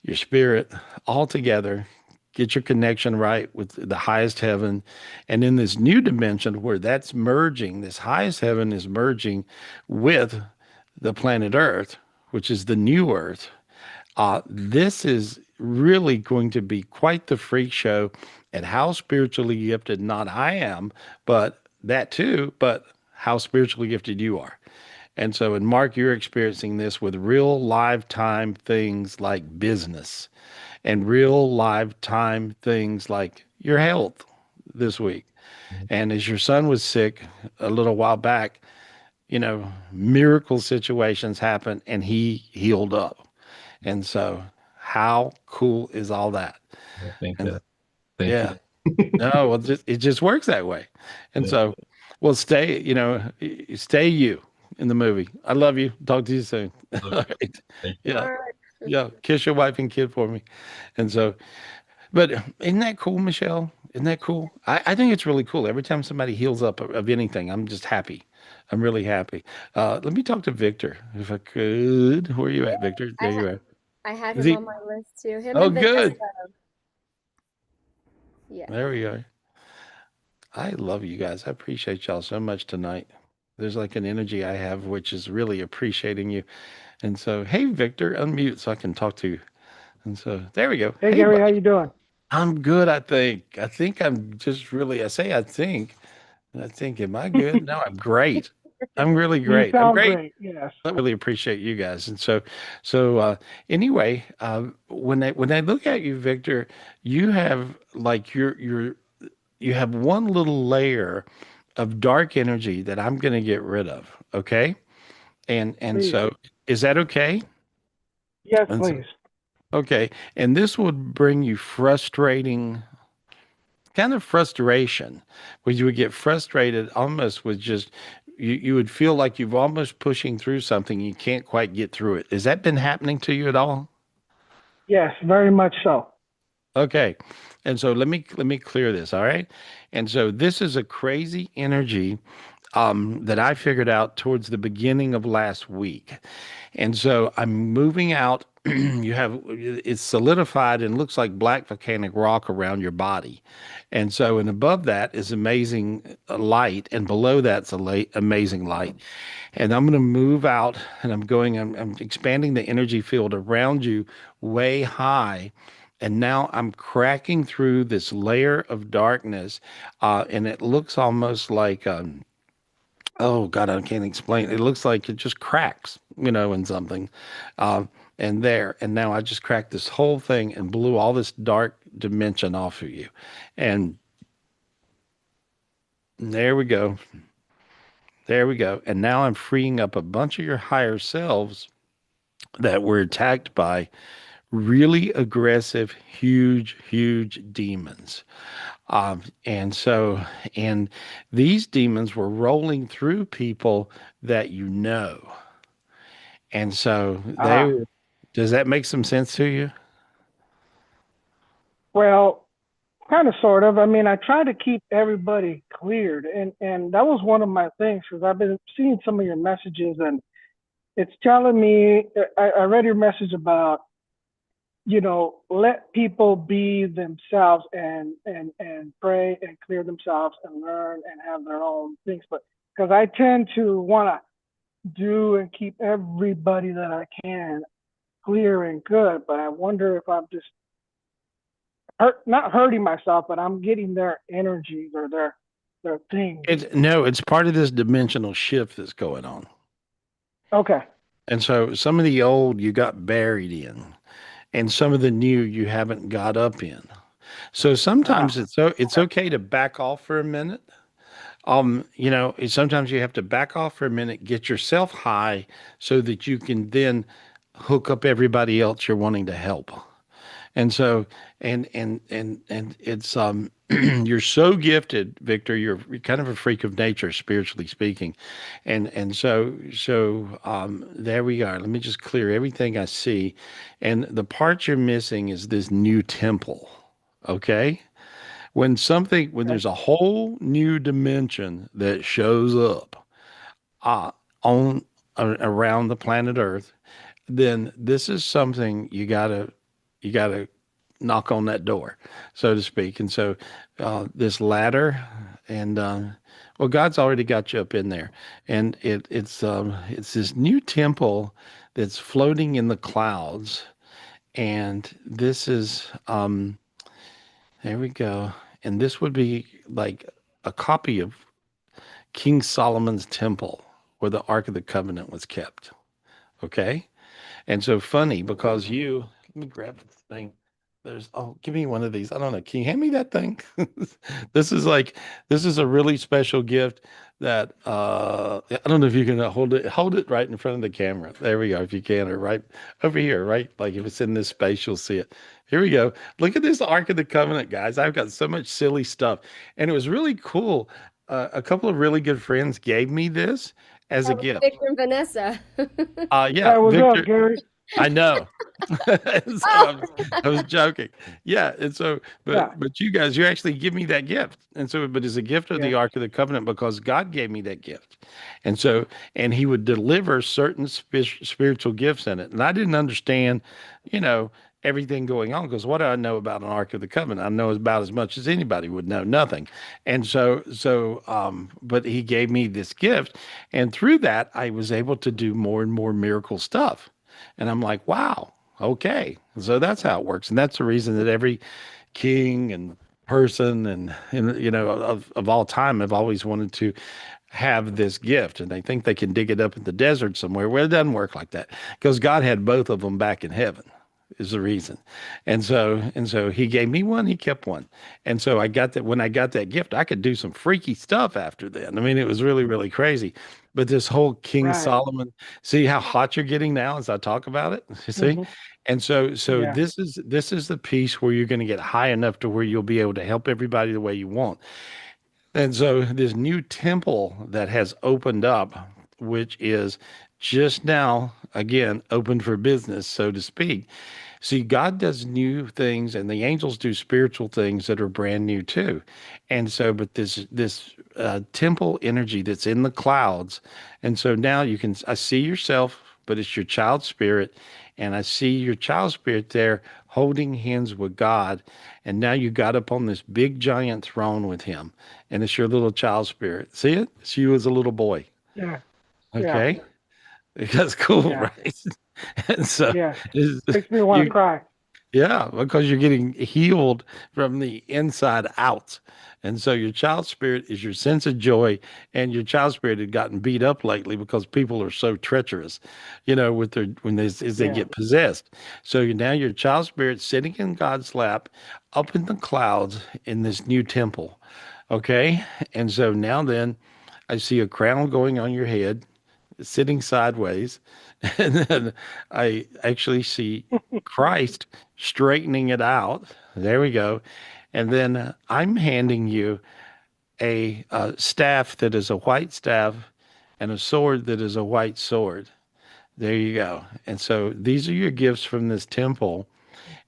[SPEAKER 2] your spirit all together. Get your connection right with the highest heaven. And in this new dimension where that's merging, this highest heaven is merging with the planet Earth, which is the new Earth. This is really going to be quite the freak show at how spiritually gifted not I am, but that too, but how spiritually gifted you are. And so, and Mark, you're experiencing this with real live time things like business and real live time things like your health this week. And as your son was sick a little while back, miracle situations happened and he healed up. And so, how cool is all that?
[SPEAKER 10] Thank
[SPEAKER 2] And
[SPEAKER 10] you. Thank
[SPEAKER 2] yeah,
[SPEAKER 10] you.
[SPEAKER 2] no, well, it just works that way. And so, well, stay you in the movie. I love you. Talk to you soon. All
[SPEAKER 10] Okay.
[SPEAKER 2] right.
[SPEAKER 10] Thank
[SPEAKER 2] Yeah.
[SPEAKER 4] Mark.
[SPEAKER 2] Yeah. Kiss your wife and kid for me. And so, but isn't that cool, Michelle? Isn't that cool? I think it's really cool. Every time somebody heals up of anything, I'm just happy. I'm really happy. Let me talk to Victor, if I could. Where are you at, Victor?
[SPEAKER 4] I
[SPEAKER 2] There
[SPEAKER 4] ha
[SPEAKER 2] you are.
[SPEAKER 4] I had
[SPEAKER 2] Is
[SPEAKER 4] him
[SPEAKER 2] he?
[SPEAKER 4] on my list too. Him
[SPEAKER 2] Oh,
[SPEAKER 4] and Vanessa.
[SPEAKER 2] good.
[SPEAKER 4] Yeah.
[SPEAKER 2] There we are. I love you guys. I appreciate y'all so much tonight. There's like an energy I have, which is really appreciating you. And so, hey, Victor, unmute so I can talk to you. And so, there we go.
[SPEAKER 11] Hey
[SPEAKER 2] Hey,
[SPEAKER 11] Gary, how
[SPEAKER 2] buddy.
[SPEAKER 11] you doing?
[SPEAKER 2] I'm good, I think. I think I'm just really, I say I think. I think, am I good? No, I'm great. I'm really
[SPEAKER 11] You
[SPEAKER 2] great. I'm
[SPEAKER 11] sound
[SPEAKER 2] great.
[SPEAKER 11] great. Yes.
[SPEAKER 2] I really appreciate you guys. And so anyway, when I look at you, Victor, you have like you have one little layer of dark energy that I'm going to get rid of. Okay. And
[SPEAKER 11] Please.
[SPEAKER 2] so is that okay?
[SPEAKER 11] Yes,
[SPEAKER 2] And so,
[SPEAKER 11] please.
[SPEAKER 2] okay. And this would bring you frustrating kind of frustration where you would get frustrated almost with just you would feel like you've almost pushing through something you can't quite get through it. Has that been happening to you at all?
[SPEAKER 11] Yes, very much so.
[SPEAKER 2] Okay. And so let me clear this, all right? And so this is a crazy energy that I figured out towards the beginning of last week. And so I'm moving out. You have it's solidified and looks like black volcanic rock around your body. And so, and above that is amazing light, and below that's amazing light. And I'm going to move out, and I'm expanding the energy field around you way high. And now I'm cracking through this layer of darkness, and it looks almost like oh God, I can't explain. It looks like it just cracks, in something. Um, and now I just cracked this whole thing and blew all this dark dimension off of you. And there we go. There we go. And now I'm freeing up a bunch of your higher selves that were attacked by really aggressive, huge, huge demons. And so, and these demons were rolling through people that you know. And so
[SPEAKER 11] Ah,
[SPEAKER 2] does that make some sense to you?
[SPEAKER 11] well, kind of, sort of. I mean, I try to keep everybody cleared, and that was one of my things because I've been seeing some of your messages, and it's telling me. I read your message about let people be themselves and pray and clear themselves and learn and have their own things, but because I tend to want to do and keep everybody that I can clear and good, but I wonder if I'm just not hurting myself, but I'm getting their energies or their things.
[SPEAKER 2] No, it's part of this dimensional shift that's going on.
[SPEAKER 11] Okay.
[SPEAKER 2] And so some of the old you got buried in, and some of the new you haven't got up in. So sometimes it's
[SPEAKER 11] Okay.
[SPEAKER 2] okay to back off for a minute, sometimes you have to back off for a minute, get yourself high so that you can then hook up everybody else you're wanting to help. And so, and it's you're so gifted, Victor. You're kind of a freak of nature, spiritually speaking, and there we are. Let me just clear everything I see, and the part you're missing is this new temple. Okay, when
[SPEAKER 11] Okay.
[SPEAKER 2] there's a whole new dimension that shows up uh, on around the planet Earth, then this is something you gotta knock on that door, so to speak. And so this ladder, and well, God's already got you up in there, and it's this new temple that's floating in the clouds, and this is there we go, and this would be like a copy of King Solomon's temple where the Ark of the Covenant was kept. Okay. And so funny because let me grab this thing. Give me one of these. I don't know. Can you hand me that thing? This is like, this is a really special gift that, I don't know if you can hold it right in front of the camera. There we go. If you can, or right over here, right? Like if it's in this space, you'll see it. Here we go. Look at this Ark of the Covenant, guys. I've got so much silly stuff. And it was really cool. A couple of really good friends gave me this as a
[SPEAKER 4] That was
[SPEAKER 2] gift.
[SPEAKER 4] Victor and Vanessa.
[SPEAKER 2] Yeah,
[SPEAKER 11] Hey, what's up,
[SPEAKER 2] Victor.
[SPEAKER 11] Gary?
[SPEAKER 2] I know. So
[SPEAKER 4] Oh.
[SPEAKER 2] I was joking. Yeah, and so,
[SPEAKER 11] Yeah.
[SPEAKER 2] but you guys, you actually give me that gift, and so, but it's a gift of
[SPEAKER 11] Yeah.
[SPEAKER 2] the Ark of the Covenant because God gave me that gift, and so, and He would deliver certain spiritual gifts in it, and I didn't understand, you know, everything going on because what do I know about an Ark of the Covenant? I know about as much as anybody would know, nothing, and but He gave me this gift, and through that, I was able to do more and more miracle stuff. And I'm like, wow, okay. So that's how it works. And that's the reason that every king and person and of all time have always wanted to have this gift. And they think they can dig it up in the desert somewhere. Well, it doesn't work like that because God had both of them back in heaven is the reason. And so he gave me one, he kept one. And so I got that when I got that gift, I could do some freaky stuff after then. I mean, it was really, really crazy. But this whole King
[SPEAKER 11] Right.
[SPEAKER 2] Solomon, see how hot you're getting now as I talk about it? You see?
[SPEAKER 11] Hmm.
[SPEAKER 2] And so
[SPEAKER 11] Yeah.
[SPEAKER 2] this is the piece where you're going to get high enough to where you'll be able to help everybody the way you want. And so this new temple that has opened up, which is just now again open for business, so to speak. See, God does new things, and the angels do spiritual things that are brand new too. And so, but this temple energy that's in the clouds, and so now I see yourself, but it's your child spirit, and I see your child spirit there holding hands with God, and now you got up on this big giant throne with Him, and it's your little child spirit. See it? It's you as a little boy.
[SPEAKER 11] Yeah. Yeah.
[SPEAKER 2] Okay, that's cool,
[SPEAKER 11] Yeah.
[SPEAKER 2] right? And so,
[SPEAKER 11] Yeah.
[SPEAKER 2] is
[SPEAKER 11] Makes me want to
[SPEAKER 2] you
[SPEAKER 11] cry.
[SPEAKER 2] yeah, because you're getting healed from the inside out. And so your child spirit is your sense of joy, and your child spirit had gotten beat up lately because people are so treacherous, with their when they as they
[SPEAKER 11] Yeah.
[SPEAKER 2] get possessed. So now your child spirit sitting in God's lap, up in the clouds in this new temple. Okay, and so now then, I see a crown going on your head, sitting sideways, and then I actually see Christ straightening it out. There we go. And then I'm handing you a staff that is a white staff and a sword that is a white sword. There you go. And so these are your gifts from this temple.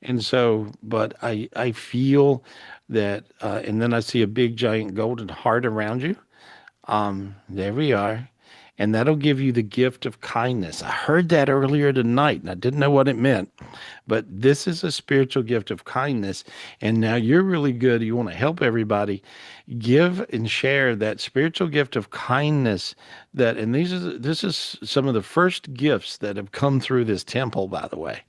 [SPEAKER 2] And so, but I feel that, and then I see a big giant golden heart around you. There we are. And that'll give you the gift of kindness. I heard that earlier tonight and I didn't know what it meant, but this is a spiritual gift of kindness. And now you're really good. You want to help everybody. Give and share that spiritual gift of kindness and this is some of the first gifts that have come through this temple, by the way.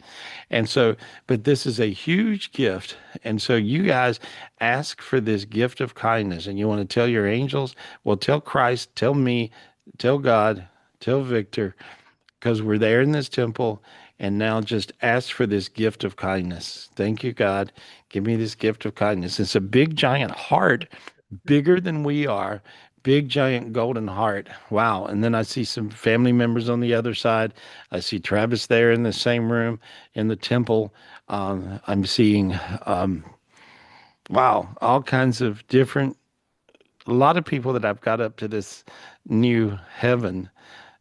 [SPEAKER 2] And so, but this is a huge gift. And so you guys ask for this gift of kindness and you want to tell your angels, well, tell Christ, tell me, tell God, tell Victor, because we're there in this temple. And now just ask for this gift of kindness. Thank you, God. Give me this gift of kindness. It's a big, giant heart, bigger than we are, Big giant golden heart. Wow. And then I see some family members on the other side. I see Travis there in the same room in the temple. I'm seeing, um, wow, all kinds of different, a lot of people that I've got up to this new heaven,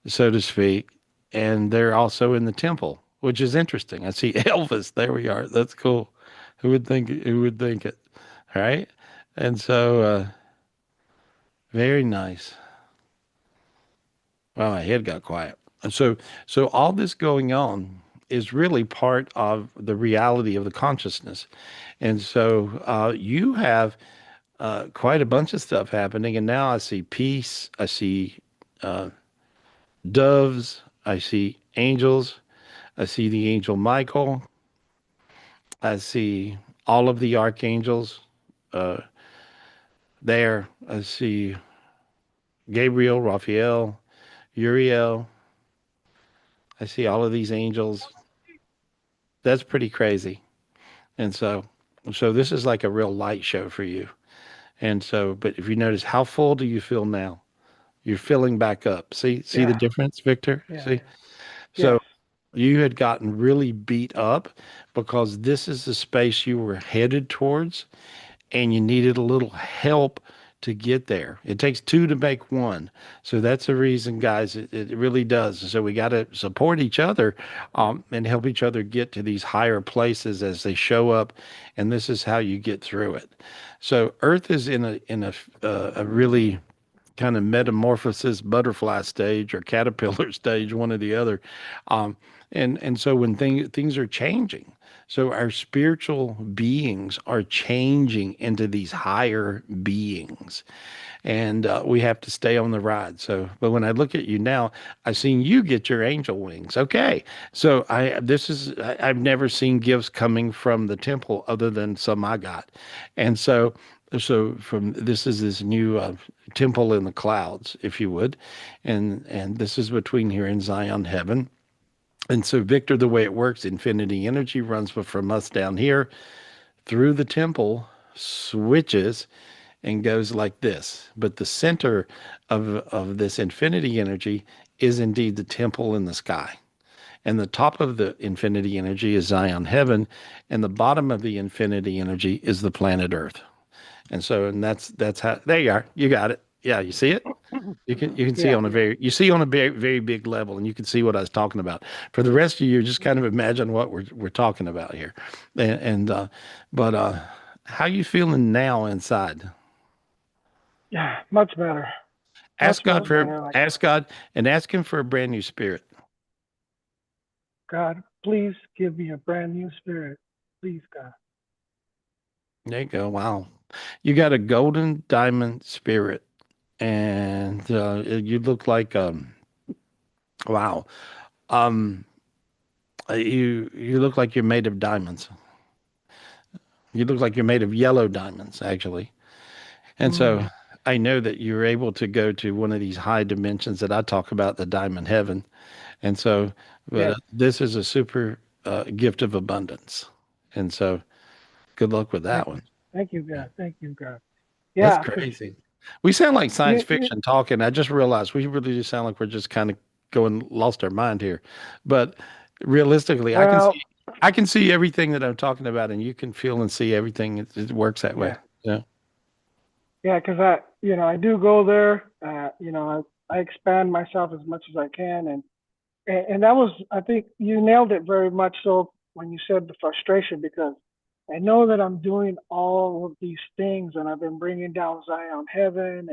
[SPEAKER 2] so to speak. And they're also in the temple, which is interesting. I see Elvis. There we are. That's cool. Who would think, who would think it? Right. And so, very nice. Well, my head got quiet. And so all this going on is really part of the reality of the consciousness. And so you have quite a bunch of stuff happening. And now I see peace. I see uh, doves. I see angels. I see the angel Michael. I see all of the archangels uh, there. I see Gabriel, Raphael, Uriel. I see all of these angels. That's pretty crazy. And so this is like a real light show for you. And so, but if you notice, how full do you feel now? You're filling back up. See the
[SPEAKER 11] Yeah.
[SPEAKER 2] difference, Victor?
[SPEAKER 11] Yeah.
[SPEAKER 2] See? So
[SPEAKER 11] Yes.
[SPEAKER 2] you had gotten really beat up because this is the space you were headed towards and you needed a little help to get there. It takes two to make one. So that's the reason, guys, it really does. So we got to support each other and help each other get to these higher places as they show up. And this is how you get through it. So Earth is in a really kind of metamorphosis butterfly stage or caterpillar stage, one or the other. Um, and so when things are changing, so our spiritual beings are changing into these higher beings, and we have to stay on the ride. So, but when I look at you now, I've seen you get your angel wings. Okay, so I've never seen gifts coming from the temple other than some I got, and so from this is this new temple in the clouds, if you would, and this is between here and Zion heaven. And so, Victor, the way it works, infinity energy runs from us down here through the temple, switches, and goes like this. But the center of this infinity energy is indeed the temple in the sky. And the top of the infinity energy is Zion heaven, and the bottom of the infinity energy is the planet Earth. And that's how there you are. You got it. Yeah, you see it? You can see
[SPEAKER 11] Yeah.
[SPEAKER 2] on a very big level, and you can see what I was talking about. For the rest of you, just kind of imagine what we're talking about here, and but how you feeling now inside?
[SPEAKER 11] Yeah. Much better. Much, much better. Like,
[SPEAKER 2] Ask God and ask Him for a brand new spirit.
[SPEAKER 11] God, please give me a brand new spirit. Please, God.
[SPEAKER 2] There you go. Wow, you got a golden diamond spirit, and you look like wow. Um, you look like you're made of diamonds. You look like you're made of yellow diamonds, actually. And so
[SPEAKER 11] Mm.
[SPEAKER 2] I know that you're able to go to one of these high dimensions that I talk about, the diamond heaven. And so, but
[SPEAKER 11] Yes.
[SPEAKER 2] this is a super gift of abundance. And so, good luck with
[SPEAKER 11] Thank
[SPEAKER 2] that
[SPEAKER 11] you.
[SPEAKER 2] one.
[SPEAKER 11] Thank you, God. Thank you, God.
[SPEAKER 2] That's
[SPEAKER 11] Yeah. Because
[SPEAKER 2] crazy. We sound like science
[SPEAKER 11] you,
[SPEAKER 2] fiction talking. I just realized we really just sound like we're just kind of going lost our mind here. But realistically,
[SPEAKER 11] well,
[SPEAKER 2] I can see everything that I'm talking about, and you can feel and see everything. It works that way.
[SPEAKER 11] yeah.
[SPEAKER 2] Yeah.
[SPEAKER 11] Yeah. Because I do go there. I expand myself as much as I can. And that was, I think you nailed it very much so when you said the frustration, because I know that I'm doing all of these things and I've been bringing down Zion heaven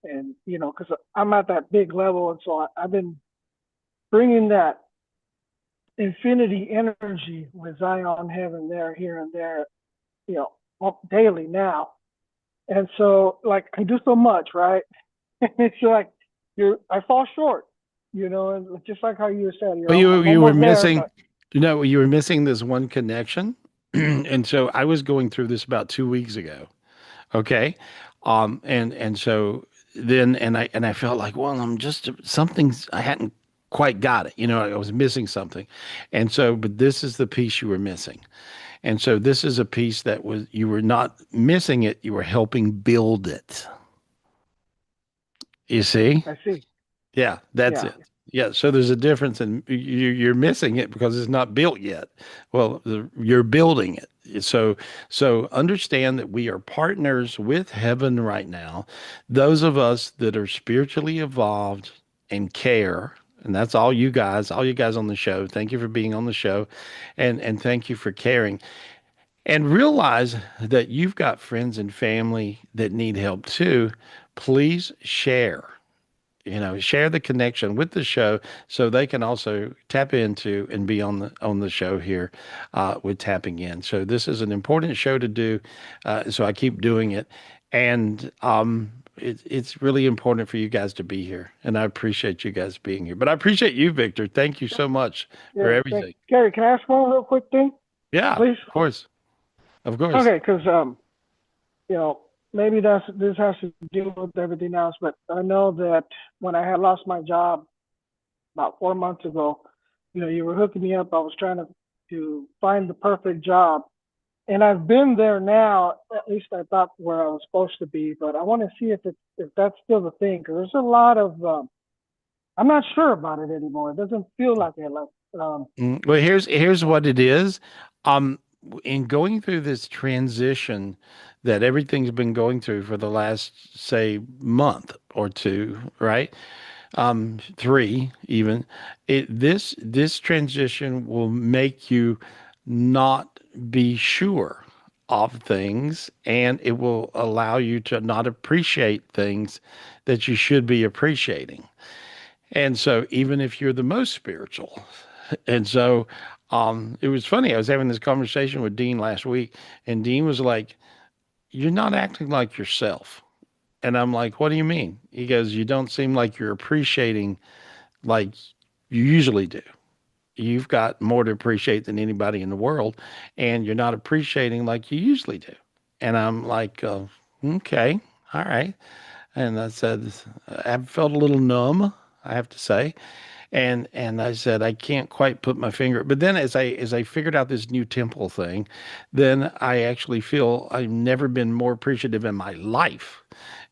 [SPEAKER 11] and because I'm at that big level. And so I've been bringing that infinity energy with Zion heaven there, here and there, daily now. And so like I do so much, right? It's like I fall short, and just like how you said,
[SPEAKER 2] Well,
[SPEAKER 11] I'm
[SPEAKER 2] you were
[SPEAKER 11] almost there,
[SPEAKER 2] missing,
[SPEAKER 11] but
[SPEAKER 2] you were missing this one connection, and so I was going through this about 2 weeks ago. Okay, and so then and I felt like, well, I'm just something's I hadn't quite got it. I was missing something, and so but this is the piece you were missing, and so this is a piece that was you were not missing it, you were helping build it. You see?
[SPEAKER 11] I see.
[SPEAKER 2] Yeah, that's
[SPEAKER 11] Yeah.
[SPEAKER 2] it. Yeah, so there's a difference, and you're missing it because it's not built yet. Well, you're building it. So understand that we are partners with heaven right now. Those of us that are spiritually evolved and care, and that's all you guys on the show. Thank you for being on the show, and thank you for caring. And realize that you've got friends and family that need help too. Please share, share the connection with the show so they can also tap into and be on the show here with tapping in. So this is an important show to do. So I keep doing it. And it's really important for you guys to be here. And I appreciate you guys being here. But I appreciate you, Victor. Thank you so much for
[SPEAKER 11] Yeah.
[SPEAKER 2] everything.
[SPEAKER 11] Gary, can I ask one real quick thing,
[SPEAKER 2] Yeah,
[SPEAKER 11] please?
[SPEAKER 2] of course. Of course.
[SPEAKER 11] Okay, because maybe this has to do with everything else, but I know that when I had lost my job about 4 months ago, you were hooking me up. I was trying to find the perfect job, and I've been there now. At least I thought where I was supposed to be, but I want to see if that's still the thing, because there's a lot of I'm not sure about it anymore. It doesn't feel like it.
[SPEAKER 2] Well, here's what it is. Um, in going through this transition that everything's been going through for the last, say, month or two, right? Three even. This transition will make you not be sure of things, and it will allow you to not appreciate things that you should be appreciating. And so, even if you're the most spiritual, and so it was funny. I was having this conversation with Dean last week, and Dean was like, "You're not acting like yourself." And I'm like, "What do you mean?" He goes, "You don't seem like you're appreciating like you usually do. You've got more to appreciate than anybody in the world, and you're not appreciating like you usually do." And I'm like, "Okay, all right." And I said, I felt a little numb, I have to say. And I said I can't quite put my finger. But then as I figured out this new temple thing, then I actually feel I've never been more appreciative in my life.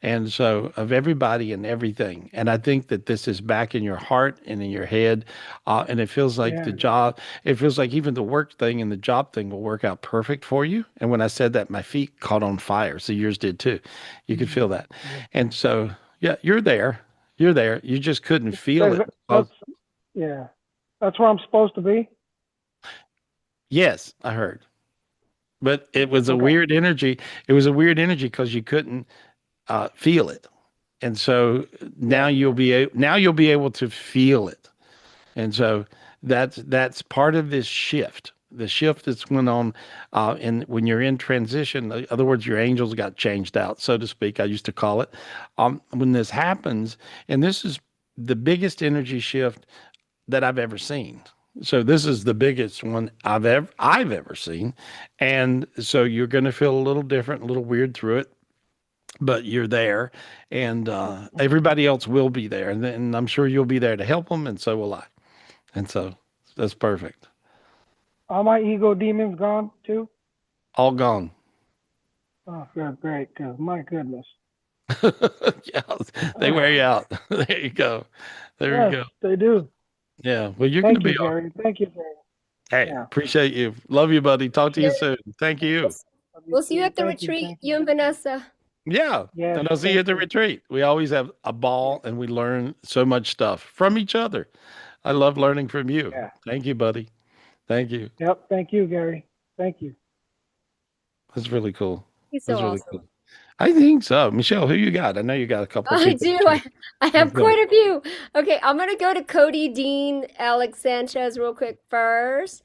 [SPEAKER 2] And so of everybody and everything. And I think that this is back in your heart and in your head. And it feels like
[SPEAKER 11] Yeah.
[SPEAKER 2] it feels like even the work thing and the job thing will work out perfect for you. And when I said that, my feet caught on fire. So yours did too. You could feel that. And so, yeah, you're there. You're there. You just couldn't feel it because
[SPEAKER 11] Yeah, that's where I'm supposed to be.
[SPEAKER 2] yes, I heard. But it was a
[SPEAKER 11] Okay.
[SPEAKER 2] weird energy. It was a weird energy because you couldn't feel it. And so now
[SPEAKER 11] Yeah.
[SPEAKER 2] now you'll be able to feel it. And so that's part of this shift. The shift that's went on, and when you're in transition, in other words, your angels got changed out, so to speak. I used to call it. When this happens, and this is the biggest energy shift that I've ever seen. So this is the biggest one I've ever seen, and so you're going to feel a little different, a little weird through it, but you're there, and everybody else will be there, and then I'm sure you'll be there to help them, and so will I. And so that's perfect.
[SPEAKER 11] All my ego demons gone too.
[SPEAKER 2] All gone.
[SPEAKER 11] Oh, good, great, good. My goodness.
[SPEAKER 2] Yeah, they wear you out. There you go. There you
[SPEAKER 11] Yes,
[SPEAKER 2] go.
[SPEAKER 11] they do.
[SPEAKER 2] Yeah. Well, you're going to
[SPEAKER 11] Thank you,
[SPEAKER 2] be all
[SPEAKER 11] Gary. Thank you, Gary.
[SPEAKER 2] right. Hey,
[SPEAKER 11] Yeah.
[SPEAKER 2] appreciate you. Love you, buddy. Talk to you soon. Thank
[SPEAKER 4] We'll,
[SPEAKER 2] you.
[SPEAKER 4] s-
[SPEAKER 11] Love you
[SPEAKER 4] we'll see you
[SPEAKER 11] too.
[SPEAKER 4] at the
[SPEAKER 11] Thank you.
[SPEAKER 4] retreat,
[SPEAKER 11] Thank you.
[SPEAKER 4] you and Vanessa.
[SPEAKER 2] Yeah.
[SPEAKER 11] Yes.
[SPEAKER 2] And I'll see you
[SPEAKER 11] Thank
[SPEAKER 2] at the
[SPEAKER 11] you.
[SPEAKER 2] retreat. We always have a ball
[SPEAKER 11] Yeah.
[SPEAKER 2] and we learn so much stuff from each other. I love learning from you.
[SPEAKER 11] Yeah.
[SPEAKER 2] Thank you, buddy. Thank you.
[SPEAKER 11] Yep. Thank you, Gary. Thank you.
[SPEAKER 2] That's really cool.
[SPEAKER 4] He's so
[SPEAKER 2] That's really
[SPEAKER 4] awesome.
[SPEAKER 2] cool. I think so. Michelle, who you got? I know you got a couple
[SPEAKER 4] I
[SPEAKER 2] people.
[SPEAKER 4] do. I have
[SPEAKER 2] Let's go.
[SPEAKER 4] quite a few. Okay, I'm gonna go to Cody Dean, Alex Sanchez real quick first.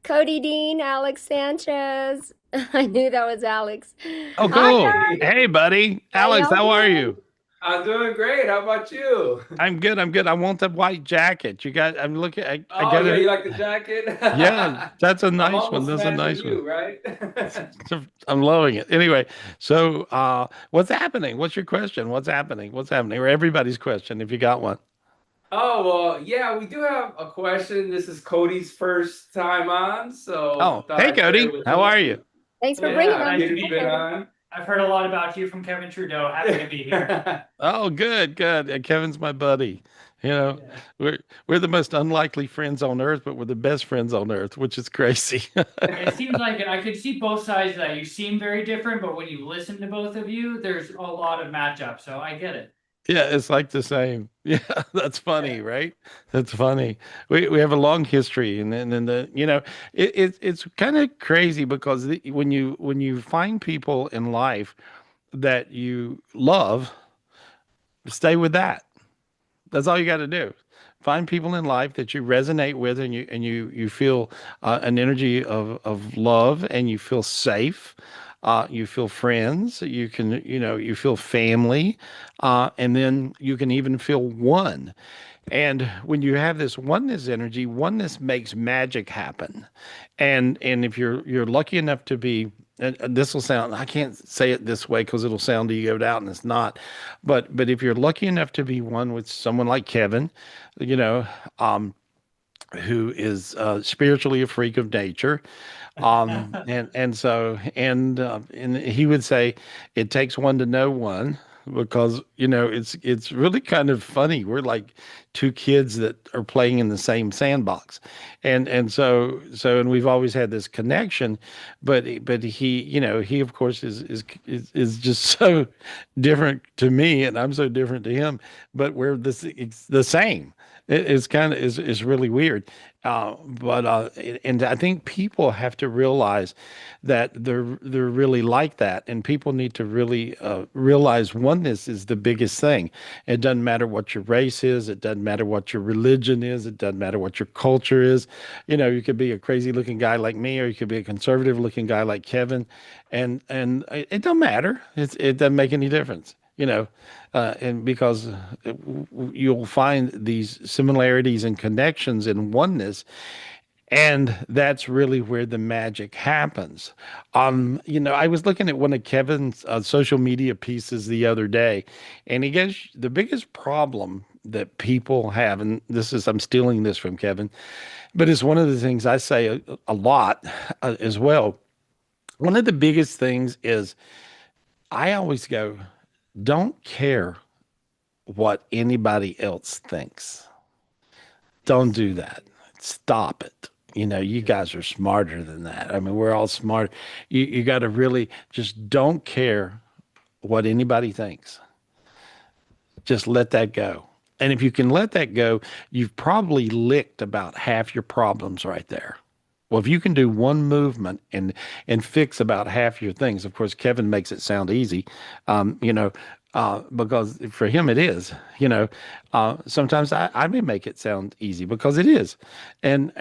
[SPEAKER 4] Cody Dean, Alex Sanchez. I knew that was Alex.
[SPEAKER 2] Oh,
[SPEAKER 4] Hi
[SPEAKER 2] cool.
[SPEAKER 4] guys.
[SPEAKER 2] Hey, buddy.
[SPEAKER 4] How
[SPEAKER 2] Alex,
[SPEAKER 4] y'all
[SPEAKER 2] how are
[SPEAKER 4] doing?
[SPEAKER 2] you?
[SPEAKER 12] I'm doing great. How about you?
[SPEAKER 2] I'm good. I'm good. I want the white jacket. You got, I'm looking, I
[SPEAKER 12] Oh
[SPEAKER 2] got
[SPEAKER 12] yeah, you
[SPEAKER 2] it.
[SPEAKER 12] like the jacket?
[SPEAKER 2] Yeah, that's a
[SPEAKER 12] I'm
[SPEAKER 2] nice one.
[SPEAKER 12] almost
[SPEAKER 2] That's a
[SPEAKER 12] matching
[SPEAKER 2] nice one.
[SPEAKER 12] you, right?
[SPEAKER 2] I'm loving it. Anyway, so what's happening? What's your question? What's happening? What's happening? Or everybody's question, if you got one.
[SPEAKER 12] Oh well, yeah, we do have a question. This is Cody's first time on, so
[SPEAKER 2] Oh,
[SPEAKER 12] thought
[SPEAKER 2] hey,
[SPEAKER 12] I'd share it
[SPEAKER 2] Cody.
[SPEAKER 12] with
[SPEAKER 2] How
[SPEAKER 12] him.
[SPEAKER 2] are you?
[SPEAKER 4] Thanks for bringing
[SPEAKER 12] Yeah,
[SPEAKER 4] them.
[SPEAKER 12] Kitty's
[SPEAKER 4] Hi
[SPEAKER 12] been
[SPEAKER 4] Cody.
[SPEAKER 12] on.
[SPEAKER 13] I've heard a lot about you from Kevin Trudeau. Happy to be here.
[SPEAKER 2] Oh, good, good. And Kevin's my buddy. You know,
[SPEAKER 13] Yeah.
[SPEAKER 2] we're the most unlikely friends on earth, but we're the best friends on earth, which is crazy.
[SPEAKER 13] It seems like I could see both sides of that. You seem very different, but when you listen to both of you, there's a lot of matchup. So I get it.
[SPEAKER 2] Yeah, it's like the same. Yeah, that's funny,
[SPEAKER 13] Yeah.
[SPEAKER 2] right? That's funny. We have a long history, and then it's kind of crazy because when you find people in life that you love, stay with that. That's all you got to do. Find people in life that you resonate with, and you feel an energy of love, and you feel safe. You feel friends. You can you feel family, and then you can even feel one. And when you have this oneness energy, oneness makes magic happen. And if you're lucky enough to be, and this will sound, I can't say it this way because it'll sound egoed out, and it's not. But if you're lucky enough to be one with someone like Kevin, you know, um, who is spiritually a freak of nature, and he would say it takes one to know one, because it's really kind of funny. We're like two kids that are playing in the same sandbox, and we've always had this connection, but he, he of course is just so different to me, and I'm so different to him, but we're it's the same. It's kind of is really weird. But and I think people have to realize that they're really like that, and people need to really realize oneness is the biggest thing. It doesn't matter what your race is, it doesn't matter what your religion is, it doesn't matter what your culture is. You could be a crazy looking guy like me, or you could be a conservative looking guy like Kevin, and it don't matter. It doesn't make any difference. And because you'll find these similarities and connections in oneness, and that's really where the magic happens. I was looking at one of Kevin's social media pieces the other day, and he goes, the biggest problem that people have, and I'm stealing this from Kevin, but it's one of the things I say a lot as well. One of the biggest things is I always go, don't care what anybody else thinks. Don't do that. Stop it. You guys are smarter than that. I mean, we're all smart. You got to really just don't care what anybody thinks. Just let that go. And if you can let that go, you've probably licked about half your problems right there. Well, if you can do one movement and fix about half your things, of course, Kevin makes it sound easy, because for him it is. Sometimes I may make it sound easy because it is, and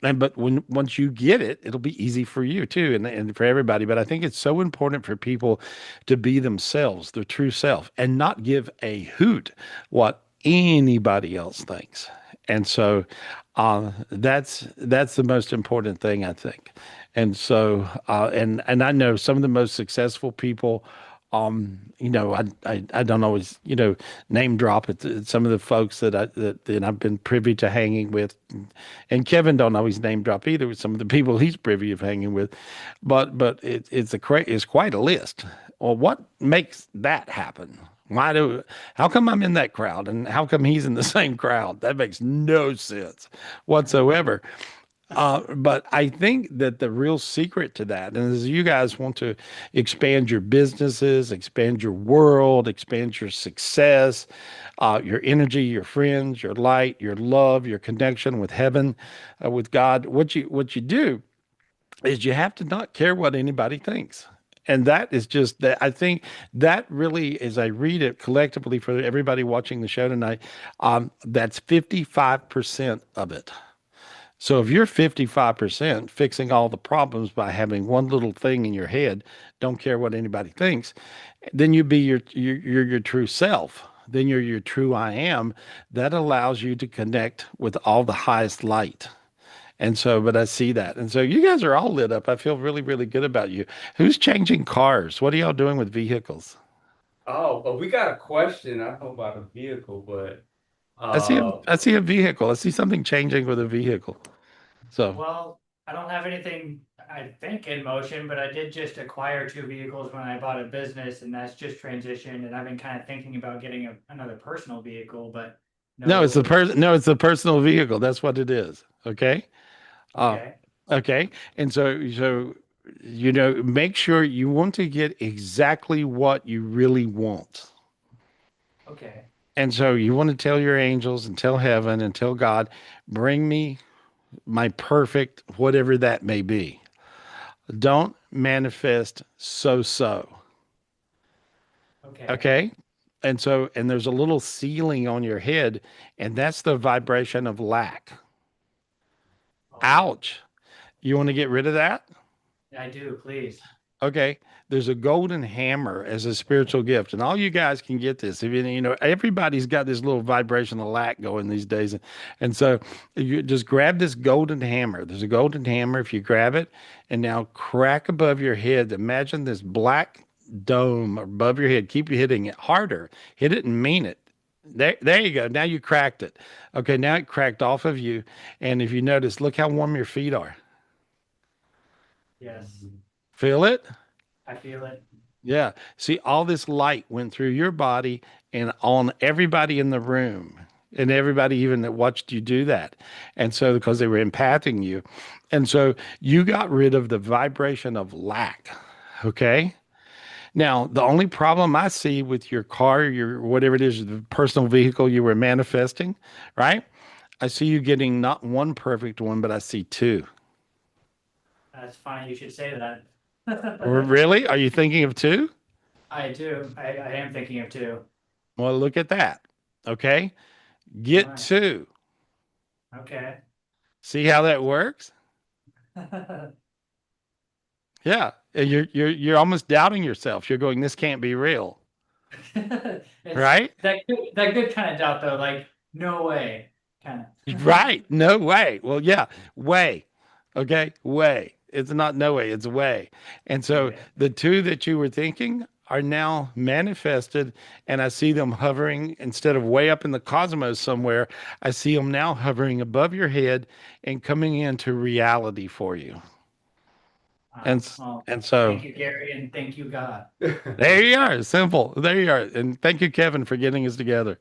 [SPEAKER 2] but once you get it, it'll be easy for you too, and for everybody. But I think it's so important for people to be themselves, their true self, and not give a hoot what anybody else thinks. And so that's the most important thing, I think. And so and I know some of the most successful people. I don't always name drop at some of the folks that I've been privy to hanging with, and Kevin don't always name drop either with some of the people he's privy of hanging with, but it's quite a list. Well, what makes that happen? How come I'm in that crowd, and how come he's in the same crowd? That makes no sense whatsoever. But I think that the real secret to that, and as you guys want to expand your businesses, expand your world, expand your success, your energy, your friends, your light, your love, your connection with heaven, with God, what you do is you have to not care what anybody thinks. And that is just that. I think that really, as I read it collectively for everybody watching the show tonight, that's 55% of it. So if you're 55% fixing all the problems by having one little thing in your head, don't care what anybody thinks, then you be your true self. Then you're your true I am. That allows you to connect with all the highest light. And so, but I see that. And so you guys are all lit up. I feel really, really good about you. Who's changing cars? What are y'all doing with vehicles?
[SPEAKER 12] Oh, but we got a question. I don't know about a vehicle, but
[SPEAKER 2] I see a vehicle. I see something changing with a vehicle. So
[SPEAKER 13] Well, I don't have anything I think in motion, but I did just acquire 2 vehicles when I bought a business, and that's just transitioned. And I've been kind of thinking about getting another personal vehicle, but
[SPEAKER 2] No, it's the
[SPEAKER 13] no.
[SPEAKER 2] no, it's the personal vehicle. That's what it is. Okay. Uh,
[SPEAKER 13] Okay.
[SPEAKER 2] okay. And so make sure you want to get exactly what you really want.
[SPEAKER 13] Okay.
[SPEAKER 2] And so you want to tell your angels and tell heaven and tell God, bring me my perfect, whatever that may be. Don't manifest so.
[SPEAKER 13] Okay.
[SPEAKER 2] Okay. And there's a little ceiling on your head, and that's the vibration of lack.
[SPEAKER 13] Oh,
[SPEAKER 2] Ouch. You want to get rid of that?
[SPEAKER 13] I do, please.
[SPEAKER 2] Okay. There's a golden hammer as a spiritual gift, and all you guys can get this. If everybody's got this little vibration of lack going these days, and so you just grab this golden hammer. There's a golden hammer. If you grab it, and now crack above your head. Imagine this black dome above your head. Keep hitting it harder. Hit it and mean it. There you go. Now you cracked it. Okay, now it cracked off of you, and if you notice, look how warm your feet are.
[SPEAKER 13] Yes,
[SPEAKER 2] Feel it?
[SPEAKER 13] I feel it.
[SPEAKER 2] Yeah. See, all this light went through your body and on everybody in the room and everybody even that watched you do that. And so, because they were empathing you. And so you got rid of the vibration of lack. Okay. Now, the only problem I see with your car, your whatever it is, the personal vehicle you were manifesting, right? I see you getting not one perfect one, but I see two.
[SPEAKER 13] That's funny you should say that.
[SPEAKER 2] Really? Are you thinking of two?
[SPEAKER 13] I do. I am thinking of 2.
[SPEAKER 2] Well, look at that. Okay. Get
[SPEAKER 13] Right.
[SPEAKER 2] two.
[SPEAKER 13] Okay.
[SPEAKER 2] See how that works? Yeah. And you're almost doubting yourself. You're going, this can't be real. Right?
[SPEAKER 13] That good kind of doubt though, like no way, kind of.
[SPEAKER 2] Right. No way. Well, yeah. Way. Okay. Way. It's not no way. It's way. And so
[SPEAKER 13] Okay.
[SPEAKER 2] the two that you were thinking are now manifested, and I see them hovering instead of way up in the cosmos somewhere. I see them now hovering above your head and coming into reality for you.
[SPEAKER 13] Well,
[SPEAKER 2] And so
[SPEAKER 13] thank you, Gary, and thank you, God.
[SPEAKER 2] there you are. Simple. There you are. And thank you, Kevin, for getting us together.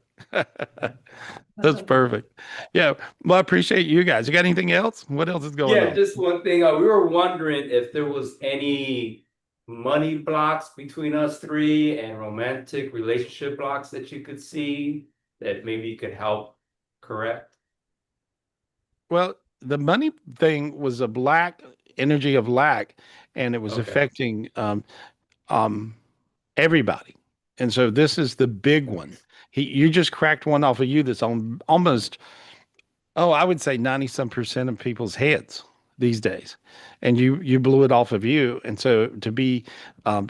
[SPEAKER 2] That's perfect. Yeah. Well, I appreciate you guys. You got anything else? What else is going
[SPEAKER 12] Yeah,
[SPEAKER 2] on?
[SPEAKER 12] just one thing. We were wondering if there was any money blocks between us three and romantic relationship blocks that you could see that maybe you could help correct.
[SPEAKER 2] Well, the money thing was a black energy of lack, and it was
[SPEAKER 12] Okay.
[SPEAKER 2] affecting um, everybody. And so this is the big one. You just cracked one off of you that's on almost, I would say 90 some percent of people's heads these days. And you blew it off of you. And so to be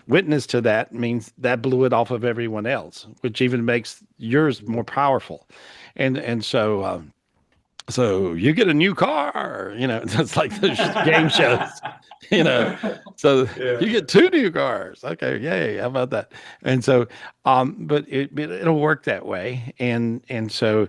[SPEAKER 2] witness to that means that blew it off of everyone else, which even makes yours more powerful. And so so you get a new car, it's like those game shows, so
[SPEAKER 12] Yeah.
[SPEAKER 2] you get 2 new cars. Okay. Yay. How about that? And so, but it'll work that way. And so,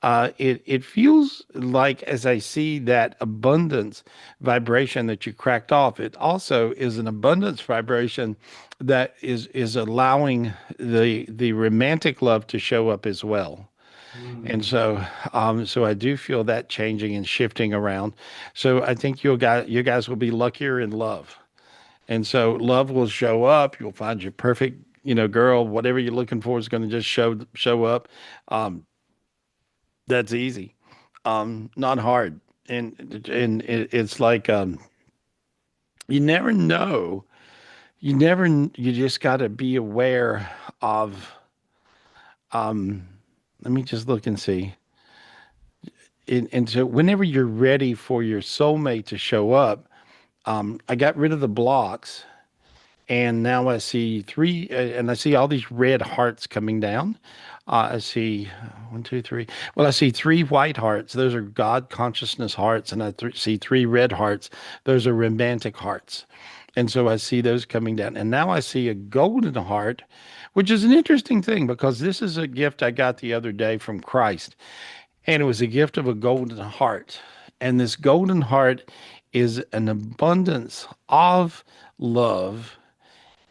[SPEAKER 2] it feels like as I see that abundance vibration that you cracked off, it also is an abundance vibration that is allowing the romantic love to show up as well. And so, so I do feel that changing and shifting around. So I think you guys will be luckier in love. And so love will show up. You'll find your perfect, girl. Whatever you're looking for is going to just show up. That's easy, not hard. And it's like you never know. You just got to be aware of. Let me just look and see. And so whenever you're ready for your soulmate to show up, I got rid of the blocks, and now I see three, and I see all these red hearts coming down. I see 1, 2, 3. Well, I see 3 white hearts. Those are God consciousness hearts, and I see 3 red hearts. Those are romantic hearts. And so I see those coming down. And now I see a golden heart, which is an interesting thing because this is a gift I got the other day from Christ. And it was a gift of a golden heart. And this golden heart is an abundance of love,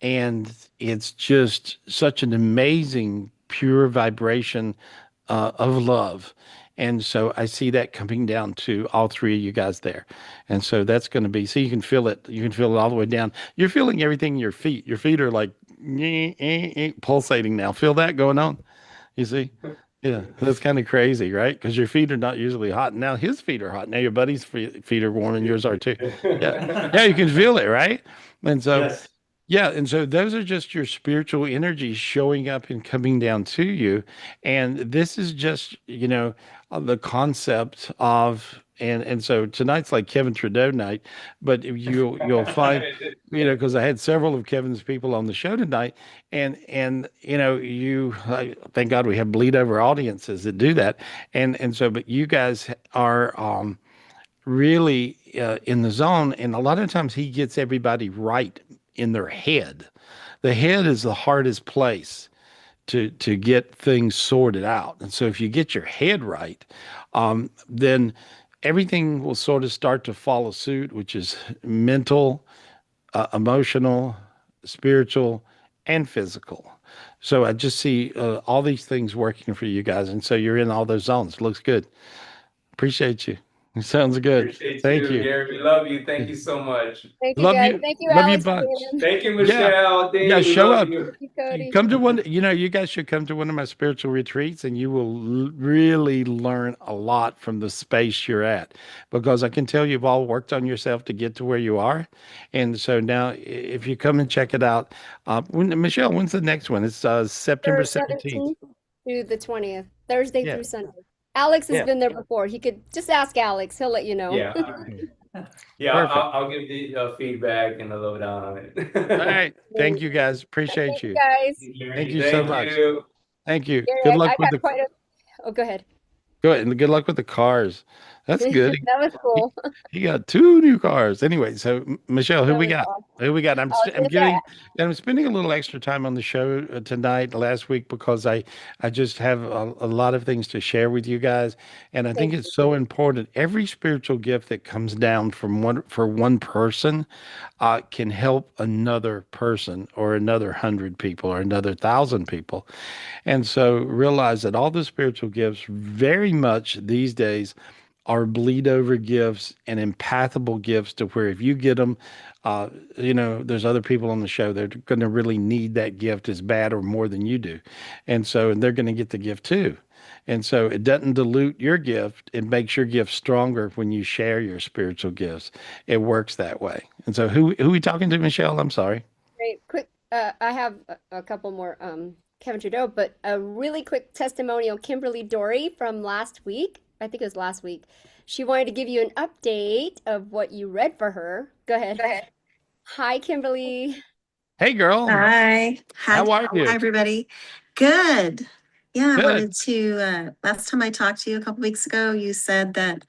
[SPEAKER 2] and it's just such an amazing pure vibration of love. And so I see that coming down to all three of you guys there. And so that's going to be, so you can feel it. You can feel it all the way down. You're feeling everything in your feet. Your feet are like pulsating now. Feel that going on? You see? Yeah, that's kind of crazy, right? Because your feet are not usually hot. Now his feet are hot. Now your buddy's feet are warm and yours are too. Yeah. Yeah, you can feel it, right? And so,
[SPEAKER 12] Yes.
[SPEAKER 2] yeah, and so those are just your spiritual energies showing up and coming down to you. And this is just, the concept of, and so tonight's like Kevin Trudeau night, but you'll find, because I had several of Kevin's people on the show tonight, and thank God we have bleed over audiences that do that, and so but you guys are really in the zone, and a lot of times he gets everybody right in their head. The head is the hardest place to get things sorted out. And so if you get your head right, then everything will sort of start to follow suit, which is mental, emotional, spiritual, and physical. So I just see all these things working for you guys. And so you're in all those zones. Looks good. Appreciate you. It sounds good.
[SPEAKER 12] Appreciate
[SPEAKER 2] Thank
[SPEAKER 12] you,
[SPEAKER 2] you.
[SPEAKER 12] Gary. We love you. Thank you so much.
[SPEAKER 4] Thank you,
[SPEAKER 2] Love
[SPEAKER 4] guys.
[SPEAKER 2] you.
[SPEAKER 4] Thank you,
[SPEAKER 2] Love you
[SPEAKER 4] Alex,
[SPEAKER 2] bunch.
[SPEAKER 4] Damon.
[SPEAKER 12] Thank you,
[SPEAKER 2] Yeah.
[SPEAKER 12] Michelle.
[SPEAKER 2] Yeah.
[SPEAKER 12] Dave, we
[SPEAKER 2] Show
[SPEAKER 12] love
[SPEAKER 2] up.
[SPEAKER 12] you.
[SPEAKER 4] Thank you, Cody.
[SPEAKER 2] Come to one, you guys should come to one of my spiritual retreats, and you will really learn a lot from the space you're at, because I can tell you've all worked on yourself to get to where you are. And so now if you come and check it out, Michelle, when's the next one? It's September
[SPEAKER 4] September
[SPEAKER 2] 17th.
[SPEAKER 4] 17th through the 20th, Thursday
[SPEAKER 2] Yeah.
[SPEAKER 4] through Sunday. Alex has
[SPEAKER 2] Yeah.
[SPEAKER 4] been there before. He could just ask Alex. He'll let you know.
[SPEAKER 12] Yeah. Yeah,
[SPEAKER 2] Perfect.
[SPEAKER 12] I'll give the feedback and the lowdown on it.
[SPEAKER 2] All right. Thank you guys. Appreciate
[SPEAKER 4] Thank you,
[SPEAKER 2] you.
[SPEAKER 4] guys.
[SPEAKER 2] Thank you so
[SPEAKER 12] Thank
[SPEAKER 2] much.
[SPEAKER 12] you.
[SPEAKER 2] Thank you.
[SPEAKER 4] Gary,
[SPEAKER 2] Good
[SPEAKER 4] I
[SPEAKER 2] luck with
[SPEAKER 4] got
[SPEAKER 2] the
[SPEAKER 4] quite a. Oh, go ahead.
[SPEAKER 2] good and good luck with the cars. That's good.
[SPEAKER 4] That was cool.
[SPEAKER 2] He got two new cars. Anyway, so Michelle, who
[SPEAKER 4] That
[SPEAKER 2] we
[SPEAKER 4] was
[SPEAKER 2] got?
[SPEAKER 4] awesome.
[SPEAKER 2] Who we got? I'm
[SPEAKER 4] I was
[SPEAKER 2] st- I'm
[SPEAKER 4] gonna say,
[SPEAKER 2] getting I'm spending a little extra time on the show tonight, last week, because I just have a lot of things to share with you guys, and I think
[SPEAKER 4] thank you.
[SPEAKER 2] it's so important. Every spiritual gift that comes down from one person can help another person or another 100 people or another 1,000 people. And so realize that all the spiritual gifts very much these days are bleed over gifts and empathable gifts, to where if you get them, there's other people on the show that are going to really need that gift as bad or more than you do. And they're going to get the gift too. And so it doesn't dilute your gift. It makes your gift stronger when you share your spiritual gifts. It works that way. And so who are we talking to, Michelle? I'm sorry.
[SPEAKER 4] Great. Quick, I have a couple more Kevin Trudeau, but a really quick testimonial. Kimberly Dory from last week. I think it was last week. She wanted to give you an update of what you read for her. Go ahead. Hi, Kimberly.
[SPEAKER 2] Hey, girl.
[SPEAKER 14] Hi.
[SPEAKER 2] How are you?
[SPEAKER 14] Hi, everybody. Good. Yeah, I
[SPEAKER 2] Good.
[SPEAKER 14] wanted to, last time I talked to you a couple weeks ago, you said that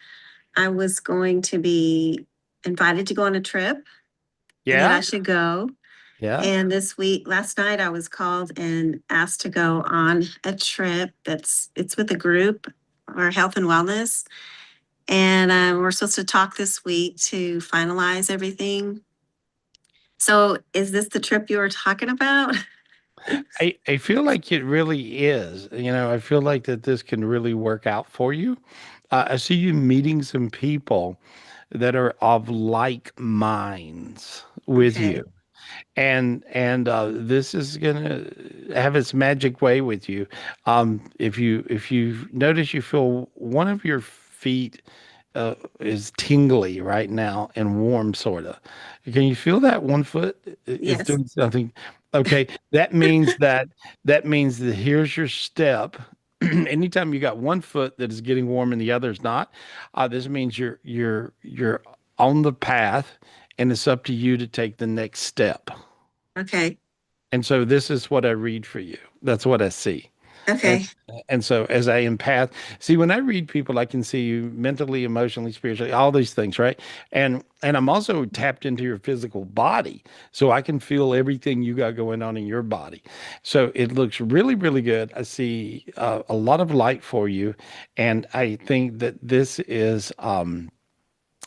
[SPEAKER 14] I was going to be invited to go on a trip and that I
[SPEAKER 2] Yeah.
[SPEAKER 14] should go.
[SPEAKER 2] Yeah.
[SPEAKER 14] And last night I was called and asked to go on a trip it's with a group, or health and wellness. And we're supposed to talk this week to finalize everything. So is this the trip you were talking about?
[SPEAKER 2] I feel like it really is. I feel like that this can really work out for you. I see you meeting some people that are of like minds with
[SPEAKER 14] Okay.
[SPEAKER 2] you. And this is gonna have its magic way with you. If you notice, you feel one of your feet is tingly right now and warm, sort of. Can you feel that one foot is
[SPEAKER 14] Yes.
[SPEAKER 2] doing something? Okay, that means that here's your step. Anytime you got one foot that is getting warm and the other is not, this means you're on the path, and it's up to you to take the next step.
[SPEAKER 14] Okay.
[SPEAKER 2] And so this is what I read for you. That's what I see.
[SPEAKER 14] Okay.
[SPEAKER 2] And so as I empath, see, when I read people, I can see you mentally, emotionally, spiritually, all these things, right? And I'm also tapped into your physical body. So I can feel everything you got going on in your body. So it looks really, really good. I see a lot of light for you. And I think that this is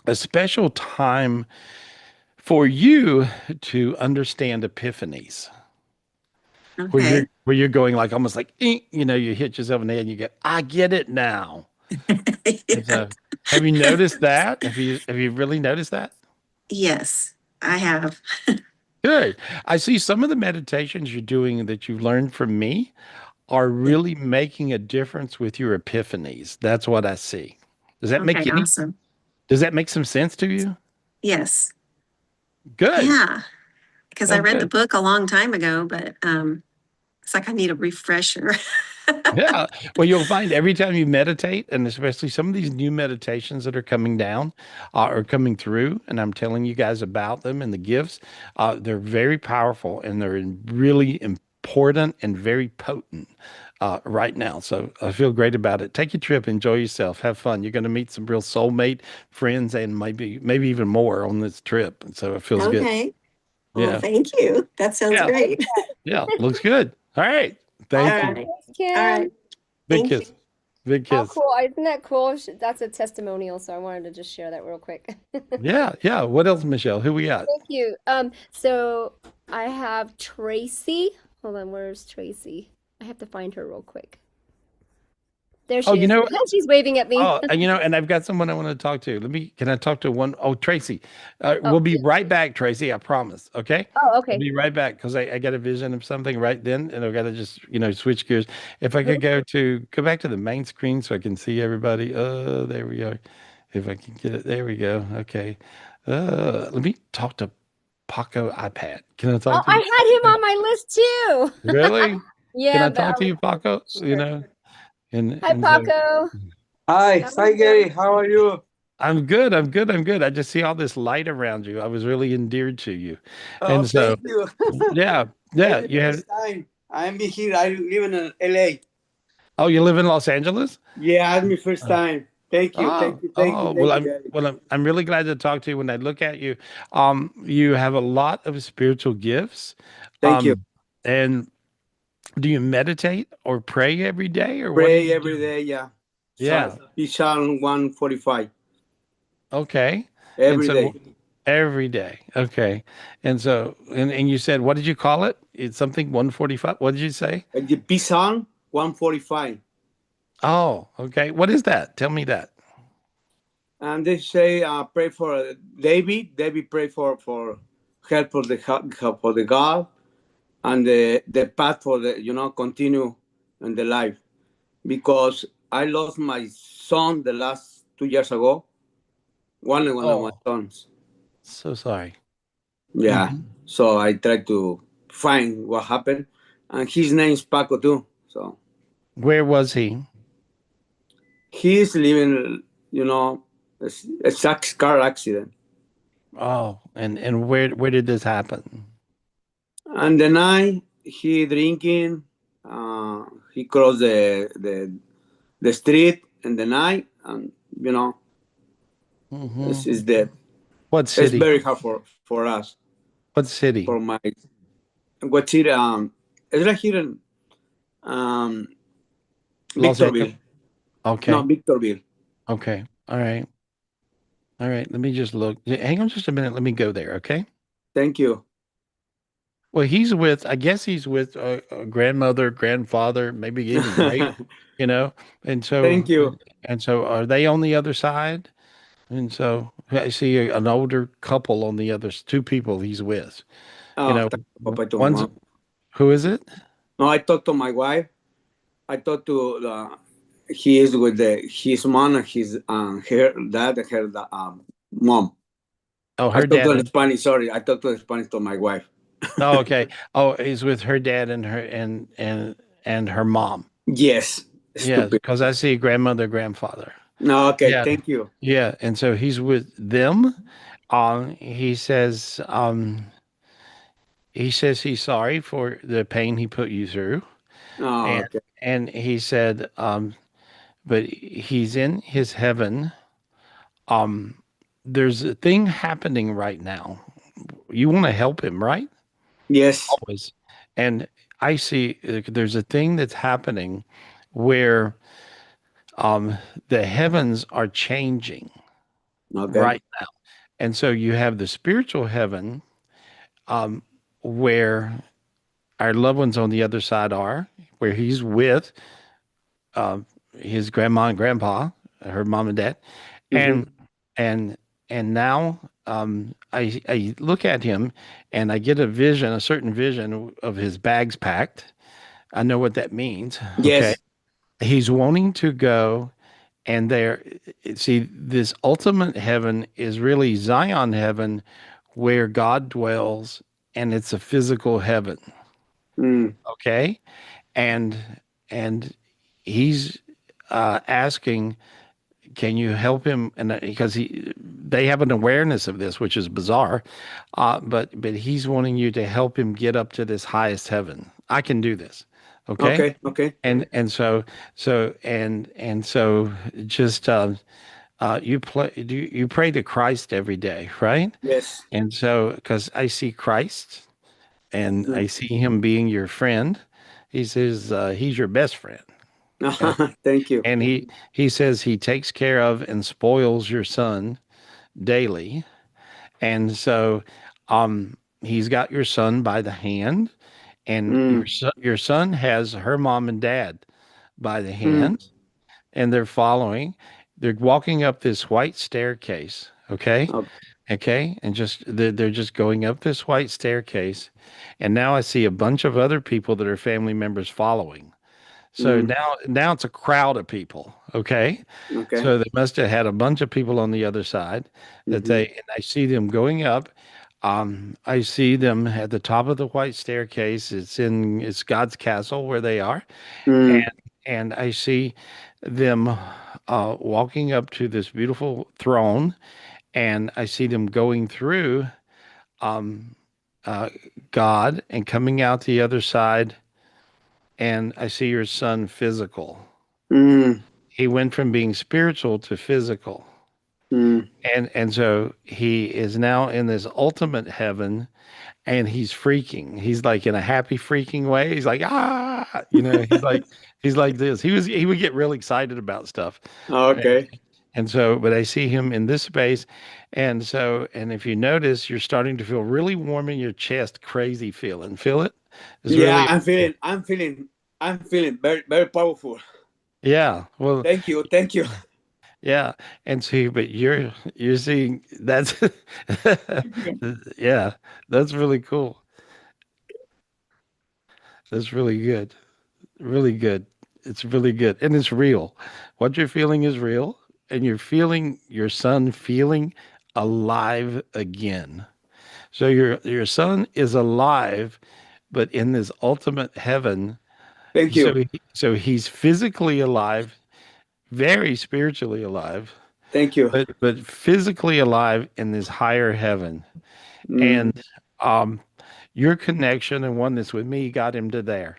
[SPEAKER 2] a special time for you to understand epiphanies,
[SPEAKER 14] Okay.
[SPEAKER 2] where you're going like almost like you know, you hit yourself in the head and you go, I get it now. And so, have you noticed that? Have you really noticed that?
[SPEAKER 14] Yes, I have.
[SPEAKER 2] Good. I see some of the meditations you're doing that you've learned from me are
[SPEAKER 14] Yeah.
[SPEAKER 2] really making a difference with your epiphanies. That's what I see. Does that make
[SPEAKER 14] Okay,
[SPEAKER 2] any
[SPEAKER 14] awesome.
[SPEAKER 2] does that make some sense to you?
[SPEAKER 14] Yes.
[SPEAKER 2] Good.
[SPEAKER 14] Yeah, because I
[SPEAKER 2] Oh,
[SPEAKER 14] read the
[SPEAKER 2] good.
[SPEAKER 14] book a long time ago, but it's like I need a refresher.
[SPEAKER 2] Yeah. Well, you'll find every time you meditate, and especially some of these new meditations that are coming down or coming through, and I'm telling you guys about them and the gifts, they're very powerful and they're really important and very potent right now. So I feel great about it. Take your trip, enjoy yourself, have fun. You're going to meet some real soulmate friends and maybe even more on this trip. And so it feels good.
[SPEAKER 14] Okay. Well,
[SPEAKER 2] Yeah.
[SPEAKER 14] thank you. That sounds
[SPEAKER 2] Yeah.
[SPEAKER 14] great.
[SPEAKER 2] Yeah. Looks good. All right.
[SPEAKER 14] All
[SPEAKER 2] Thank you.
[SPEAKER 14] right.
[SPEAKER 4] Thanks,
[SPEAKER 14] All
[SPEAKER 4] Kim.
[SPEAKER 14] right.
[SPEAKER 2] Big
[SPEAKER 14] Thank you.
[SPEAKER 2] kiss. Big
[SPEAKER 4] How
[SPEAKER 2] kiss.
[SPEAKER 4] cool. Isn't that cool? That's a testimonial, so I wanted to just share that real quick.
[SPEAKER 2] Yeah, yeah. What else, Michelle? Who we got?
[SPEAKER 4] Thank you. So I have Tracy. Hold on, where's Tracy? I have to find her real quick. There
[SPEAKER 2] Oh,
[SPEAKER 4] she
[SPEAKER 2] you
[SPEAKER 4] is.
[SPEAKER 2] know,
[SPEAKER 4] She's waving at me.
[SPEAKER 2] and and I've got someone I want to talk to. Can I talk to one? Oh, Tracy.
[SPEAKER 4] Oh,
[SPEAKER 2] We'll be right back, Tracy. I promise. Okay.
[SPEAKER 4] oh,
[SPEAKER 2] We'll
[SPEAKER 4] okay.
[SPEAKER 2] be right back because I got a vision of something right then, and I've got to just, switch gears. If I could go back to the main screen so I can see everybody. There we go. If I can get it, there we go. Okay. Let me talk to Paco iPad. Can I
[SPEAKER 4] Oh,
[SPEAKER 2] talk to
[SPEAKER 4] I
[SPEAKER 2] you?
[SPEAKER 4] had him on my list too.
[SPEAKER 2] Really? Can
[SPEAKER 4] Yeah,
[SPEAKER 2] I
[SPEAKER 4] but
[SPEAKER 2] talk to you, Paco?
[SPEAKER 4] sure. Hi,
[SPEAKER 2] And so
[SPEAKER 4] Paco.
[SPEAKER 15] Hi,
[SPEAKER 4] How are
[SPEAKER 15] hi
[SPEAKER 4] you
[SPEAKER 15] Gary,
[SPEAKER 4] doing?
[SPEAKER 15] how are you?
[SPEAKER 2] I'm good. I'm good. I'm good. I just see all this light around you. I was really endeared to you.
[SPEAKER 15] Oh,
[SPEAKER 2] And so,
[SPEAKER 15] thank you.
[SPEAKER 2] yeah,
[SPEAKER 15] It's
[SPEAKER 2] yeah,
[SPEAKER 15] the
[SPEAKER 2] you had,
[SPEAKER 15] first time I'm be here. I live in LA.
[SPEAKER 2] oh, you live in Los Angeles?
[SPEAKER 15] Yeah, it's my first
[SPEAKER 2] Uh,
[SPEAKER 15] time. Thank you, thank
[SPEAKER 2] Oh,
[SPEAKER 15] you, thank you,
[SPEAKER 2] oh, well,
[SPEAKER 15] thank you, Gary.
[SPEAKER 2] I'm really glad to talk to you. When I look at you, you have a lot of spiritual gifts.
[SPEAKER 15] Thank you.
[SPEAKER 2] Um, and do you meditate or pray every day or what do
[SPEAKER 15] Pray
[SPEAKER 2] you
[SPEAKER 15] every
[SPEAKER 2] do?
[SPEAKER 15] day, yeah.
[SPEAKER 2] Yeah.
[SPEAKER 15] Psalm 145
[SPEAKER 2] Okay. And
[SPEAKER 15] every
[SPEAKER 2] so
[SPEAKER 15] day.
[SPEAKER 2] every day. Okay. And so, and you said, what did you call it? It's something 145. What did you say?
[SPEAKER 15] The Psalm 145.
[SPEAKER 2] Oh, okay. What is that? Tell me that.
[SPEAKER 15] And they say, pray for David. David pray for help for the help for the God and the path for the continue in the life. Because I lost my son the last 2 years ago. One of my
[SPEAKER 2] Oh,
[SPEAKER 15] sons.
[SPEAKER 2] so sorry.
[SPEAKER 15] Yeah.
[SPEAKER 2] Mhm.
[SPEAKER 15] So I tried to find what happened, and his name's Paco too. So
[SPEAKER 2] Where was he?
[SPEAKER 15] he's living, a car accident,
[SPEAKER 2] Oh, and where did this happen?
[SPEAKER 15] and the night he drinking. He crossed the street in the night, and
[SPEAKER 2] Hmm.
[SPEAKER 15] is dead.
[SPEAKER 2] What
[SPEAKER 15] It's
[SPEAKER 2] city?
[SPEAKER 15] very hard for us.
[SPEAKER 2] What city?
[SPEAKER 15] For my what's it? It's like here in
[SPEAKER 2] Los Angeles.
[SPEAKER 15] Victorville. No,
[SPEAKER 2] Okay.
[SPEAKER 15] Victorville.
[SPEAKER 2] Okay. All right. All right. Let me just look. Hang on just a minute. Let me go there. Okay.
[SPEAKER 15] Thank you.
[SPEAKER 2] Well, I guess he's with a grandmother, grandfather, maybe even great, you know, and
[SPEAKER 15] Thank
[SPEAKER 2] so,
[SPEAKER 15] you.
[SPEAKER 2] and so are they on the other side? And so I see an older couple on the other, two people he's with, you
[SPEAKER 15] Oh,
[SPEAKER 2] know,
[SPEAKER 15] thank you, Papa, to my
[SPEAKER 2] one's,
[SPEAKER 15] mom.
[SPEAKER 2] who is it?
[SPEAKER 15] No, I talked to my wife. I talked to he is with his mom and his her dad and her mom.
[SPEAKER 2] Oh,
[SPEAKER 15] I
[SPEAKER 2] her
[SPEAKER 15] talked
[SPEAKER 2] dad.
[SPEAKER 15] to the Spanish. Sorry, I talked to the Spanish to my wife.
[SPEAKER 2] Oh, okay. Oh, he's with her dad and and her mom.
[SPEAKER 15] Yes,
[SPEAKER 2] Yeah,
[SPEAKER 15] stupid.
[SPEAKER 2] because I see grandmother, grandfather.
[SPEAKER 15] No, okay.
[SPEAKER 2] Yeah,
[SPEAKER 15] Thank you.
[SPEAKER 2] yeah, and so he's with them. He says he's sorry for the pain he put you through,
[SPEAKER 15] Oh,
[SPEAKER 2] and
[SPEAKER 15] okay.
[SPEAKER 2] he said, but he's in his heaven. Um, there's a thing happening right now. You want to help him, right?
[SPEAKER 15] Yes.
[SPEAKER 2] Always. And I see there's a thing that's happening where the heavens are changing.
[SPEAKER 15] Okay.
[SPEAKER 2] right now. And so you have the spiritual heaven, where our loved ones on the other side are, where he's with um, his grandma and grandpa, her mom and dad,
[SPEAKER 15] Mm-hmm.
[SPEAKER 2] and and and now I look at him and I get a certain vision of his bags packed. I know what that means. Okay,
[SPEAKER 15] Yes.
[SPEAKER 2] he's wanting to go, and there, see, this ultimate heaven is really Zion heaven, where God dwells, and it's a physical heaven.
[SPEAKER 15] Mm.
[SPEAKER 2] Okay, and and he's asking, can you help him? And because they have an awareness of this, which is bizarre, but he's wanting you to help him get up to this highest heaven. I can do this, okay?
[SPEAKER 15] Okay. Okay.
[SPEAKER 2] And so just you pray to Christ every day, right?
[SPEAKER 15] Yes.
[SPEAKER 2] And so because I see Christ and
[SPEAKER 15] Mm.
[SPEAKER 2] I see him being your friend, he says he's your best friend.
[SPEAKER 15] Thank you.
[SPEAKER 2] And he says he takes care of and spoils your son daily. And so he's got your son by the hand, and
[SPEAKER 15] Mm.
[SPEAKER 2] your son has her mom and dad by the
[SPEAKER 15] Mm.
[SPEAKER 2] hand, and they're following. They're walking up this white staircase, okay?
[SPEAKER 15] Okay.
[SPEAKER 2] Okay, and just they're just going up this white staircase, and now I see a bunch of other people that are family members following. So
[SPEAKER 15] Mm.
[SPEAKER 2] now it's a crowd of people. Okay.
[SPEAKER 15] Okay.
[SPEAKER 2] So they must have had a bunch of people on the other side
[SPEAKER 15] Mm-hmm.
[SPEAKER 2] and I see them going up. I see them at the top of the white staircase. It's God's castle where they are.
[SPEAKER 15] Mm.
[SPEAKER 2] And I see them walking up to this beautiful throne, and I see them going through um, uh, God and coming out the other side, and I see your son physical.
[SPEAKER 15] Mm.
[SPEAKER 2] He went from being spiritual to physical.
[SPEAKER 15] Mm.
[SPEAKER 2] And so he is now in this ultimate heaven, and he's freaking. He's like in a happy freaking way. He's like, he's like this. He would get real excited about stuff.
[SPEAKER 15] Okay.
[SPEAKER 2] And so, but I see him in this space. And if you notice, you're starting to feel really warm in your chest, crazy feeling. Feel it? It's
[SPEAKER 15] Yeah,
[SPEAKER 2] really,
[SPEAKER 15] I'm feeling very, very powerful.
[SPEAKER 2] yeah. Well,
[SPEAKER 15] Thank you. Thank you.
[SPEAKER 2] yeah, and see, but you're seeing that's yeah, that's really cool. That's really good. Really good. It's really good. And it's real. What you're feeling is real, and you're feeling your son feeling alive again. So your son is alive, but in this ultimate heaven.
[SPEAKER 15] Thank
[SPEAKER 2] So
[SPEAKER 15] you.
[SPEAKER 2] so he's physically alive, very spiritually alive,
[SPEAKER 15] Thank you.
[SPEAKER 2] but physically alive in this higher heaven.
[SPEAKER 15] Mm.
[SPEAKER 2] And um, your connection and oneness with me got him to there.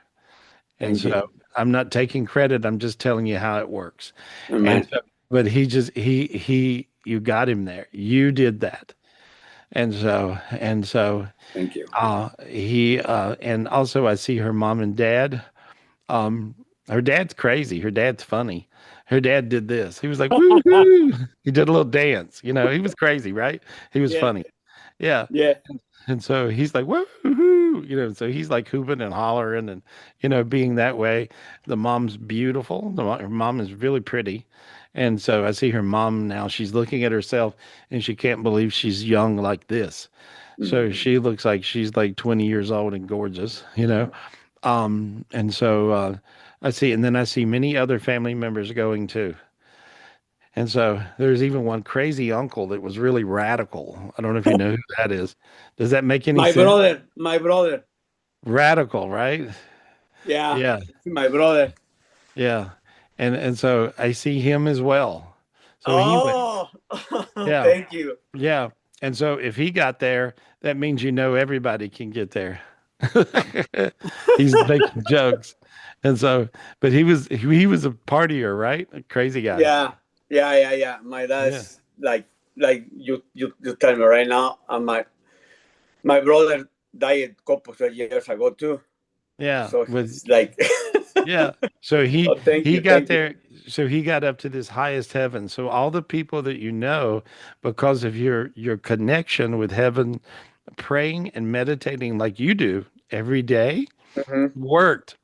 [SPEAKER 2] And
[SPEAKER 15] Thank you.
[SPEAKER 2] so I'm not taking credit. I'm just telling you how it works. And
[SPEAKER 15] Amen.
[SPEAKER 2] so, but you got him there. You did that. And so
[SPEAKER 15] Thank you.
[SPEAKER 2] and also I see her mom and dad. Um, her dad's crazy. Her dad's funny. Her dad did this. He was like, woohoo. He did a little dance. He was crazy, right? He was
[SPEAKER 15] Yeah.
[SPEAKER 2] funny. Yeah.
[SPEAKER 15] Yeah.
[SPEAKER 2] And so he's like, woohoo. So he's like hooping and hollering and, being that way. The mom's beautiful. Her mom is really pretty. And so I see her mom now. She's looking at herself and she can't believe she's young like this. So
[SPEAKER 15] Mm.
[SPEAKER 2] she looks like she's like 20 years old and gorgeous. And so I see, and then I see many other family members going too. And so there's even one crazy uncle that was really radical. I don't know if you know who that is. Does that make any
[SPEAKER 15] My
[SPEAKER 2] sense?
[SPEAKER 15] brother. My brother.
[SPEAKER 2] Radical, right?
[SPEAKER 15] Yeah.
[SPEAKER 2] Yeah,
[SPEAKER 15] My brother.
[SPEAKER 2] yeah. And so I see him as well. So he went,
[SPEAKER 15] Oh,
[SPEAKER 2] yeah,
[SPEAKER 15] thank you.
[SPEAKER 2] yeah. And so if he got there, that means everybody can get there. He's making jokes. And so, but he was a partier, right? A crazy guy.
[SPEAKER 15] Yeah. Yeah. Yeah. Yeah. My
[SPEAKER 2] Yeah.
[SPEAKER 15] dad's like you tell me right now. And my brother died a couple of years ago too.
[SPEAKER 2] Yeah.
[SPEAKER 15] So
[SPEAKER 2] But
[SPEAKER 15] he's like
[SPEAKER 2] Yeah. So
[SPEAKER 15] Oh, thank
[SPEAKER 2] he
[SPEAKER 15] you,
[SPEAKER 2] got
[SPEAKER 15] thank you.
[SPEAKER 2] there. So he got up to this highest heaven. So all the people that you know, because of your connection with heaven, praying and meditating like you do every day,
[SPEAKER 15] Mhm.
[SPEAKER 2] worked.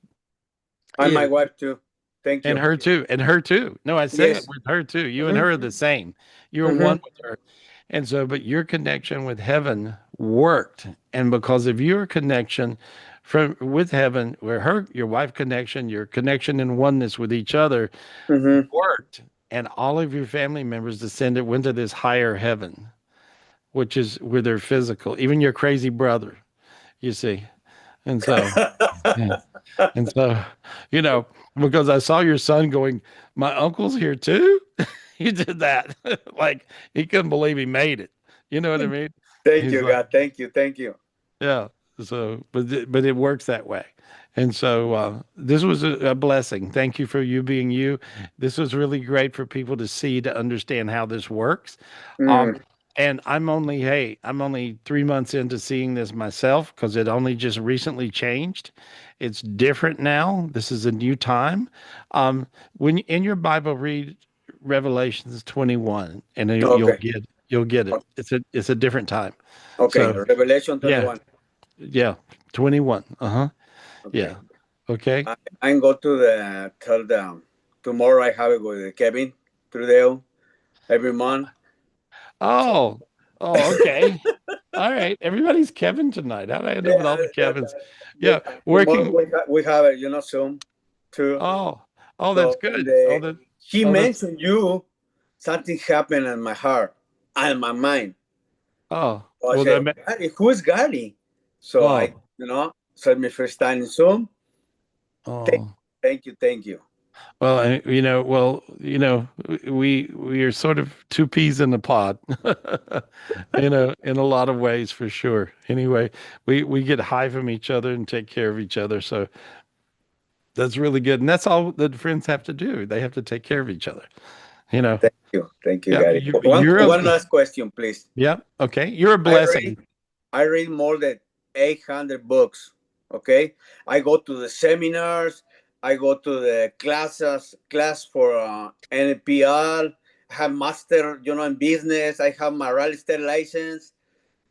[SPEAKER 15] And my
[SPEAKER 2] It,
[SPEAKER 15] wife too. Thank
[SPEAKER 2] and
[SPEAKER 15] you.
[SPEAKER 2] her too. And her too. No, I said it
[SPEAKER 15] Yes.
[SPEAKER 2] with her too. You and
[SPEAKER 15] Hmm.
[SPEAKER 2] her are the same. You're
[SPEAKER 15] Hmm.
[SPEAKER 2] one with her. And so, but your connection with heaven worked. And because of your connection from with heaven, where your wife connection, your connection in oneness with each other
[SPEAKER 15] Hmm.
[SPEAKER 2] worked, and all of your family members went to this higher heaven, which is where they're physical, even your crazy brother, you see. And so, yeah. And so, you know, because I saw your son going, my uncle's here too. He did that. Like he couldn't believe he made it. You know what I mean?
[SPEAKER 15] Thank
[SPEAKER 2] He's
[SPEAKER 15] you,
[SPEAKER 2] like,
[SPEAKER 15] God. Thank you. Thank you.
[SPEAKER 2] yeah. So, but it works that way. And so this was a blessing. Thank you for you being you. This was really great for people to see, to understand how this works. Um,
[SPEAKER 15] Mm.
[SPEAKER 2] and I'm only 3 months into seeing this myself because it only just recently changed. It's different now. This is a new time. When in your Bible, read Revelations 21, and then
[SPEAKER 15] Okay.
[SPEAKER 2] you'll get it. It's a different time.
[SPEAKER 15] Okay.
[SPEAKER 2] So
[SPEAKER 15] Revelation
[SPEAKER 2] yeah,
[SPEAKER 15] 21.
[SPEAKER 2] yeah, 21. Uh-huh.
[SPEAKER 15] Okay.
[SPEAKER 2] Yeah. Okay.
[SPEAKER 15] I go to the tell them tomorrow I have it with Kevin Trudell every month. So
[SPEAKER 2] Oh, oh, okay. All right. Everybody's Kevin tonight. How did I end up with
[SPEAKER 15] yeah,
[SPEAKER 2] all the Kevins? Yeah,
[SPEAKER 15] tomorrow
[SPEAKER 2] working.
[SPEAKER 15] we have it, Zoom too.
[SPEAKER 2] Oh, oh, that's
[SPEAKER 15] So when
[SPEAKER 2] good.
[SPEAKER 15] he
[SPEAKER 2] Oh, that's,
[SPEAKER 15] mentioned you, something happened in my heart and my mind.
[SPEAKER 2] oh,
[SPEAKER 15] So I
[SPEAKER 2] well,
[SPEAKER 15] said, Gary, who is Gary? So I,
[SPEAKER 2] oh,
[SPEAKER 15] said my first time in Zoom. Thank,
[SPEAKER 2] oh.
[SPEAKER 15] thank you, thank you.
[SPEAKER 2] Well, we are sort of two peas in a pod, in a lot of ways for sure. Anyway, we get high from each other and take care of each other. So that's really good. And that's all that friends have to do. They have to take care of each other. You know,
[SPEAKER 15] Thank you,
[SPEAKER 2] yeah,
[SPEAKER 15] Gary. One last question, please.
[SPEAKER 2] yeah, okay. You're a
[SPEAKER 15] I
[SPEAKER 2] blessing.
[SPEAKER 15] read I read more than 800 books. Okay, I go to the seminars. I go to the class for NPR. I have master, in business. I have my real estate license.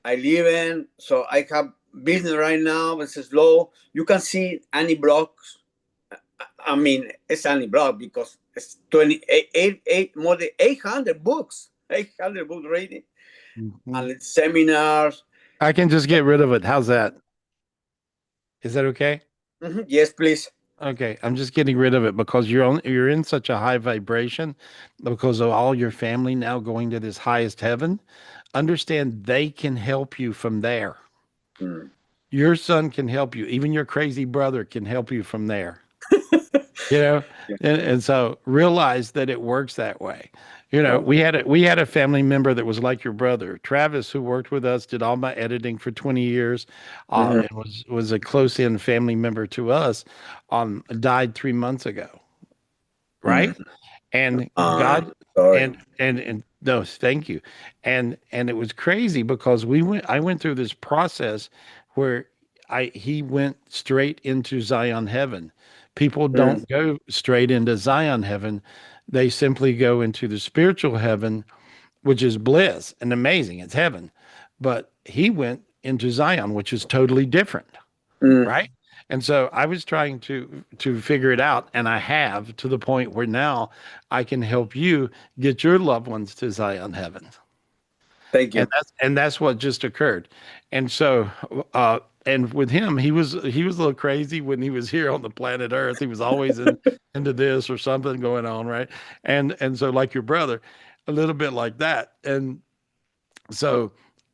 [SPEAKER 15] I live in, so I have business right now. It's slow. You can see any blocks. I mean, it's any block because it's 28, more than 800 books. 800 books reading
[SPEAKER 2] Mhm.
[SPEAKER 15] and it's seminars.
[SPEAKER 2] I can just get rid of it. How's that? Is that okay?
[SPEAKER 15] Mhm. Yes, please.
[SPEAKER 2] Okay, I'm just getting rid of it because you're in such a high vibration because of all your family now going to this highest heaven. Understand they can help you from there.
[SPEAKER 15] Mm.
[SPEAKER 2] Your son can help you. Even your crazy brother can help you from there. You know,
[SPEAKER 15] Yeah.
[SPEAKER 2] and so realize that it works that way.
[SPEAKER 15] Okay.
[SPEAKER 2] We had a family member that was like your brother, Travis, who worked with us, did all my editing for 20 years,
[SPEAKER 15] Mhm.
[SPEAKER 2] and was a close in family member to us, died 3 months ago,
[SPEAKER 15] Mm.
[SPEAKER 2] right? And
[SPEAKER 15] Uh,
[SPEAKER 2] God
[SPEAKER 15] sorry.
[SPEAKER 2] and no, thank you. And it was crazy because I went through this process where he went straight into Zion heaven. People
[SPEAKER 15] Mm.
[SPEAKER 2] don't go straight into Zion heaven. They simply go into the spiritual heaven, which is bliss and amazing. It's heaven. But he went into Zion, which is totally different,
[SPEAKER 15] Mm.
[SPEAKER 2] right? And so I was trying to figure it out, and I have to the point where now I can help you get your loved ones to Zion heaven.
[SPEAKER 15] Thank
[SPEAKER 2] And
[SPEAKER 15] you.
[SPEAKER 2] that's what just occurred. And so and with him, he was a little crazy when he was here on the planet Earth. He was always into this or something going on, right? And so like your brother, a little bit like that. And so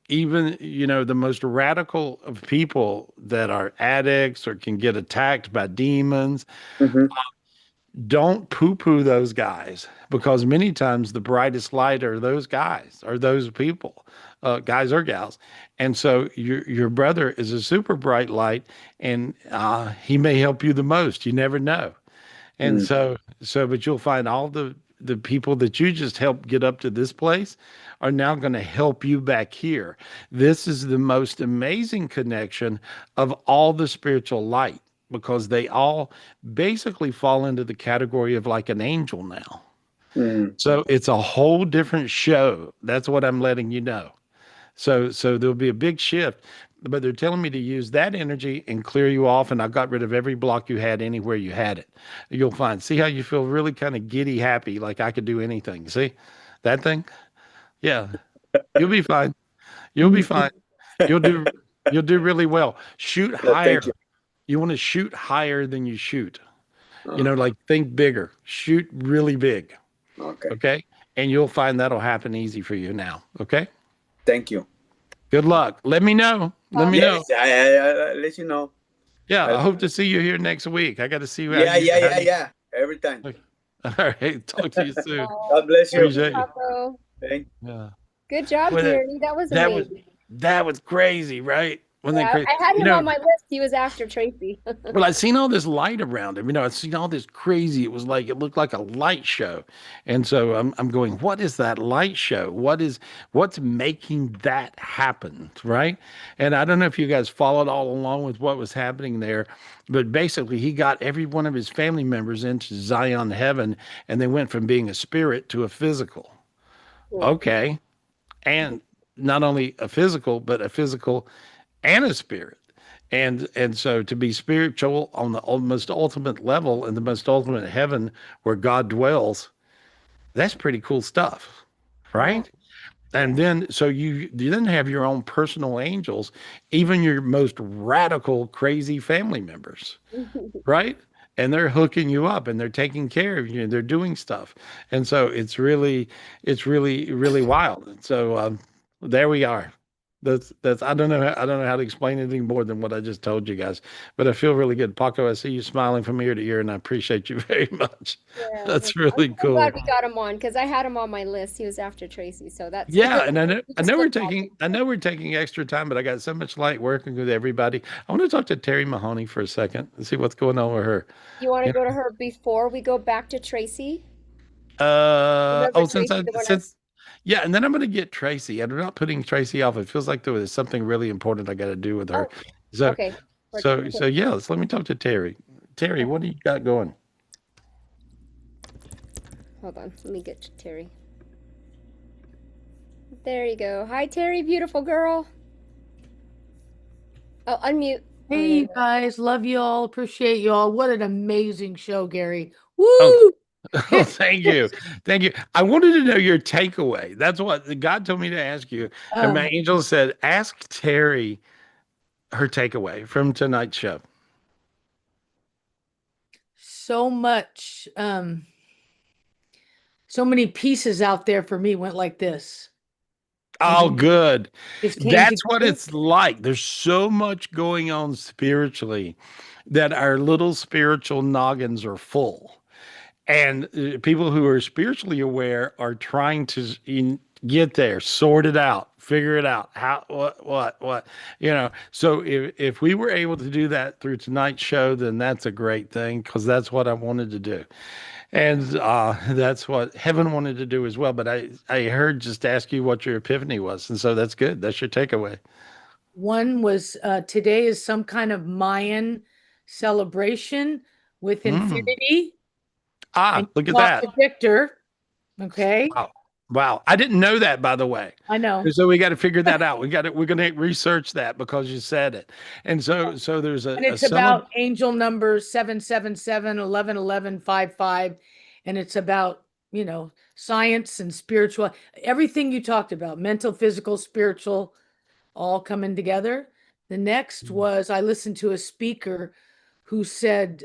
[SPEAKER 2] even, the most radical of people that are addicts or can get attacked by demons,
[SPEAKER 15] Mhm.
[SPEAKER 2] don't poo-poo those guys because many times the brightest light are those guys or those people, guys or gals. And so your brother is a super bright light, and he may help you the most. You never know. And
[SPEAKER 15] Mm.
[SPEAKER 2] but you'll find all the people that you just helped get up to this place are now going to help you back here. This is the most amazing connection of all the spiritual light. because they all basically fall into the category of like an angel now. So it's a whole different show. That's what I'm letting you know. So there'll be a big shift, but they're telling me to use that energy and clear you off. And I got rid of every block you had anywhere you had it. You'll find, see how you feel really kind of giddy, happy, like I could do anything. See that thing? Yeah, you'll be fine. You'll be fine. You'll do, you'll do really well. Shoot higher.
[SPEAKER 15] Thank you.
[SPEAKER 2] You want to shoot higher than you shoot. You
[SPEAKER 15] Oh,
[SPEAKER 2] know, like think bigger, shoot really big.
[SPEAKER 15] okay.
[SPEAKER 2] Okay. And you'll find that'll happen easy for you now. Okay.
[SPEAKER 15] Thank you.
[SPEAKER 2] Good luck. Let me know. Let me know.
[SPEAKER 15] Yes, I let you know.
[SPEAKER 2] Yeah, I hope to see you here next week. I got to see how
[SPEAKER 15] Yeah,
[SPEAKER 2] you.
[SPEAKER 15] yeah. Every time.
[SPEAKER 2] All right. Talk to you soon.
[SPEAKER 15] God bless you.
[SPEAKER 2] Appreciate you.
[SPEAKER 4] Paco.
[SPEAKER 15] Thank
[SPEAKER 2] Yeah.
[SPEAKER 4] Good job,
[SPEAKER 2] Well,
[SPEAKER 4] Gary. That was
[SPEAKER 2] that was
[SPEAKER 4] amazing.
[SPEAKER 2] that was crazy, right? Wasn't that
[SPEAKER 4] Yeah,
[SPEAKER 2] crazy?
[SPEAKER 4] I had
[SPEAKER 2] You
[SPEAKER 4] him
[SPEAKER 2] know,
[SPEAKER 4] on my list. He was after Tracy.
[SPEAKER 2] well, I seen all this light around him. You know, I seen all this crazy. It was like it looked like a light show, and so I'm going, what is that light show? What's making that happen, right? And I don't know if you guys followed all along with what was happening there, but basically he got every one of his family members into Zion heaven, and they went from being a spirit to a physical. Okay, and not only a physical, but a physical and a spirit. And so to be spiritual on the most ultimate level in the most ultimate heaven where God dwells, that's pretty cool stuff, right? And then so you then have your own personal angels, even your most radical crazy family members, right? And they're hooking you up and they're taking care of you and they're doing stuff. And so it's really, really wild. And so there we are. That's I don't know how to explain anything more than what I just told you guys, but I feel really good. Paco, I see you smiling from ear to ear and I appreciate you very much.
[SPEAKER 4] Yeah,
[SPEAKER 2] That's really
[SPEAKER 4] I'm
[SPEAKER 2] cool.
[SPEAKER 4] glad we got him on because I had him on my list. He was after Tracy, so that's
[SPEAKER 2] Yeah, and
[SPEAKER 4] we just flip-flopped.
[SPEAKER 2] I know we're taking extra time, but I got so much light working with everybody. I want to talk to Terry Mahoney for a second and see what's going on with her.
[SPEAKER 4] You want to
[SPEAKER 2] You
[SPEAKER 4] go to her before we go back to Tracy?
[SPEAKER 2] know,
[SPEAKER 4] Remember
[SPEAKER 2] since
[SPEAKER 4] Tracy, the one I
[SPEAKER 2] since yeah, and then I'm gonna get Tracy. I'm not putting Tracy off. It feels like there was something really important I got to do with her.
[SPEAKER 4] Oh,
[SPEAKER 2] So
[SPEAKER 4] okay.
[SPEAKER 2] so yeah, let me talk to Terry. Terry, what do you got going?
[SPEAKER 4] Hold on, let me get to Terry. There you go. Hi, Terry, beautiful girl. Oh, unmute.
[SPEAKER 16] Hey, you guys, love you all, appreciate you all. What an amazing show, Gary.
[SPEAKER 2] Oh,
[SPEAKER 16] Woo!
[SPEAKER 2] oh, thank you. Thank you. I wanted to know your takeaway. That's what God told me to ask you. And my angel said, ask Terry her takeaway from tonight's show.
[SPEAKER 16] So much, so many pieces out there for me went like this.
[SPEAKER 2] Oh, good.
[SPEAKER 16] Just came
[SPEAKER 2] That's what
[SPEAKER 16] together.
[SPEAKER 2] it's like. There's so much going on spiritually that our little spiritual noggins are full. And people who are spiritually aware are trying to get there, sort it out, figure it out. How, what, So if we were able to do that through tonight's show, then that's a great thing because that's what I wanted to do. And that's what heaven wanted to do as well. But I heard just ask you what your epiphany was. And so that's good. That's your takeaway.
[SPEAKER 16] One was today is some kind of Mayan celebration with infinity. And
[SPEAKER 2] Look at
[SPEAKER 16] talk
[SPEAKER 2] that.
[SPEAKER 16] to Victor. Okay.
[SPEAKER 2] Wow. I didn't know that, by the way.
[SPEAKER 16] I know.
[SPEAKER 2] So we got to figure that out. We're going to research that because you said it. And so there's
[SPEAKER 16] And it's about angel numbers 777, 11, 11, 55. And it's about, science and spiritual, everything you talked about, mental, physical, spiritual, all coming together. The next was I listened to a speaker who said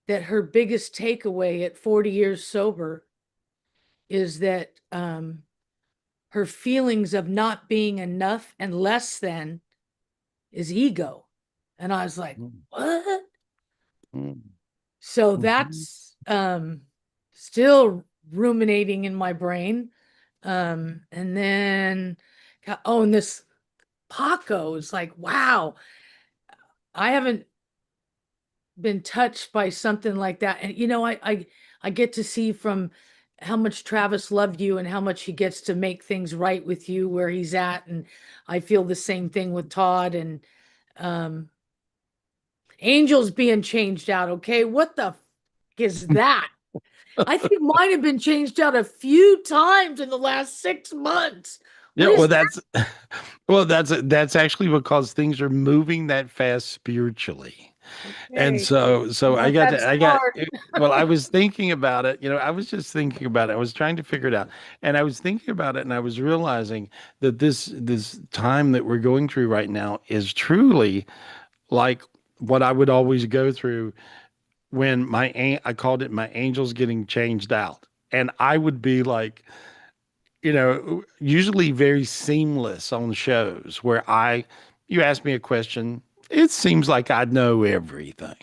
[SPEAKER 16] that her biggest takeaway at 40 years sober is that her feelings of not being enough and less than is ego. And I was like, what? So that's still ruminating in my brain. And then, and this Paco is like, wow, I haven't been touched by something like that. And I get to see from how much Travis loved you and how much he gets to make things right with you where he's at. And I feel the same thing with Todd. And angels being changed out. Okay, what the is that? I think mine have been changed out a few times in the last 6 months.
[SPEAKER 2] Yeah,
[SPEAKER 16] What
[SPEAKER 2] well,
[SPEAKER 16] is that?
[SPEAKER 2] that's actually because things are moving that fast spiritually. And
[SPEAKER 16] Okay,
[SPEAKER 2] so
[SPEAKER 16] don't
[SPEAKER 2] I
[SPEAKER 16] let
[SPEAKER 2] got
[SPEAKER 16] that
[SPEAKER 2] to, I got,
[SPEAKER 16] start.
[SPEAKER 2] well, I was thinking about it, I was just thinking about it. I was trying to figure it out. And I was thinking about it and I was realizing that this time that we're going through right now is truly like what I would always go through when I called it my angels getting changed out. And I would be like, usually very seamless on shows where you ask me a question, it seems like I know everything,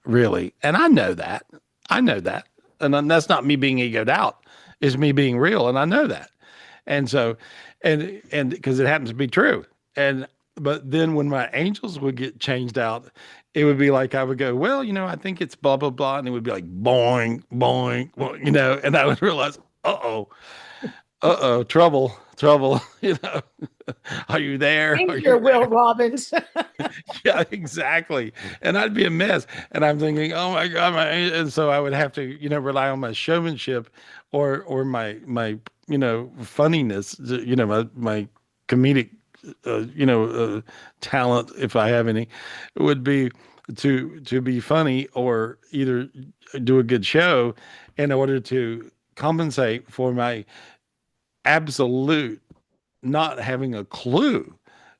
[SPEAKER 2] really. And I know that. I know that. And then that's not me being egoed out. It's me being real. And I know that. And so, and because it happens to be true. But then when my angels would get changed out, it would be like I would go, well, I think it's blah, blah, blah. And it would be like boing, boing, boing, and I would realize, trouble, trouble. Are you there? Are
[SPEAKER 16] Change
[SPEAKER 2] you
[SPEAKER 16] your Will Robbins.
[SPEAKER 2] yeah, exactly. And I'd be a mess. And I'm thinking, oh my God, and so I would have to, rely on my showmanship or my funniness, my comedic talent, if I have any, would be to be funny or either do a good show in order to compensate for my absolute not having a clue,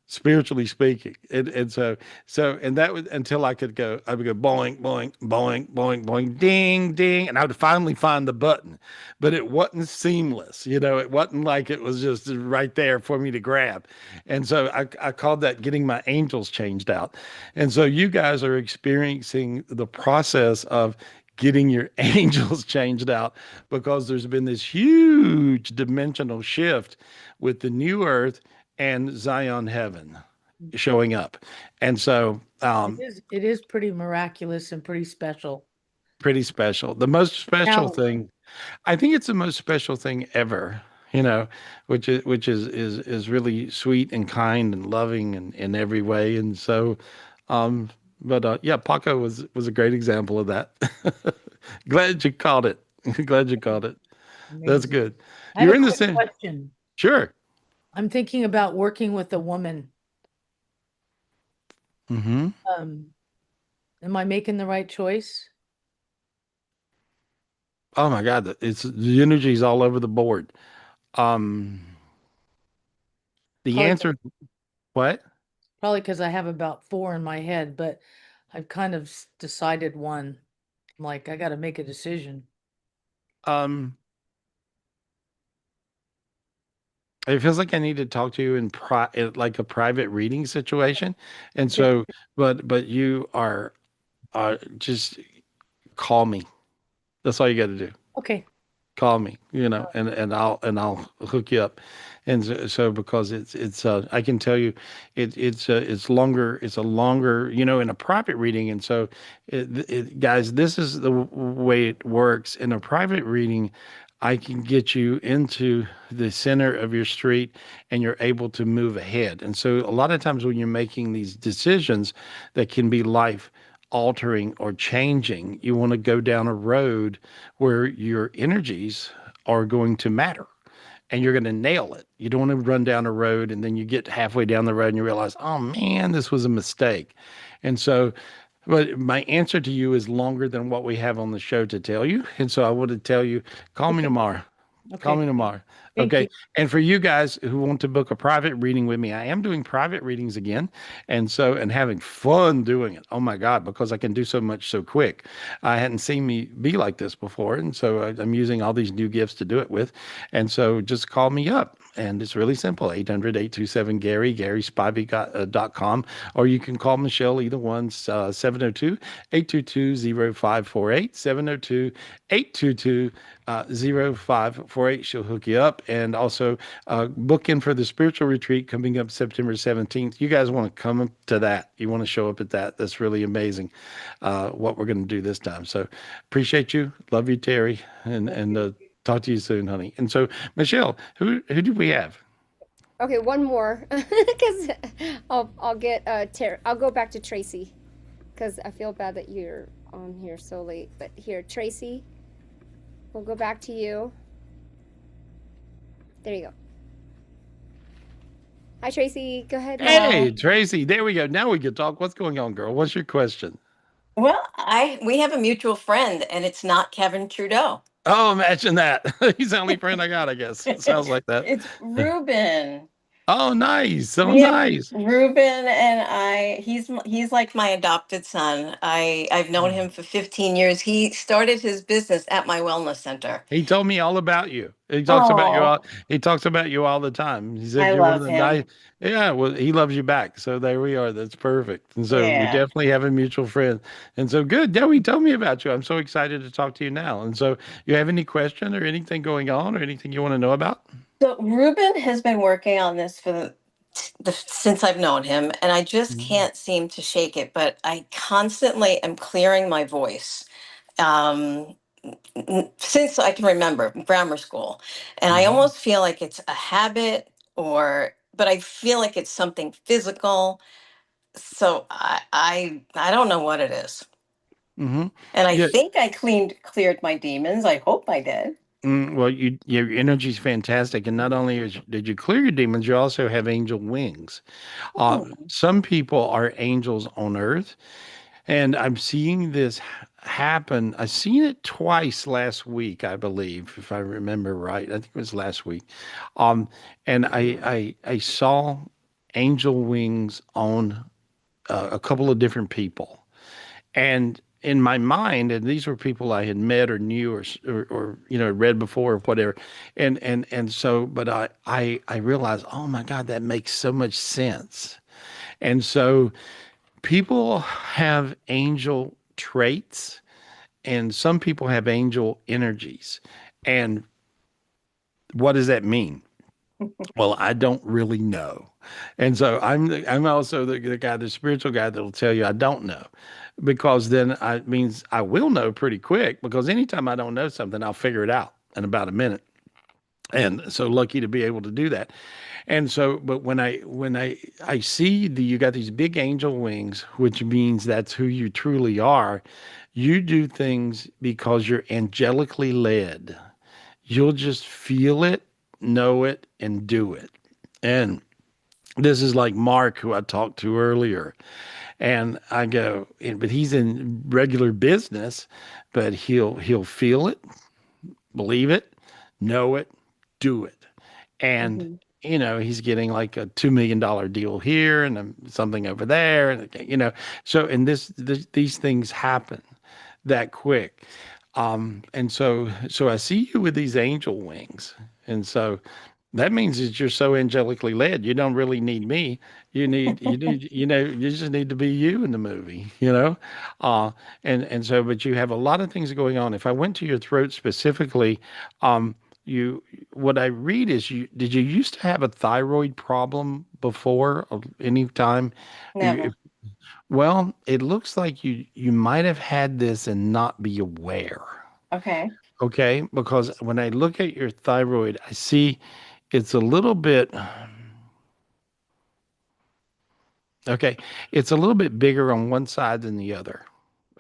[SPEAKER 2] spiritually speaking. And that was until I would go boing, boing, boing, boing, boing, ding, ding. And I would finally find the button, but it wasn't seamless. It wasn't like it was just right there for me to grab. And so I called that getting my angels changed out. And so you guys are experiencing the process of getting your angels changed out because there's been this huge dimensional shift with the new earth and Zion heaven showing up. And so
[SPEAKER 16] It is pretty miraculous and pretty special.
[SPEAKER 2] pretty special. The most special
[SPEAKER 16] Now,
[SPEAKER 2] thing, I think it's the most special thing ever, which is really sweet and kind and loving and in every way. And so yeah, Paco was a great example of that. Glad you caught it. Glad you caught it. That's
[SPEAKER 16] amazing.
[SPEAKER 2] good.
[SPEAKER 16] I have
[SPEAKER 2] You're
[SPEAKER 16] a
[SPEAKER 2] in the
[SPEAKER 16] quick
[SPEAKER 2] same.
[SPEAKER 16] question.
[SPEAKER 2] Sure.
[SPEAKER 16] I'm thinking about working with a woman.
[SPEAKER 2] Mm-hmm.
[SPEAKER 16] Am I making the right choice?
[SPEAKER 2] Oh my God, it's the energy's all over the board. Um, the
[SPEAKER 16] Probably,
[SPEAKER 2] answer, what?
[SPEAKER 16] probably because I have about four in my head, but I've kind of decided one. I'm like, I got to make a decision.
[SPEAKER 2] Um, it feels like I need to talk to you like a private reading situation, and
[SPEAKER 16] Okay.
[SPEAKER 2] so, but you are just call me. That's all you got to do.
[SPEAKER 16] Okay.
[SPEAKER 2] Call me, and I'll hook you up. And so because I can tell you it's longer, it's a longer, in a private reading. And so guys, this is the way it works in a private reading. I can get you into the center of your street and you're able to move ahead. And so a lot of times when you're making these decisions that can be life altering or changing, you want to go down a road where your energies are going to matter and you're going to nail it. You don't want to run down a road and then you get halfway down the road and you realize, oh man, this was a mistake. And so, but my answer to you is longer than what we have on the show to tell you. And so I want to tell you, call me
[SPEAKER 16] Okay.
[SPEAKER 2] tomorrow. Call
[SPEAKER 16] Okay.
[SPEAKER 2] me tomorrow.
[SPEAKER 16] Thank
[SPEAKER 2] Okay.
[SPEAKER 16] you.
[SPEAKER 2] And for you guys who want to book a private reading with me, I am doing private readings again. And having fun doing it. Oh my God, because I can do so much so quick. I hadn't seen me be like this before. And so I'm using all these new gifts to do it with. And so just call me up. And it's really simple, 800-827-GARY, GarySpivey.com, or you can call Michelle, either one, 702-822-0548, 702-822-0548. She'll hook you up. And also book in for the spiritual retreat coming up September 17th. You guys want to come to that. You want to show up at that. That's really amazing what we're going to do this time. So appreciate you. Love you, Terry. And talk to you soon, honey. And so, Michelle, who do we have?
[SPEAKER 4] Okay, one more, because I'll get I'll go back to Tracy, because I feel bad that you're on here so late. But here, Tracy, we'll go back to you. There you go. Hi, Tracy. Go ahead.
[SPEAKER 2] Hey, Tracy, there we go. Now we can talk. What's going on, girl? What's your question?
[SPEAKER 17] Well, we have a mutual friend, and it's not Kevin Trudeau.
[SPEAKER 2] Oh, imagine that. He's the only friend I got, I guess. It sounds like that.
[SPEAKER 17] It's Ruben.
[SPEAKER 2] Oh, nice. So
[SPEAKER 17] We have
[SPEAKER 2] nice.
[SPEAKER 17] Ruben and I. He's like my adopted son. I've known him for 15 years. He started his business at my wellness center.
[SPEAKER 2] He told me all about you. He talks about you
[SPEAKER 17] Oh,
[SPEAKER 2] all. He talks about you all the time. He said
[SPEAKER 17] I
[SPEAKER 2] you're one of
[SPEAKER 17] love
[SPEAKER 2] the
[SPEAKER 17] him.
[SPEAKER 2] nice. Yeah, well, he loves you back. So there we are. That's perfect. And so we
[SPEAKER 17] Yeah.
[SPEAKER 2] definitely have a mutual friend. And so good. Yeah, he told me about you. I'm so excited to talk to you now. And so, you have any question or anything going on or anything you want to know about?
[SPEAKER 17] So Ruben has been working on this for since I've known him, and I just
[SPEAKER 2] Mhm.
[SPEAKER 17] can't seem to shake it. But I constantly am clearing my voice. Um, since I can remember grammar school. And I
[SPEAKER 2] Mhm.
[SPEAKER 17] almost feel like it's a habit but I feel like it's something physical. So I don't know what it is.
[SPEAKER 2] Mhm.
[SPEAKER 17] And I
[SPEAKER 2] Yeah.
[SPEAKER 17] think I cleared my demons. I hope I did.
[SPEAKER 2] Well, your energy's fantastic, and not only did you clear your demons, you also have angel wings.
[SPEAKER 17] Oh,
[SPEAKER 2] Some people are angels on earth, and I'm seeing this happen. I seen it twice last week, I believe, if I remember right. I think it was last week. Um, and I saw angel wings on a couple of different people. And in my mind, and these were people I had met or knew or read before or whatever, and so, but I realized, oh my God, that makes so much sense. And so people have angel traits, and some people have angel energies. And what does that mean? Well, I don't really know. And so I'm also the guy, the spiritual guy that'll tell you I don't know. Because then I means I will know pretty quick, because anytime I don't know something, I'll figure it out in about a minute. And so lucky to be able to do that. And so, but when I see you got these big angel wings, which means that's who you truly are. You do things because you're angelically led. You'll just feel it, know it, and do it. And this is like Mark, who I talked to earlier. And I go, but he's in regular business, but he'll feel it, believe it, know it, do it. And
[SPEAKER 17] mhm.
[SPEAKER 2] he's getting like a $2 million deal here and something over there, and so and these things happen that quick. And so I see you with these angel wings. And so that means that you're so angelically led. You don't really need me. You just need to be you in the movie. Uh, and so, but you have a lot of things going on. If I went to your throat specifically, um, you, what I read is did you used to have a thyroid problem before of any time? You,
[SPEAKER 17] Never.
[SPEAKER 2] well, it looks like you might have had this and not be aware.
[SPEAKER 17] Okay.
[SPEAKER 2] Okay, because when I look at your thyroid, I see it's a little bit okay, it's a little bit bigger on one side than the other.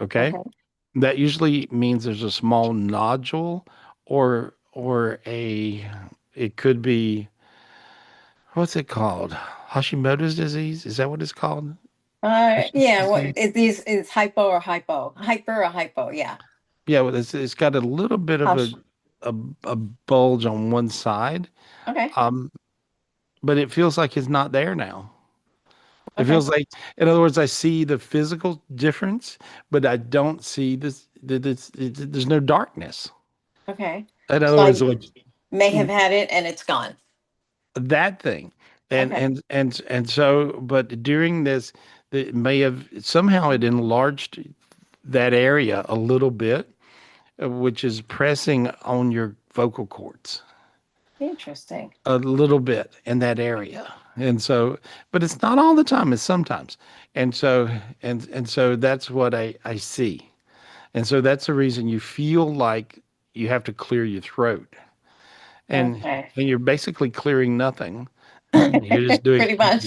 [SPEAKER 2] Okay?
[SPEAKER 17] Okay.
[SPEAKER 2] That usually means there's a small nodule or it could be what's it called? Hashimoto's disease? Is that what it's called?
[SPEAKER 17] Yeah.
[SPEAKER 2] Hashimoto's disease?
[SPEAKER 17] Is hyper or hypo? Yeah.
[SPEAKER 2] Yeah, well, it's got a little bit of
[SPEAKER 17] Hush.
[SPEAKER 2] a a bulge on one side.
[SPEAKER 17] Okay.
[SPEAKER 2] Um, but it feels like it's not there now. It
[SPEAKER 17] Okay.
[SPEAKER 2] feels like, in other words, I see the physical difference, but I don't see there's no darkness.
[SPEAKER 17] Okay.
[SPEAKER 2] In
[SPEAKER 17] So
[SPEAKER 2] other
[SPEAKER 17] I
[SPEAKER 2] words, like
[SPEAKER 17] may have had it and it's gone.
[SPEAKER 2] that thing, and
[SPEAKER 17] Okay.
[SPEAKER 2] and and and so, but during this, it may have somehow it enlarged that area a little bit, which is pressing on your vocal cords
[SPEAKER 17] Interesting.
[SPEAKER 2] a little bit in that area. And so, but it's not all the time, it's sometimes. And so, and so that's what I see. And so that's the reason you feel like you have to clear your throat. And
[SPEAKER 17] Okay.
[SPEAKER 2] and you're basically clearing nothing. You're just doing,
[SPEAKER 17] Pretty much.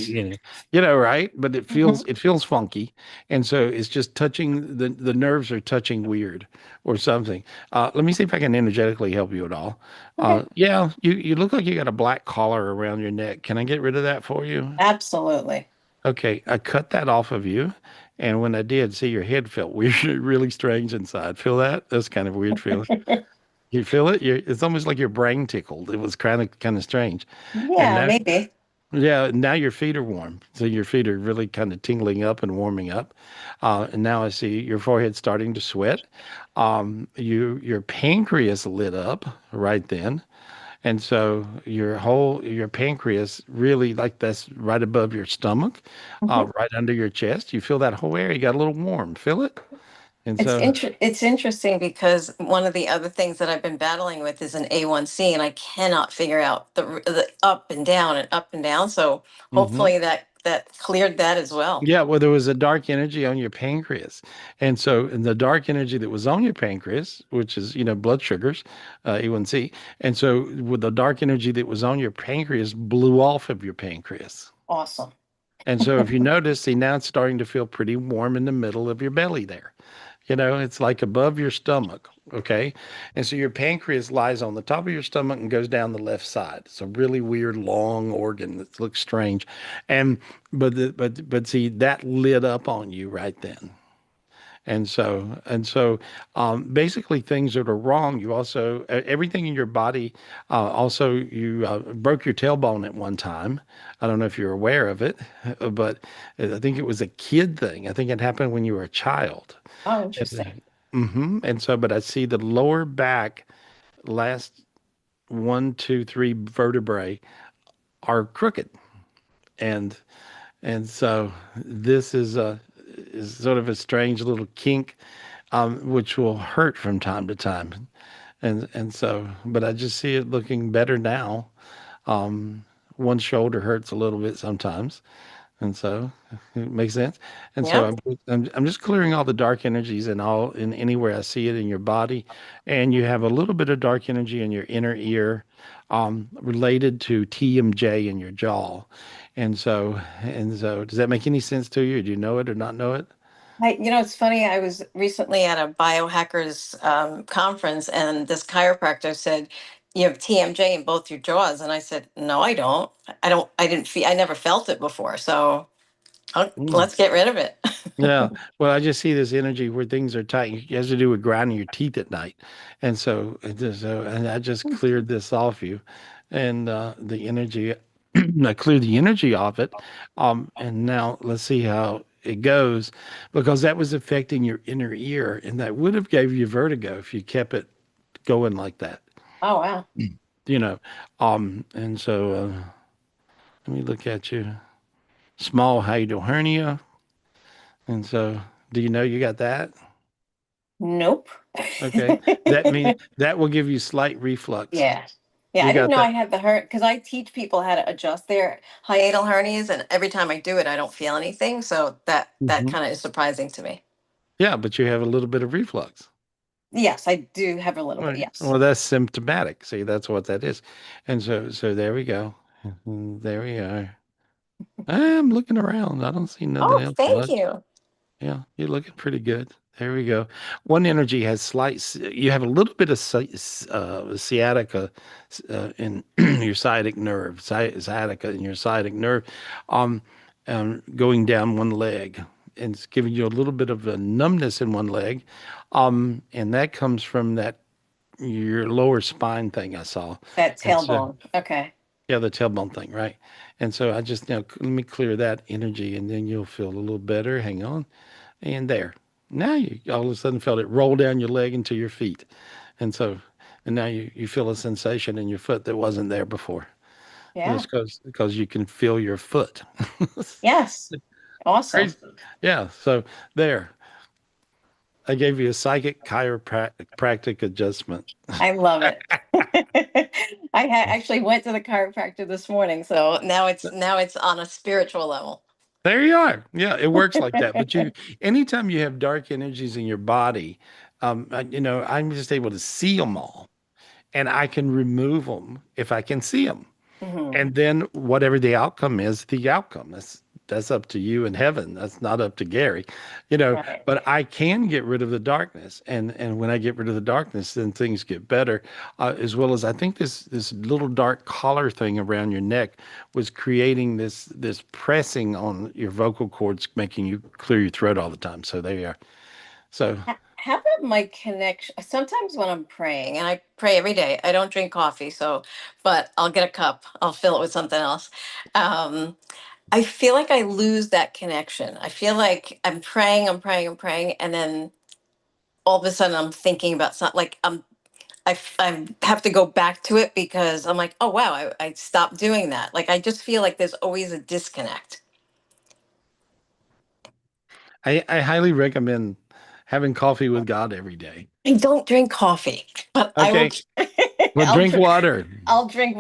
[SPEAKER 2] right? But it
[SPEAKER 17] Mhm.
[SPEAKER 2] feels funky, and so it's just touching the nerves are touching weird or something. Let me see if I can energetically help you at all.
[SPEAKER 17] Okay.
[SPEAKER 2] Yeah, you look like you got a black collar around your neck. Can I get rid of that for you?
[SPEAKER 17] Absolutely.
[SPEAKER 2] Okay, I cut that off of you, and when I did, see your head felt weird, really strange inside. Feel that? That's kind of weird feeling. You feel it? It's almost like your brain tickled. It was kind of strange. And
[SPEAKER 17] Yeah,
[SPEAKER 2] now,
[SPEAKER 17] maybe.
[SPEAKER 2] yeah, now your feet are warm. So your feet are really kind of tingling up and warming up. And now I see your forehead starting to sweat. Your pancreas lit up right then. And so your pancreas really like that's right above your stomach,
[SPEAKER 17] Mhm.
[SPEAKER 2] right under your chest. You feel that whole area got a little warm. Feel it? And so,
[SPEAKER 17] It's interesting because one of the other things that I've been battling with is an A1C, and I cannot figure out the up and down and up and down. So
[SPEAKER 2] mhm.
[SPEAKER 17] hopefully that cleared that as well.
[SPEAKER 2] Yeah, well, there was a dark energy on your pancreas. And the dark energy that was on your pancreas, which is, blood sugars, A1C. And so with the dark energy that was on your pancreas blew off of your pancreas.
[SPEAKER 17] Awesome.
[SPEAKER 2] And so if you notice, see, now it's starting to feel pretty warm in the middle of your belly there. It's like above your stomach. Okay. And so your pancreas lies on the top of your stomach and goes down the left side. It's a really weird long organ that looks strange. And but see, that lit up on you right then. And so basically things that are wrong, you also everything in your body, also you broke your tailbone at one time. I don't know if you're aware of it, but I think it was a kid thing. I think it happened when you were a child.
[SPEAKER 17] Oh, interesting.
[SPEAKER 2] And so, but I see the lower back last one, two, three vertebrae are crooked. And so this is sort of a strange little kink, which will hurt from time to time. But I just see it looking better now. One shoulder hurts a little bit sometimes. And so it makes sense. And so
[SPEAKER 17] Yep.
[SPEAKER 2] I'm just clearing all the dark energies and all in anywhere I see it in your body. And you have a little bit of dark energy in your inner ear, related to TMJ in your jaw. And so does that make any sense to you? Do you know it or not know it?
[SPEAKER 17] It's funny. I was recently at a biohackers conference, and this chiropractor said, "You have TMJ in both your jaws," and I said, "No, I don't. I don't. I didn't feel. I never felt it before. So
[SPEAKER 2] Mm.
[SPEAKER 17] let's get rid of it."
[SPEAKER 2] Yeah. Well, I just see this energy where things are tight. It has to do with grinding your teeth at night. And I just cleared this off you. And the energy, I cleared the energy off it. And now let's see how it goes, because that was affecting your inner ear, and that would have gave you vertigo if you kept it going like that.
[SPEAKER 17] Oh wow.
[SPEAKER 2] You know. And so let me look at you. Small hiatal hernia. And so do you know you got that?
[SPEAKER 17] Nope.
[SPEAKER 2] Okay. That means that will give you slight reflux.
[SPEAKER 17] Yeah. Yeah,
[SPEAKER 2] You
[SPEAKER 17] I didn't
[SPEAKER 2] got
[SPEAKER 17] know I
[SPEAKER 2] that.
[SPEAKER 17] had the hurt because I teach people how to adjust their hiatal hernias, and every time I do it, I don't feel anything. So that
[SPEAKER 2] Mhm.
[SPEAKER 17] kind of is surprising to me.
[SPEAKER 2] Yeah, but you have a little bit of reflux.
[SPEAKER 17] Yes, I do have a little bit.
[SPEAKER 2] Right.
[SPEAKER 17] Yes.
[SPEAKER 2] Well, that's symptomatic. See, that's what that is. And so there we go. There we are. I'm looking around. I don't see nothing
[SPEAKER 17] Oh,
[SPEAKER 2] else
[SPEAKER 17] thank
[SPEAKER 2] much.
[SPEAKER 17] you.
[SPEAKER 2] Yeah, you're looking pretty good. There we go. One energy has you have a little bit of sciatica in your sciatic nerve, sciatica in your sciatic nerve, um, going down one leg. And it's giving you a little bit of a numbness in one leg. And that comes from your lower spine thing I saw.
[SPEAKER 17] That
[SPEAKER 2] And so,
[SPEAKER 17] tailbone. Okay.
[SPEAKER 2] yeah, the tailbone thing, right? And so I just, let me clear that energy, and then you'll feel a little better. Hang on. And there. Now you all of a sudden felt it roll down your leg into your feet. And so, and now you feel a sensation in your foot that wasn't there before.
[SPEAKER 17] Yeah.
[SPEAKER 2] Just because you can feel your foot.
[SPEAKER 17] Yes. Awesome.
[SPEAKER 2] Crazy. Yeah. So there. I gave you a psychic chiropractic adjustment.
[SPEAKER 17] I love it. Actually went to the chiropractor this morning, so now it's on a spiritual level.
[SPEAKER 2] There you are. Yeah, it works like that. But anytime you have dark energies in your body, I'm just able to see them all, and I can remove them if I can see them. And then whatever the outcome is, the outcome. That's up to you in heaven. That's not up to Gary,
[SPEAKER 17] Right.
[SPEAKER 2] but I can get rid of the darkness. And when I get rid of the darkness, then things get better. As well as I think this little dark collar thing around your neck was creating this pressing on your vocal cords, making you clear your throat all the time. So there you are. So
[SPEAKER 17] How about my connection? Sometimes when I'm praying, and I pray every day, I don't drink coffee, but I'll get a cup, I'll fill it with something else. I feel like I lose that connection. I feel like I'm praying, and then all of a sudden I'm thinking about something like I have to go back to it because I'm like, oh wow, I stopped doing that. Like I just feel like there's always a disconnect.
[SPEAKER 2] I highly recommend having coffee with God every day.
[SPEAKER 17] I don't drink coffee, but I will.
[SPEAKER 2] Okay. Well,
[SPEAKER 17] I'll
[SPEAKER 2] drink
[SPEAKER 17] drink.
[SPEAKER 2] water.
[SPEAKER 17] I'll drink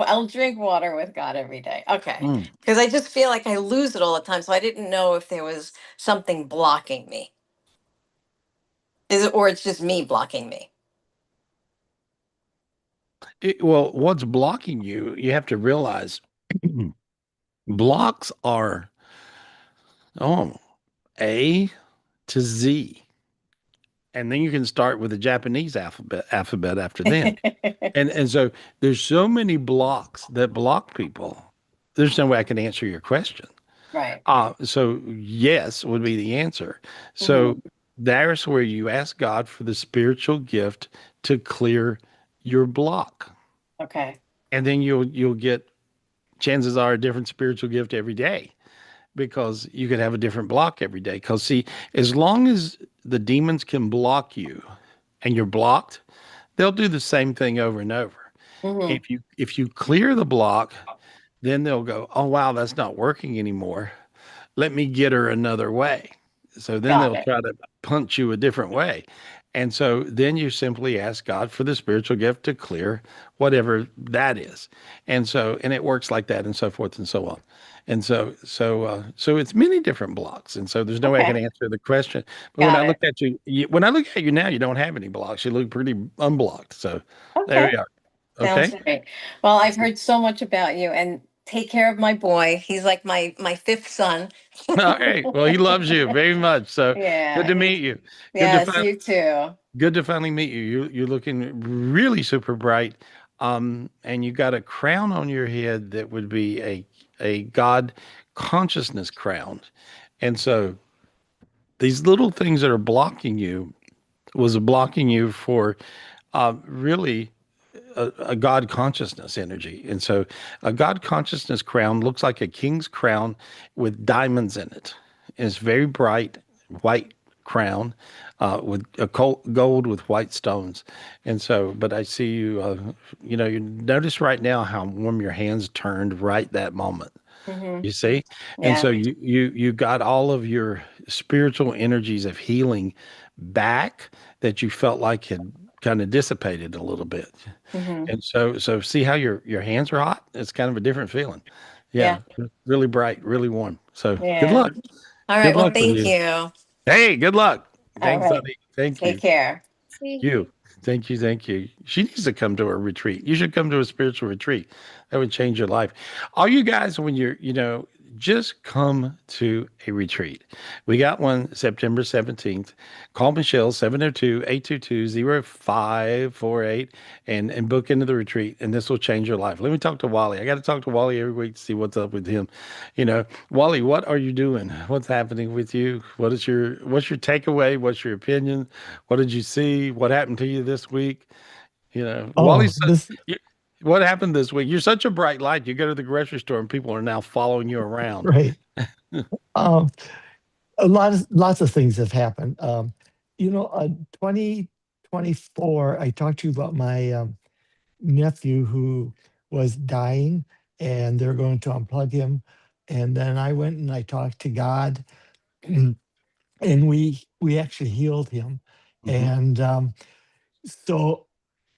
[SPEAKER 17] water with God every day. Okay,
[SPEAKER 2] Mm.
[SPEAKER 17] because I just feel like I lose it all the time. So I didn't know if there was something blocking me. Is it, or it's just me blocking me?
[SPEAKER 2] Well, what's blocking you, you have to realize blocks are A to Z. And then you can start with the Japanese alphabet after then. And so there's so many blocks that block people. There's no way I can answer your question.
[SPEAKER 17] Right.
[SPEAKER 2] So yes would be the answer. So there's where you ask God for the spiritual gift to clear your block.
[SPEAKER 17] Okay.
[SPEAKER 2] And then you'll get, chances are, a different spiritual gift every day, because you could have a different block every day. Because see, as long as the demons can block you and you're blocked, they'll do the same thing over and over. If you clear the block, then they'll go, oh wow, that's not working anymore. Let me get her another way. So then
[SPEAKER 17] Got
[SPEAKER 2] they'll
[SPEAKER 17] it.
[SPEAKER 2] try to punch you a different way. And so then you simply ask God for the spiritual gift to clear whatever that is. And it works like that, and so forth and so on. And so it's many different blocks. And so there's no way I can
[SPEAKER 17] Okay.
[SPEAKER 2] answer the question. But when I
[SPEAKER 17] Got
[SPEAKER 2] look
[SPEAKER 17] it.
[SPEAKER 2] at when I look at you now, you don't have any blocks. You look pretty unblocked. So there
[SPEAKER 17] Okay.
[SPEAKER 2] we are.
[SPEAKER 17] Sounds
[SPEAKER 2] Okay.
[SPEAKER 17] great. Well, I've heard so much about you, and take care of my boy. He's like my fifth son.
[SPEAKER 2] All right. Well, he loves you very much. So good
[SPEAKER 17] Yeah.
[SPEAKER 2] to meet you. Good to
[SPEAKER 17] Yes, you too.
[SPEAKER 2] Good to finally meet you. You're looking really super bright. And you got a crown on your head that would be a God consciousness crown. And so these little things that are blocking you was blocking you for really a God consciousness energy. And so a God consciousness crown looks like a king's crown with diamonds in it. And it's very bright white crown with a gold with white stones. And so, but I see you, you notice right now how warm your hands turned right that moment. You see? And
[SPEAKER 17] Yeah.
[SPEAKER 2] so you got all of your spiritual energies of healing back that you felt like had kind of dissipated a little bit. And so see how your hands are hot? It's kind of a different feeling.
[SPEAKER 17] Yeah.
[SPEAKER 2] Yeah, really bright, really warm. So good
[SPEAKER 17] Yeah.
[SPEAKER 2] luck.
[SPEAKER 17] All right.
[SPEAKER 2] Good
[SPEAKER 17] Well,
[SPEAKER 2] luck with
[SPEAKER 17] thank
[SPEAKER 2] you.
[SPEAKER 17] you.
[SPEAKER 2] Hey, good luck.
[SPEAKER 17] All
[SPEAKER 2] Thanks,
[SPEAKER 17] right.
[SPEAKER 2] honey. Thank
[SPEAKER 17] Take
[SPEAKER 2] you.
[SPEAKER 17] care.
[SPEAKER 4] See?
[SPEAKER 2] You. Thank you. Thank you. She needs to come to a retreat. You should come to a spiritual retreat. That would change your life. All you guys, when you're, just come to a retreat. We got one September 17th. Call Michelle 702-822-0548 and book into the retreat, and this will change your life. Let me talk to Wally. I got to talk to Wally every week to see what's up with him. Wally, what are you doing? What's happening with you? What's your takeaway? What's your opinion? What did you see? What happened to you this week?
[SPEAKER 18] Oh,
[SPEAKER 2] Wally's
[SPEAKER 18] this
[SPEAKER 2] what happened this week? You're such a bright light. You go to the grocery store and people are now following you around.
[SPEAKER 18] right. Um, lots of things have happened. 2024, I talked to you about my nephew who was dying, and they're going to unplug him. And then I went and I talked to God, and we actually healed him.
[SPEAKER 2] Mhm.
[SPEAKER 18] And so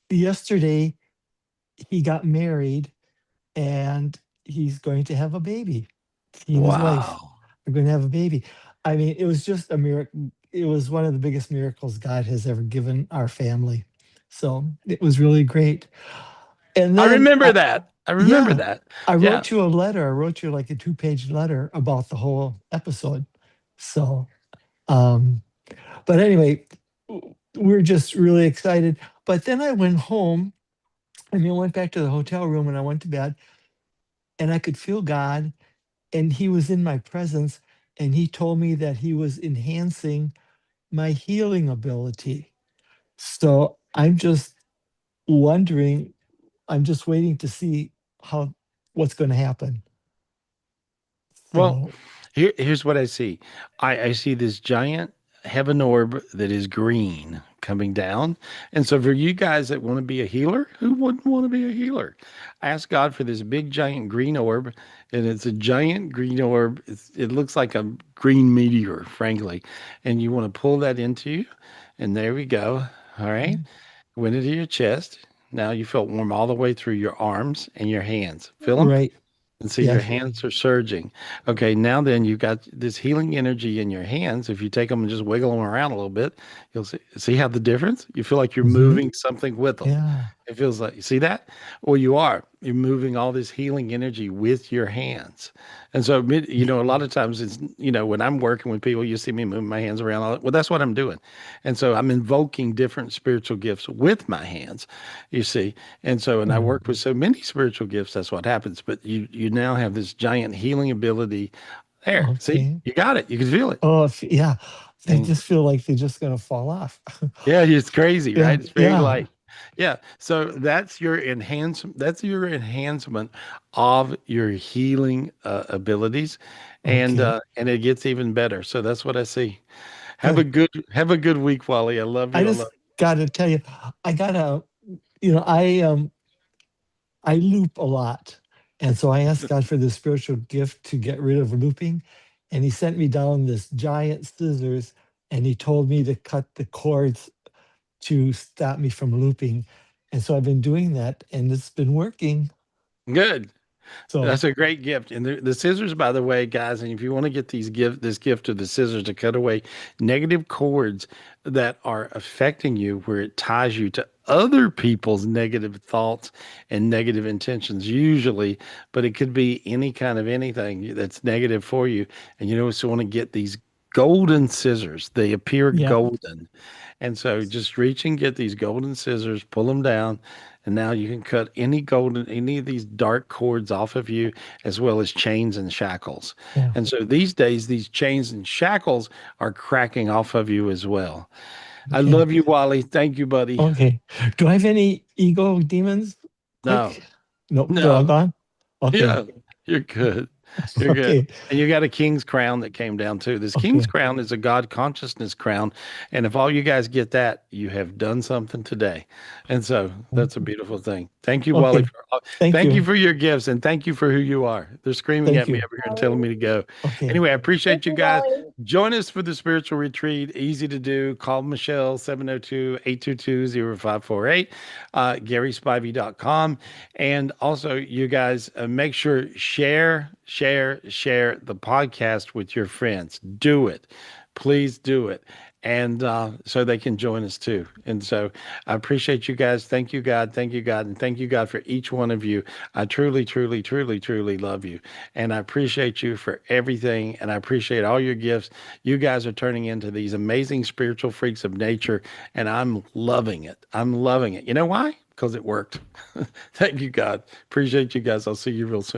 [SPEAKER 18] yesterday he got married, and he's going to have a baby. He and his wife
[SPEAKER 2] Wow.
[SPEAKER 18] are going to have a baby. I mean, it was just a miracle. It was one of the biggest miracles God has ever given our family. So it was really great. And
[SPEAKER 2] I
[SPEAKER 18] then
[SPEAKER 2] remember that. I remember
[SPEAKER 18] yeah,
[SPEAKER 2] that.
[SPEAKER 18] I
[SPEAKER 2] Yeah.
[SPEAKER 18] wrote you a letter. I wrote you like a 2-page letter about the whole episode. So, um, but anyway, we're just really excited. But then I went home and I went back to the hotel room and I went to bed and I could feel God and he was in my presence and he told me that he was enhancing my healing ability. So I'm just wondering, I'm just waiting to see how what's going to happen.
[SPEAKER 2] Well,
[SPEAKER 18] So
[SPEAKER 2] here's what I see. I see this giant heaven orb that is green coming down. And so for you guys that want to be a healer, who wouldn't want to be a healer? Ask God for this big giant green orb. And it's a giant green orb. It looks like a green meteor, frankly. And you want to pull that into you. And there we go. All right. Went into your chest. Now you felt warm all the way through your arms and your hands. Feel them?
[SPEAKER 18] right,
[SPEAKER 2] And see your
[SPEAKER 18] yes,
[SPEAKER 2] hands are surging. Okay, now then you've got this healing energy in your hands. If you take them and just wiggle them around a little bit, you'll see how the difference? You feel like you're
[SPEAKER 18] hmm
[SPEAKER 2] moving something with them.
[SPEAKER 18] yeah,
[SPEAKER 2] It feels like, you see that? Well, you are. You're moving all this healing energy with your hands. And so, a lot of times it's, when I'm working with people, you see me moving my hands around. Well, that's what I'm doing. And so I'm invoking different spiritual gifts with my hands, you see. And so, and I
[SPEAKER 18] mm,
[SPEAKER 2] work with so many spiritual gifts, that's what happens. But you now have this giant healing ability there. See,
[SPEAKER 18] okay.
[SPEAKER 2] you got it. You can feel it.
[SPEAKER 18] Oh, yeah, they
[SPEAKER 2] And
[SPEAKER 18] just feel like they're just going to fall off.
[SPEAKER 2] yeah, it's crazy,
[SPEAKER 18] Yeah,
[SPEAKER 2] right? It's very
[SPEAKER 18] yeah,
[SPEAKER 2] light. Yeah. So that's your enhancement. That's your enhancement of your healing abilities,
[SPEAKER 18] okay,
[SPEAKER 2] and it gets even better. So that's what I see.
[SPEAKER 18] good.
[SPEAKER 2] Have a good week, Wally. I love
[SPEAKER 18] I
[SPEAKER 2] you. I
[SPEAKER 18] just
[SPEAKER 2] love
[SPEAKER 18] got to tell you, I gotta, I loop a lot. And so I asked God for the spiritual gift to get rid of looping. And he sent me down this giant scissors and he told me to cut the cords to stop me from looping. And so I've been doing that and it's been working.
[SPEAKER 2] you. Good.
[SPEAKER 18] So,
[SPEAKER 2] That's a great gift. And the scissors, by the way, guys, and if you want to get this gift of the scissors to cut away negative cords that are affecting you, where it ties you to other people's negative thoughts and negative intentions, usually, but it could be any kind of anything that's negative for you. And so want to get these golden scissors. They appear
[SPEAKER 18] yeah,
[SPEAKER 2] golden. And so just reach and get these golden scissors, pull them down, and now you can cut any of these dark cords off of you, as well as chains and shackles.
[SPEAKER 18] yeah.
[SPEAKER 2] And so these days, these chains and shackles are cracking off of you as well. I
[SPEAKER 18] Okay.
[SPEAKER 2] love you, Wally. Thank you, buddy.
[SPEAKER 18] Okay. Do I have any ego demons?
[SPEAKER 2] No,
[SPEAKER 18] Quick. Nope. They're all
[SPEAKER 2] no.
[SPEAKER 18] gone. Okay.
[SPEAKER 2] Yeah, you're good. You're good.
[SPEAKER 18] Okay.
[SPEAKER 2] And you got a king's crown that came down too. This king's
[SPEAKER 18] Okay.
[SPEAKER 2] crown is a God consciousness crown. And if all you guys get that, you have done something today. And so that's a beautiful thing. Thank you, Wally.
[SPEAKER 18] Okay. Thank
[SPEAKER 2] Thank you
[SPEAKER 18] you.
[SPEAKER 2] for your gifts and thank you for who you are. They're screaming
[SPEAKER 18] Thank
[SPEAKER 2] at me
[SPEAKER 18] you.
[SPEAKER 2] over here and telling me to go.
[SPEAKER 18] Okay.
[SPEAKER 2] Anyway, I
[SPEAKER 4] Thank
[SPEAKER 2] appreciate you
[SPEAKER 4] you,
[SPEAKER 2] guys.
[SPEAKER 4] Wally.
[SPEAKER 2] Join us for the spiritual retreat. Easy to do. Call Michelle 702-822-0548, GarySpivey.com. And also, you guys, make sure share the podcast with your friends. Do it. Please do it. And so they can join us too. And so I appreciate you guys. Thank you, God. Thank you, God. And thank you, God, for each one of you. I truly, truly, truly, truly love you. And I appreciate you for everything. And I appreciate all your gifts. You guys are turning into these amazing spiritual freaks of nature. And I'm loving it. I'm loving it. You know why? Because it worked. Thank you, God. Appreciate you guys. I'll see you real soon.